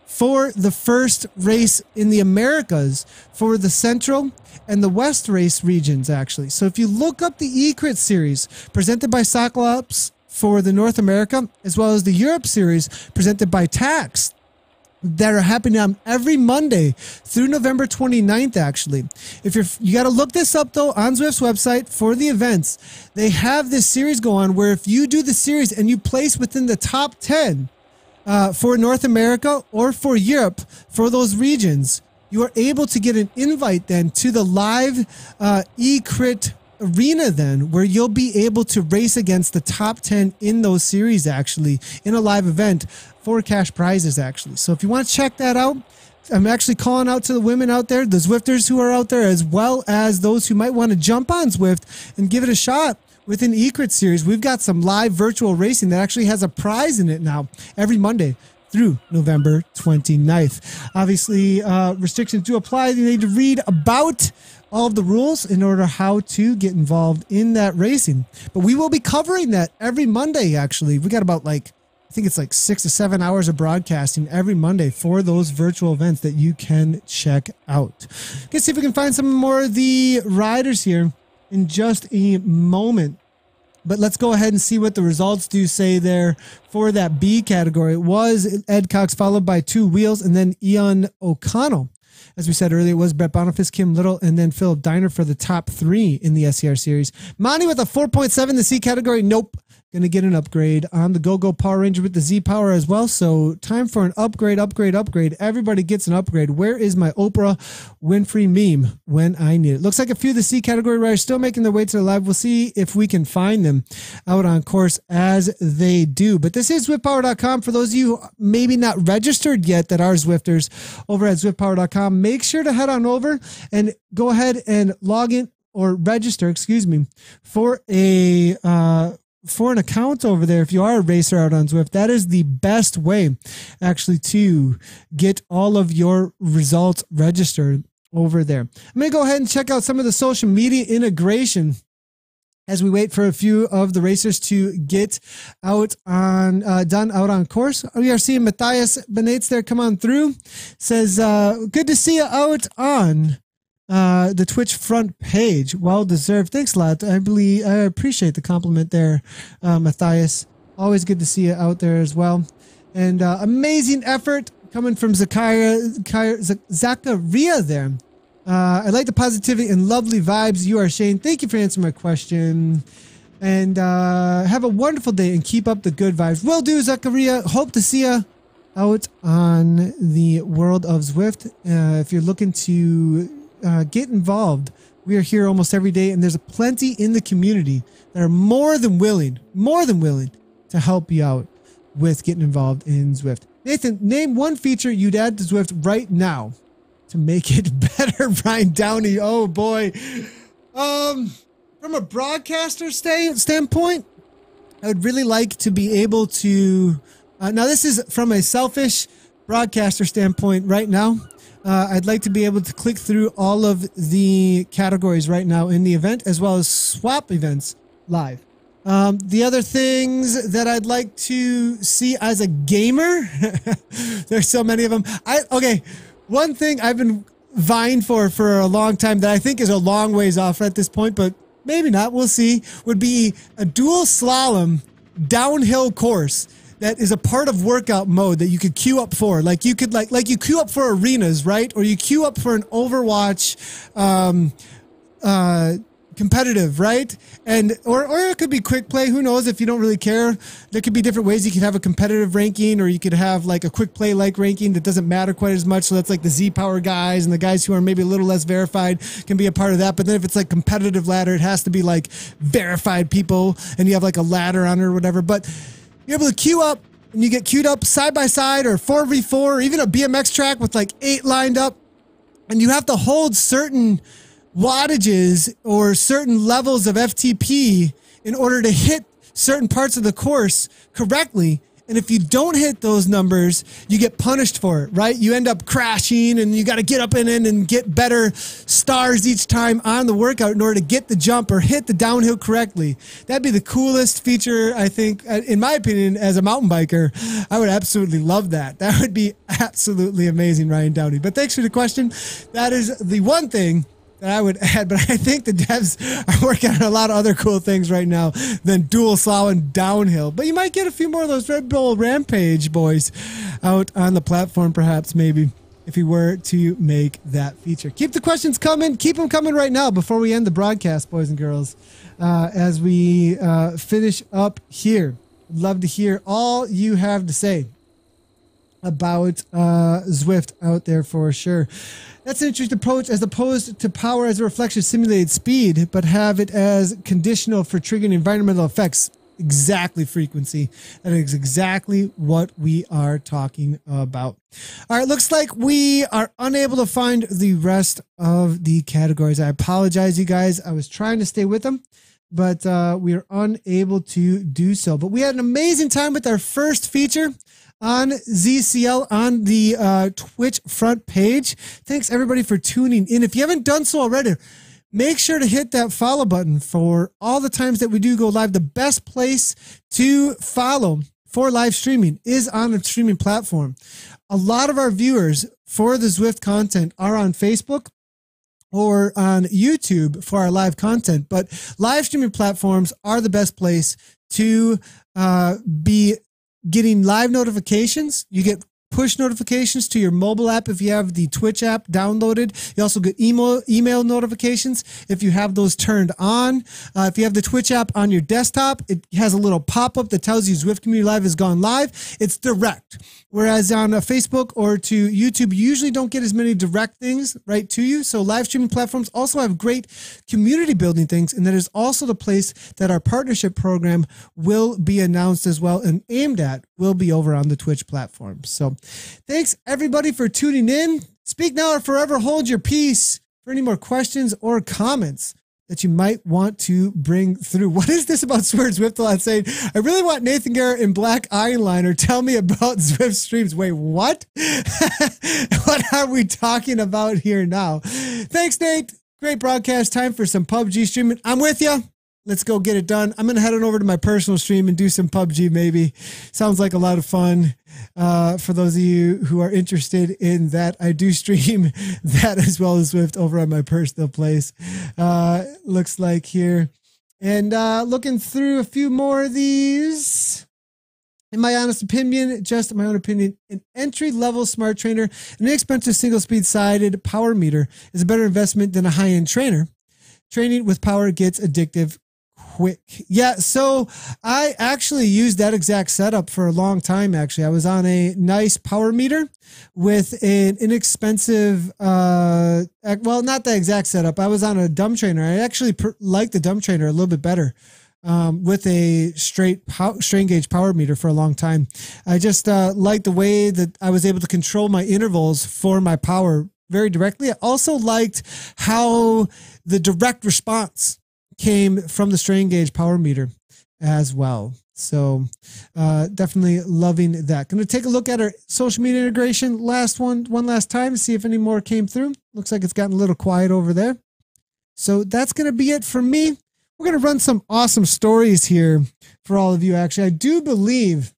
for the first race in the Americas for the Central and the West race regions, actually. So if you look up the eCrit series presented by Cyclops for the North America, as well as the Europe series presented by Tax, that are happening on every Monday through November 29th, actually. If you got to look this up, though, on Zwift's website for the events. They have this series go on where if you do the series and you place within the top 10 for North America or for Europe, for those regions, you are able to get an invite then to the live eCrit arena then, where you'll be able to race against the top 10 in those series, actually, in a live event for cash prizes, actually. So if you want to check that out, I'm actually calling out to the women out there, the Zwifters who are out there, as well as those who might want to jump on Zwift and give it a shot with an eCrit series. We've got some live virtual racing that actually has a prize in it now every Monday through November 29th. Obviously, restrictions do apply. You need to read about all of the rules in order how to get involved in that racing. But we will be covering that every Monday, actually. We got about I think it's 6 to 7 hours of broadcasting every Monday for those virtual events that you can check out. Let's see if we can find some more of the riders here in just a moment. But let's go ahead and see what the results do say there for that B category. It was Ed Cox, followed by Two Wheels, and then Ian O'Connell. As we said earlier, it was Brett Boniface, Kim Little, and then Philip Diner for the top 3 in the SCR series. Monty with a 4.7 in the C category. Nope. Going to get an upgrade on the Go-Go Power Ranger with the Z Power as well. So time for an upgrade. Everybody gets an upgrade. Where is my Oprah Winfrey meme when I need it? Looks like a few of the C category riders still making their way to the live. We'll see if we can find them out on course as they do. But this is ZwiftPower.com. For those of you maybe not registered yet that are Zwifters over at ZwiftPower.com, make sure to head on over and go ahead and log in or register, for an account over there. If you are a racer out on Zwift, that is the best way actually to get all of your results registered over there. I'm going to go ahead and check out some of the social media integration as we wait for a few of the racers to get out on done out on course. We are seeing Matthias Benates there come on through. Says, good to see you out on the Twitch front page. Well deserved. Thanks a lot. I appreciate the compliment there, Matthias. Always good to see you out there as well. And amazing effort coming from Zachariah there. I like the positivity and lovely vibes. You are Shane. Thank you for answering my question. And have a wonderful day and keep up the good vibes. Will do, Zachariah. Hope to see you out on the world of Zwift. If you're looking to get involved, we are here almost every day, and there's plenty in the community that are more than willing to help you out with getting involved in Zwift. Nathan, name one feature you'd add to Zwift right now to make it better. Brian Downey, oh boy. From a broadcaster standpoint, I would really like to be able to, now this is from a selfish broadcaster standpoint right now. I'd like to be able to click through all of the categories right now in the event, as well as swap events live. The other things that I'd like to see as a gamer, there's so many of them. Okay, one thing I've been vying for a long time that I think is a long ways off at this point, but maybe not, we'll see, would be a dual slalom downhill course that is a part of workout mode that you could queue up for. Like you could like you queue up for arenas, right? Or you queue up for an Overwatch competitive, right? And or it could be quick play. Who knows if you don't really care? There could be different ways you could have a competitive ranking, or you could have like a quick play like ranking that doesn't matter quite as much. So that's like the Z Power guys and the guys who are maybe a little less verified can be a part of that. But then if it's like competitive ladder, it has to be like verified people, and you have like a ladder on it or whatever. But you're able to queue up, and you get queued up side by side or 4v4 or even a BMX track with like 8 lined up, and you have to hold certain wattages or certain levels of FTP in order to hit certain parts of the course correctly And if you don't hit those numbers, you get punished for it, right? You end up crashing and you got to get up in it and get better stars each time on the workout in order to get the jump or hit the downhill correctly. That'd be the coolest feature, I think, in my opinion, as a mountain biker. I would absolutely love that. That would be absolutely amazing, Ryan Downey. But thanks for the question. That is the one thing that I would add, but I think the devs are working on a lot of other cool things right now than dual slow and downhill. But you might get a few more of those Red Bull Rampage boys out on the platform, perhaps, maybe, if you were to make that feature. Keep the questions coming. Keep them coming right now before we end the broadcast, boys and girls, as we finish up here. Love to hear all you have to say about Zwift out there for sure. That's an interesting approach, as opposed to power as a reflection of simulated speed, but have it as conditional for triggering environmental effects. Exactly, frequency. That is exactly what we are talking about. All right, looks like we are unable to find the rest of the categories. I apologize, you guys. I was trying to stay with them, but we are unable to do so. But we had an amazing time with our first feature on ZCL on the Twitch front page. Thanks everybody for tuning in. If you haven't done so already, make sure to hit that follow button for all the times that we do go live. The best place to follow for live streaming is on a streaming platform. A lot of our viewers for the Zwift content are on Facebook or on YouTube for our live content, but live streaming platforms are the best place to be getting live notifications. You get push notifications to your mobile app if you have the Twitch app downloaded. You also get email notifications if you have those turned on. If you have the Twitch app on your desktop, it has a little pop-up that tells you Zwift Community Live has gone live. It's direct. Whereas on Facebook or to YouTube, you usually don't get as many direct things right to you. So live streaming platforms also have great community building things. And that is also the place that our partnership program will be announced as well, and aimed at will be over on the Twitch platform. So thanks everybody for tuning in. Speak now or forever hold your peace. For any more questions or comments that you might want to bring through. What is this about Zwift? I'm saying, I really want Nathan Garrett in black eyeliner. Tell me about Zwift streams. Wait, what? What are we talking about here now? Thanks, Nate. Great broadcast. Time for some PUBG streaming. I'm with you. Let's go get it done. I'm going to head on over to my personal stream and do some PUBG maybe. Sounds like a lot of fun. For those of you who are interested in that, I do stream that as well as Zwift over on my personal place. Looks like here. And looking through a few more of these. In my honest opinion, just my own opinion, an entry-level smart trainer, an inexpensive single-speed sided power meter is a better investment than a high-end trainer. Training with power gets addictive quick. Yeah, so I actually used that exact setup for a long time, actually. I was on a nice power meter with an inexpensive, well, not the exact setup. I was on a dumb trainer. I actually liked the dumb trainer a little bit better with a strain gauge power meter for a long time. I just liked the way that I was able to control my intervals for my power very directly. I also liked how the direct response came from the strain gauge power meter as well. So definitely loving that. Going to take a look at our social media integration one last time to see if any more came through. Looks like it's gotten a little quiet over there. So that's going to be it for me. We're going to run some awesome stories here for all of you. Actually, I do believe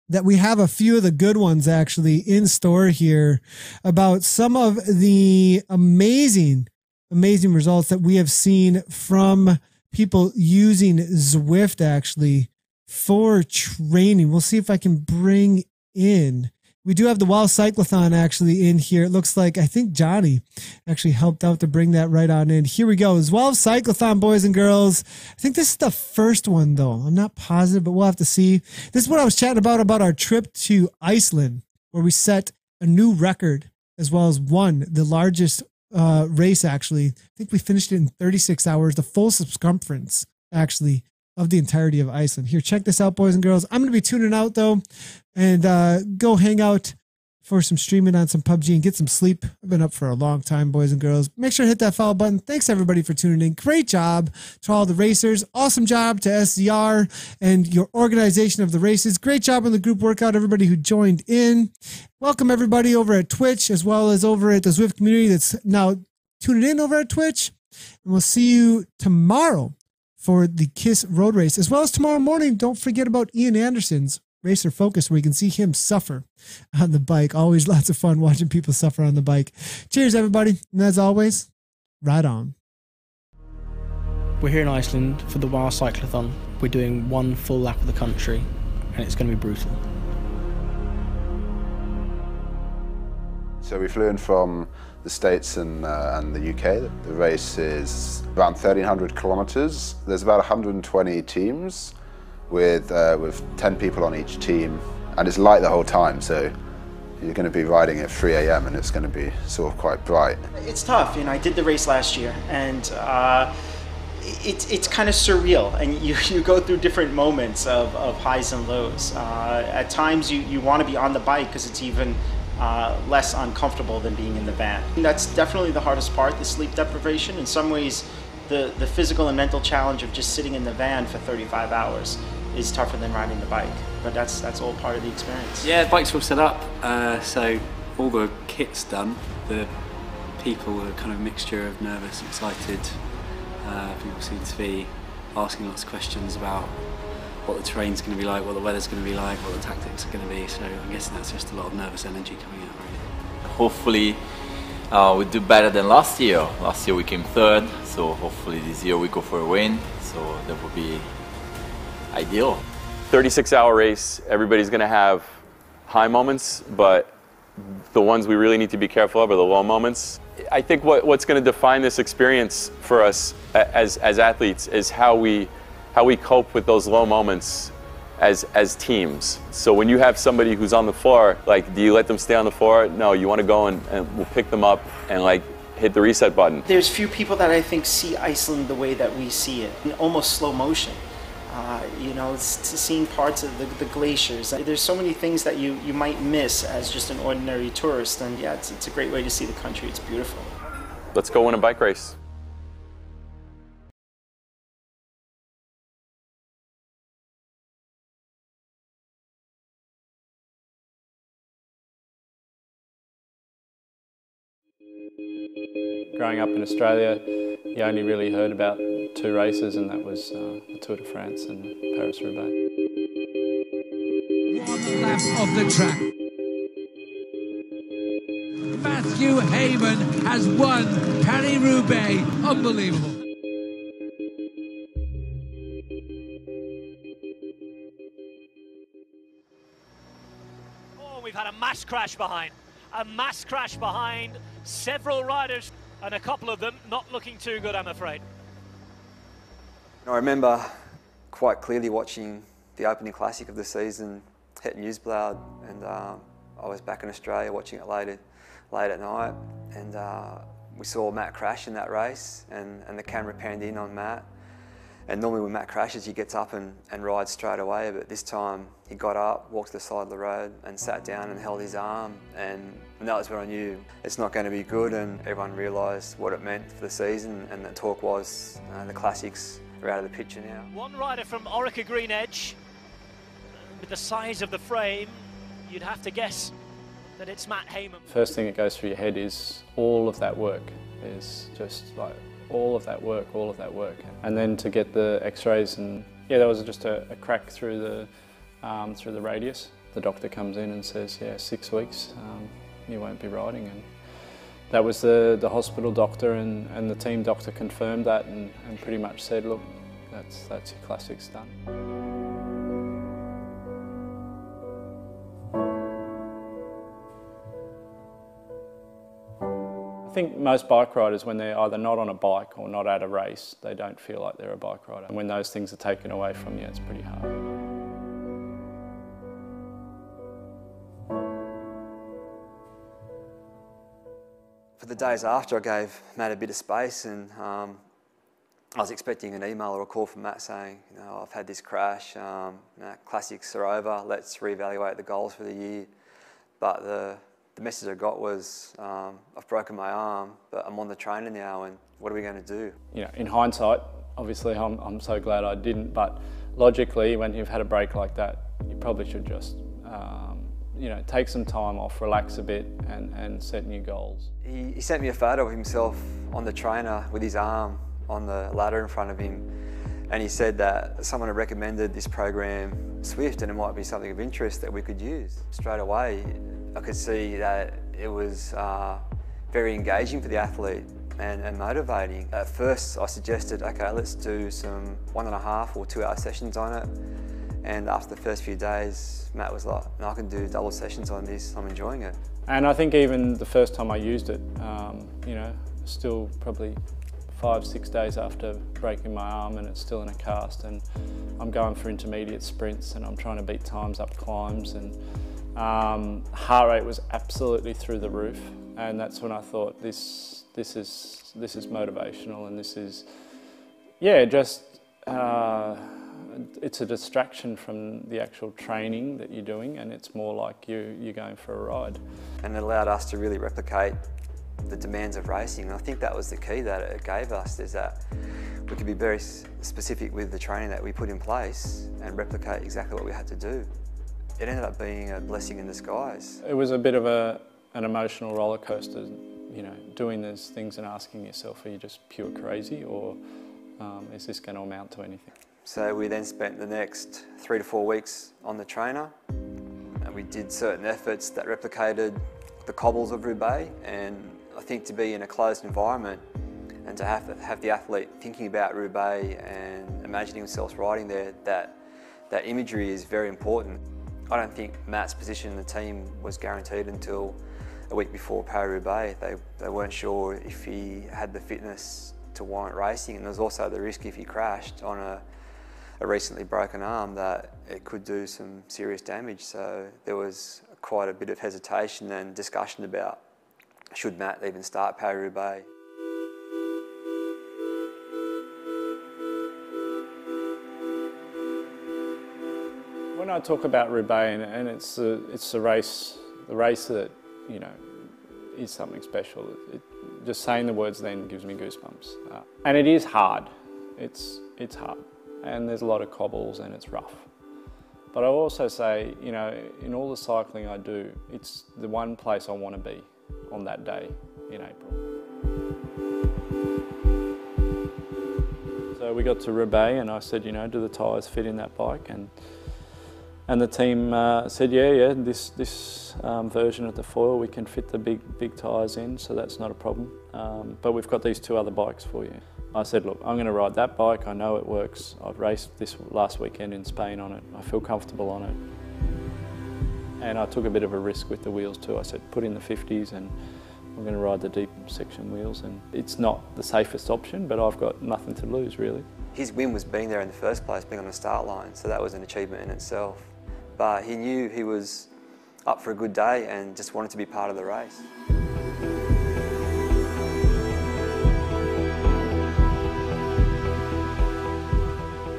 that we have a few of the good ones actually in store here about some of the amazing results that we have seen from people using Zwift actually for training. We'll see if I can bring in. We do have the Wild Cyclothon actually in here. It looks like, I think Johnny actually helped out to bring that right on in. Here we go. It's Wild Cyclothon, boys and girls. I think this is the first one though. I'm not positive, but we'll have to see. This is what I was chatting about our trip to Iceland, where we set a new record as well as won the largest race actually. I think we finished it in 36 hours, the full circumference actually of the entirety of Iceland. Here, check this out, boys and girls. I'm going to be tuning out though and go hang out for some streaming on some PUBG and get some sleep. I've been up for a long time, boys and girls. Make sure to hit that follow button. Thanks everybody for tuning in. Great job to all the racers. Awesome job to SCR and your organization of the races. Great job on the group workout, everybody who joined in. Welcome everybody over at Twitch as well as over at the Zwift community that's now tuning in over at Twitch. And we'll see you tomorrow for the KISS road race, as well as tomorrow morning. Don't forget about Ian Anderson's Racer Focus, where you can see him suffer on the bike. Always lots of fun watching people suffer on the bike. Cheers, everybody. And as always, ride on. We're here in Iceland for the WOW Cyclothon. We're doing one full lap of the country, and it's going to be brutal. So we flew in from the States and the UK. The race is around 1,300 kilometers. There's about 120 teams with 10 people on each team, and it's light the whole time, so you're going to be riding at 3 a.m. and it's going to be sort of quite bright. It's tough, you know. I did the race last year, and it's kind of surreal, and you go through different moments of highs and lows. At times you want to be on the bike because it's even less uncomfortable than being in the van. And that's definitely the hardest part, the sleep deprivation. In some ways, the physical and mental challenge of just sitting in the van for 35 hours is tougher than riding the bike, but that's all part of the experience. Yeah, the bike's all set up, so all the kit's done. The people are kind of a mixture of nervous, excited. People seem to be asking lots of questions about what the terrain's going to be like, what the weather's going to be like, what the tactics are going to be, so I'm guessing that's just a lot of nervous energy coming out, really. Hopefully we do better than last year. Last year we came third, so hopefully this year we go for a win, so that would be ideal. 36-hour race, everybody's going to have high moments, but the ones we really need to be careful of are the low moments. I think what's going to define this experience for us as athletes is how we cope with those low moments as teams. So when you have somebody who's on the floor, like, do you let them stay on the floor? No, you want to go and we'll pick them up and like hit the reset button. There's few people that I think see Iceland the way that we see it, in almost slow motion. You know, it's seeing parts of the glaciers. There's so many things that you might miss as just an ordinary tourist, and yeah, it's a great way to see the country. It's beautiful. Let's go win a bike race. Growing up in Australia, you only really heard about two races, and that was the Tour de France and Paris-Roubaix. One lap of the track. Matthew Hayman has won Paris-Roubaix. Unbelievable. Oh, we've had a mass crash behind. A mass crash behind, several riders, and a couple of them not looking too good, I'm afraid. I remember quite clearly watching the opening classic of the season, Het Nieuwsblad, and I was back in Australia watching it late at night, and we saw Matt crash in that race, and the camera panned in on Matt. And normally when Matt crashes, he gets up and rides straight away, but this time he got up, walked to the side of the road and sat down and held his arm, and that was when I knew it's not going to be good, and everyone realised what it meant for the season, and the talk was the classics are out of the picture now. One rider from Orica Green Edge, with the size of the frame, you'd have to guess that it's Matt Hayman. First thing that goes through your head is all of that work is just like all of that work. And then to get the x-rays, and yeah, there was just a crack through the radius. The doctor comes in and says, yeah, 6 weeks, you won't be riding. And that was the hospital doctor and the team doctor confirmed that and pretty much said, look, that's your classics done. I think most bike riders, when they're either not on a bike or not at a race, they don't feel like they're a bike rider. And when those things are taken away from you, it's pretty hard. For the days after, I gave Matt a bit of space, and I was expecting an email or a call from Matt saying, you know, I've had this crash, classics are over, let's reevaluate the goals for the year. But the The message I got was, I've broken my arm, but I'm on the trainer now, and what are we going to do? You know, in hindsight, obviously I'm so glad I didn't, but logically, when you've had a break like that, you probably should just, you know, take some time off, relax a bit, and set new goals. He sent me a photo of himself on the trainer with his arm on the ladder in front of him, and he said that someone had recommended this program, Zwift, and it might be something of interest that we could use. Straight away, I could see that it was very engaging for the athlete and motivating. At first, I suggested, okay, let's do some 1.5 or 2 hour sessions on it. And after the first few days, Matt was like, no, I can do double sessions on this, I'm enjoying it. And I think even the first time I used it, you know, still probably 5-6 days after breaking my arm, and it's still in a cast, and I'm going for intermediate sprints and I'm trying to beat times up climbs, and heart rate was absolutely through the roof. And that's when I thought, this is motivational, and this is, yeah, just it's a distraction from the actual training that you're doing, and it's more like you're going for a ride. And it allowed us to really replicate the demands of racing. And I think that was the key that it gave us, is that we could be very specific with the training that we put in place and replicate exactly what we had to do. It ended up being a blessing in disguise. It was a bit of an emotional roller coaster, you know, doing these things and asking yourself, are you just pure crazy, or is this going to amount to anything? So we then spent the next 3 to 4 weeks on the trainer, and we did certain efforts that replicated the cobbles of Roubaix. And I think to be in a closed environment and to have the athlete thinking about Roubaix and imagining themselves riding there, that imagery is very important. I don't think Matt's position in the team was guaranteed until a week before Paris-Roubaix. They weren't sure if he had the fitness to warrant racing, and there was also the risk if he crashed on a recently broken arm that it could do some serious damage. So there was quite a bit of hesitation and discussion about should Matt even start Paris-Roubaix. When I talk about Roubaix, and it's the race that, you know, is something special. Just saying the words then gives me goosebumps. And it is hard. It's hard, and there's a lot of cobbles, and it's rough. But I also say, you know, in all the cycling I do, it's the one place I want to be on that day in April. So we got to Roubaix, and I said, you know, do the tyres fit in that bike? And the team said, yeah, this version of the foil, we can fit the big tyres in, so that's not a problem. But we've got these 2 other bikes for you. I said, look, I'm going to ride that bike. I know it works. I've raced this last weekend in Spain on it. I feel comfortable on it. And I took a bit of a risk with the wheels too. I said, put in the 50s, and I'm going to ride the deep section wheels. And it's not the safest option, but I've got nothing to lose, really. His win was being there in the first place, being on the start line, so that was an achievement in itself. But he knew he was up for a good day and just wanted to be part of the race.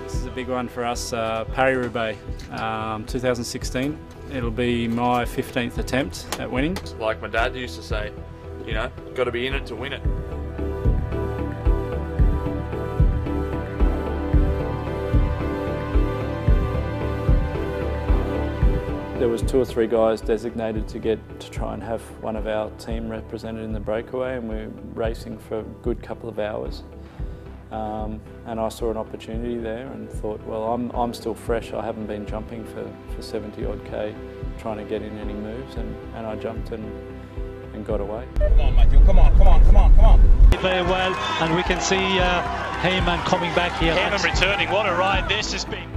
This is a big one for us, Paris-Roubaix, 2016. It'll be my 15th attempt at winning. Like my dad used to say, you know, got to be in it to win it. There was 2 or 3 guys designated to try and have one of our team represented in the breakaway, and we're racing for a good couple of hours. And I saw an opportunity there and thought, well, I'm still fresh. I haven't been jumping for 70 odd K, trying to get in any moves, and I jumped and got away. Come on, Matthew, come on, come on, come on, come on. Very well, and we can see Heyman coming back here. Heyman returning, what a ride this has been.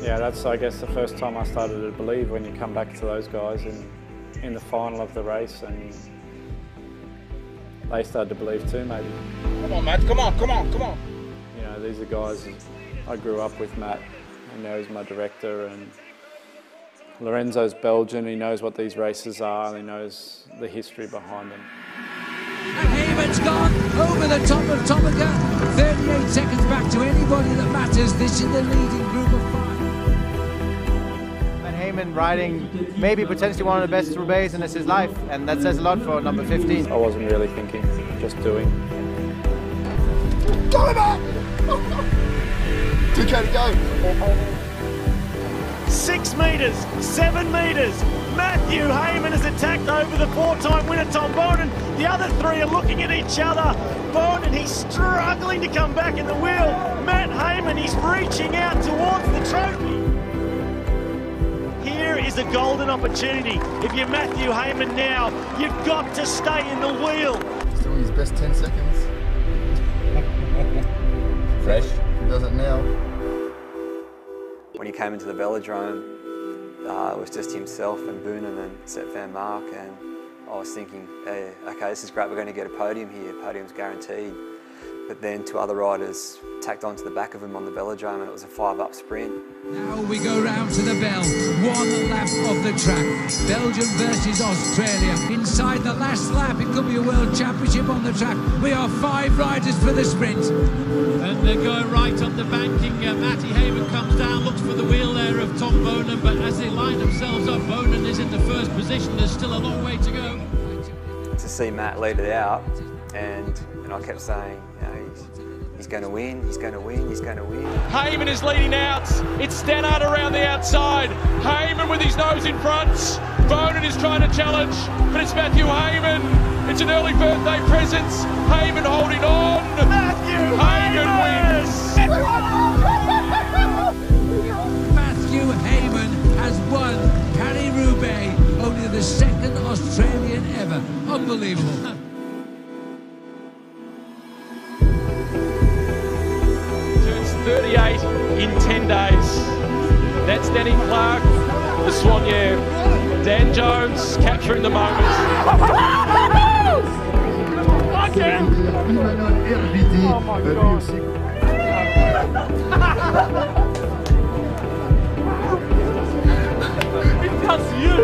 Yeah, that's, I guess, the first time I started to believe, when you come back to those guys in the final of the race, and they started to believe too, maybe. Come on, Matt, come on, come on, come on. You know, these are guys I grew up with, Matt, and now he's my director, and Lorenzo's Belgian. He knows what these races are, and he knows the history behind them. And Heyman's gone over the top of Tomica. 38 seconds back to anybody that matters. This is the leading group of 5. Hyman riding maybe potentially one of the best Roubaix in his life, and that says a lot for number 15. I wasn't really thinking, just doing. Go back! 2K to go. 6 metres, 7 metres. Matthew Hayman has attacked over the 4-time winner Tom Bonin. The other three are looking at each other. Bonin, he's struggling to come back in the wheel. Matt Hayman, he's reaching out towards the trophy. Here is a golden opportunity. If you're Matthew Hayman now, you've got to stay in the wheel. He's doing his best 10 seconds. Fresh. He does it now. When he came into the velodrome, it was just himself and Boonen and Sepp Van Mark, and I was thinking, hey, okay, this is great, we're going to get a podium here, podium's guaranteed. But then 2 other riders tacked onto the back of him on the velodrome, and it was a 5-up sprint. Now we go round to the bell, 1 lap of the track. Belgium versus Australia. Inside the last lap, it could be a world championship on the track. We are 5 riders for the sprint. And they're going right up the banking. Matty Hayman comes down, looks for the wheel there of Tom Bonin, but as they line themselves up, Bonin is in the first position. There's still a long way to go. To see Matt lead it out, and I kept saying, you know, he's going to win, he's going to win, he's going to win. Hayman is leading out. It's Stannard around the outside. Hayman with his nose in front. Bonin is trying to challenge, but it's Matthew Hayman. It's an early birthday present. Hayman holding on. Matthew Hayman wins. Matthew Hayman has won Paris-Roubaix, only the 2nd Australian ever. Unbelievable. Turns 38 in 10 days. That's Danny Clark, the Soigneur. Dan Jones capturing the moment. Oh my God. That's you.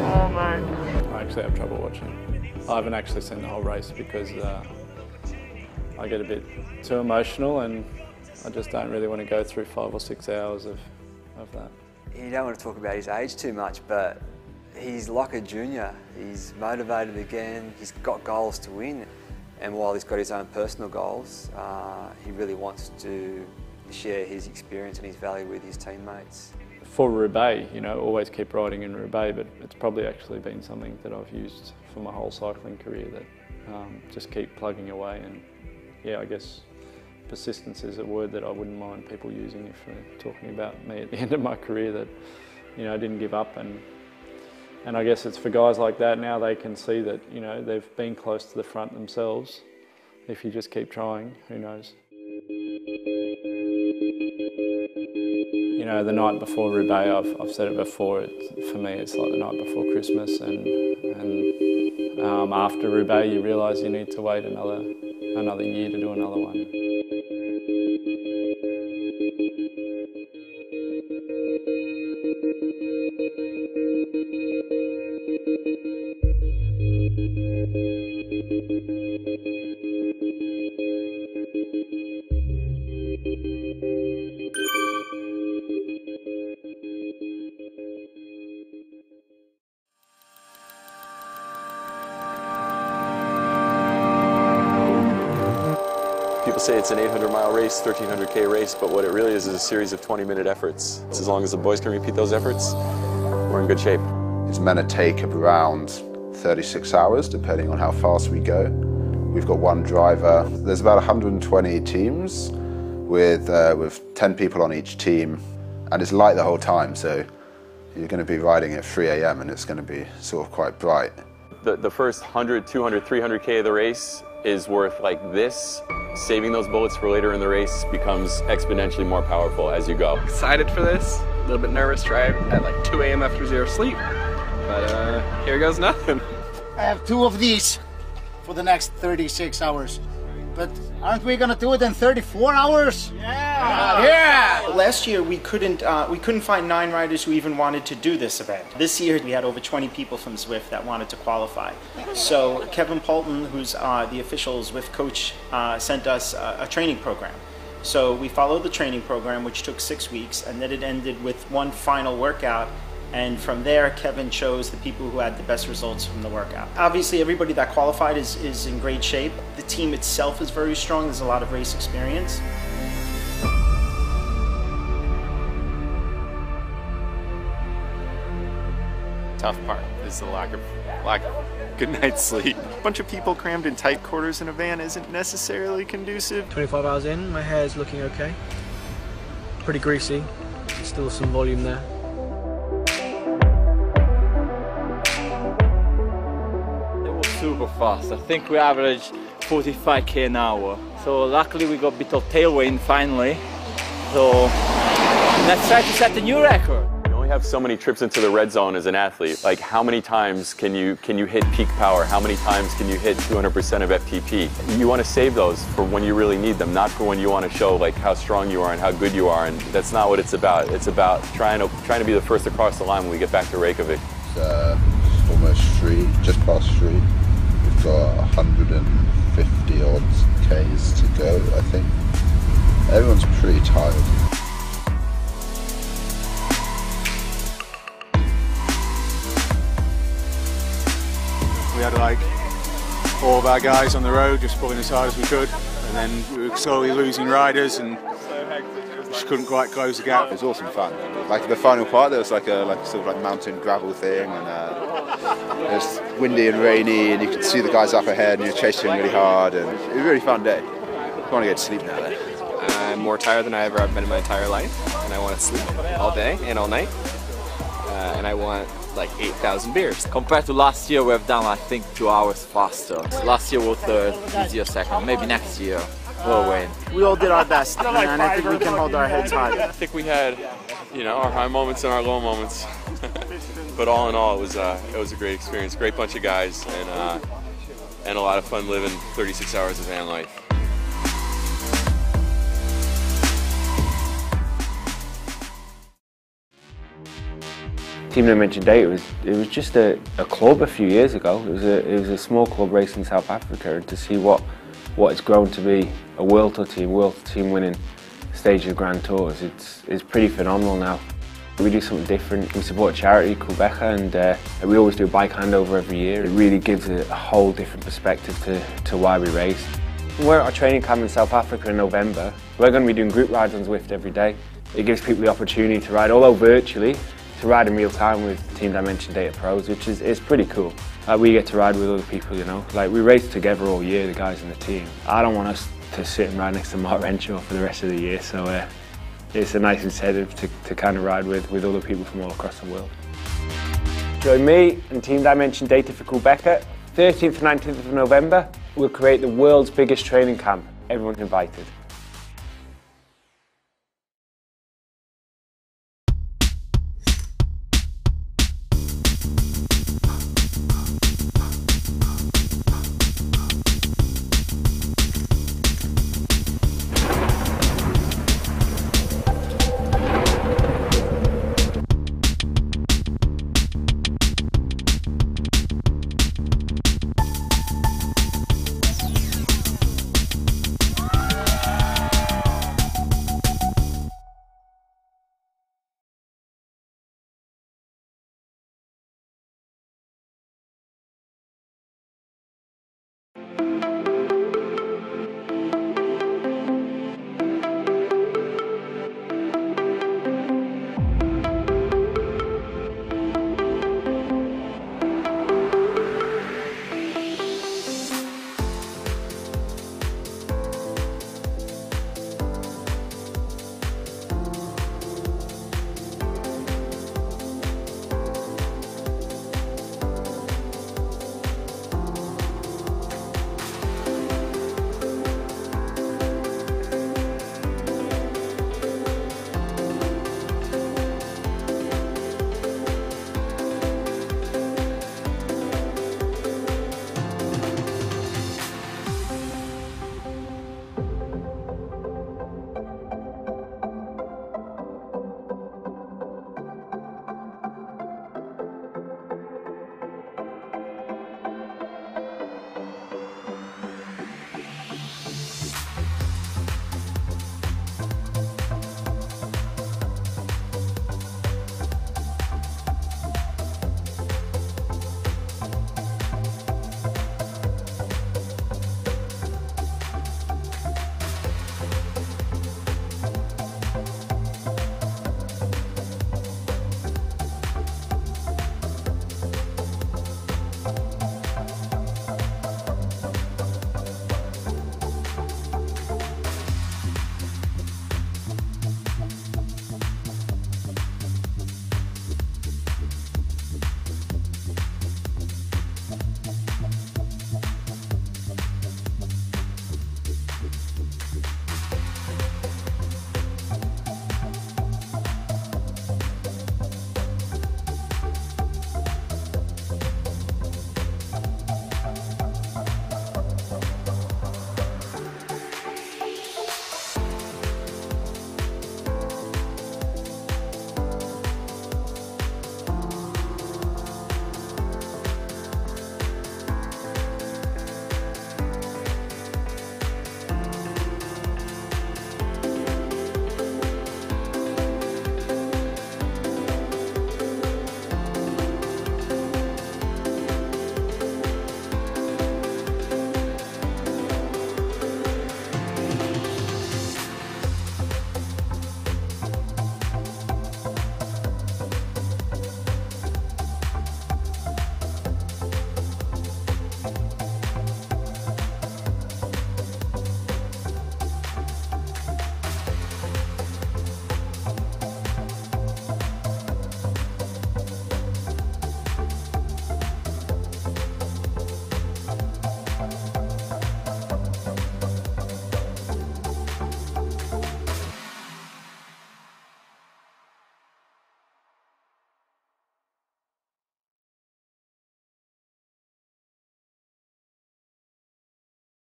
Oh man. I actually have trouble watching. I haven't actually seen the whole race because I get a bit too emotional, and I just don't really want to go through 5 or 6 hours of that. You don't want to talk about his age too much, but he's like a junior. He's motivated again, he's got goals to win, and while he's got his own personal goals, he really wants to share his experience and his value with his teammates. For Roubaix, you know, always keep riding in Roubaix, but it's probably actually been something that I've used for my whole cycling career, that just keep plugging away. And yeah, I guess persistence is a word that I wouldn't mind people using if they're talking about me at the end of my career, that, you know, I didn't give up. And I guess it's for guys like that now, they can see that, you know, they've been close to the front themselves. If you just keep trying, who knows? You know, the night before Roubaix, I've said it before, for me it's like the night before Christmas, and after Roubaix you realise you need to wait another year to do another one. People say it's an 800-mile race, 1,300K race, but what it really is a series of 20-minute efforts. So as long as the boys can repeat those efforts, we're in good shape. It's meant to take around 36 hours, depending on how fast we go. We've got 1 driver. There's about 120 teams with 10 people on each team, and it's light the whole time, so you're going to be riding at 3 a.m. and it's going to be sort of quite bright. The first 100, 200, 300K of the race is worth like this. Saving those bullets for later in the race becomes exponentially more powerful as you go. Excited for this, a little bit nervous, drive at like 2 a.m. after 0 sleep, but here goes nothing. I have 2 of these for the next 36 hours. But aren't we gonna do it in 34 hours? Yeah! Last year we couldn't find 9 riders who even wanted to do this event. This year we had over 20 people from Zwift that wanted to qualify. So Kevin Poulton, who's the official Zwift coach, sent us a training program. So we followed the training program, which took 6 weeks, and then it ended with one final workout. And from there, Kevin chose the people who had the best results from the workout. Obviously, everybody that qualified is in great shape. The team itself is very strong. There's a lot of race experience. Tough part is the lack of good night's sleep. A bunch of people crammed in tight quarters in a van isn't necessarily conducive. 25 hours in, my hair's looking okay. Pretty greasy, still some volume there. It was super fast. I think we averaged 45k an hour. So luckily we got a bit of tailwind finally. So let's try to set a new record. You have so many trips into the red zone as an athlete. Like, how many times can you hit peak power? How many times can you hit 200% of FTP? You want to save those for when you really need them, not for when you want to show like how strong you are and how good you are. And that's not what it's about. It's about trying to be the first across the line when we get back to Reykjavik. It's almost 3, just past 3. We've got 150 odd Ks to go, I think. Everyone's pretty tired. We had like 4 of our guys on the road just pulling as hard as we could, and then we were slowly losing riders and just couldn't quite close the gap. It was awesome fun. Like the final part, there was like a sort of mountain gravel thing, and it was windy and rainy, and you could see the guys up ahead, and you're chasing really hard, and it was a really fun day. I want to get to sleep now though. I'm more tired than I ever have been in my entire life, and I want to sleep all day and all night, and I want like 8,000 beers. Compared to last year, we've done I think 2 hours faster. Last year was third, this year second. Maybe next year we'll win. We all did our best, and I think we can hold our heads high. I think we had, our high moments and our low moments. But all in all, it was a great experience. Great bunch of guys, and a lot of fun living 36 hours of van life. Team Dimension Data it was just a club a few years ago. It was a small club racing in South Africa, and to see what it's grown to be, a World Tour team winning stage of Grand Tours, it's pretty phenomenal now. We do something different. We support a charity called Becha, and we always do a bike handover every year. It really gives a whole different perspective to why we race. We're at our training camp in South Africa in November. We're going to be doing group rides on Zwift every day. It gives people the opportunity to ride, although virtually, to ride in real time with Team Dimension Data Pros, which is pretty cool. We get to ride with other people, Like, we race together all year, the guys in the team. I don't want us to sit and ride next to Mark Renshaw for the rest of the year, so it's a nice incentive to kind of ride with other people from all across the world. Join me and Team Dimension Data for Quebec. 13th and 19th of November, we'll create the world's biggest training camp. Everyone's invited.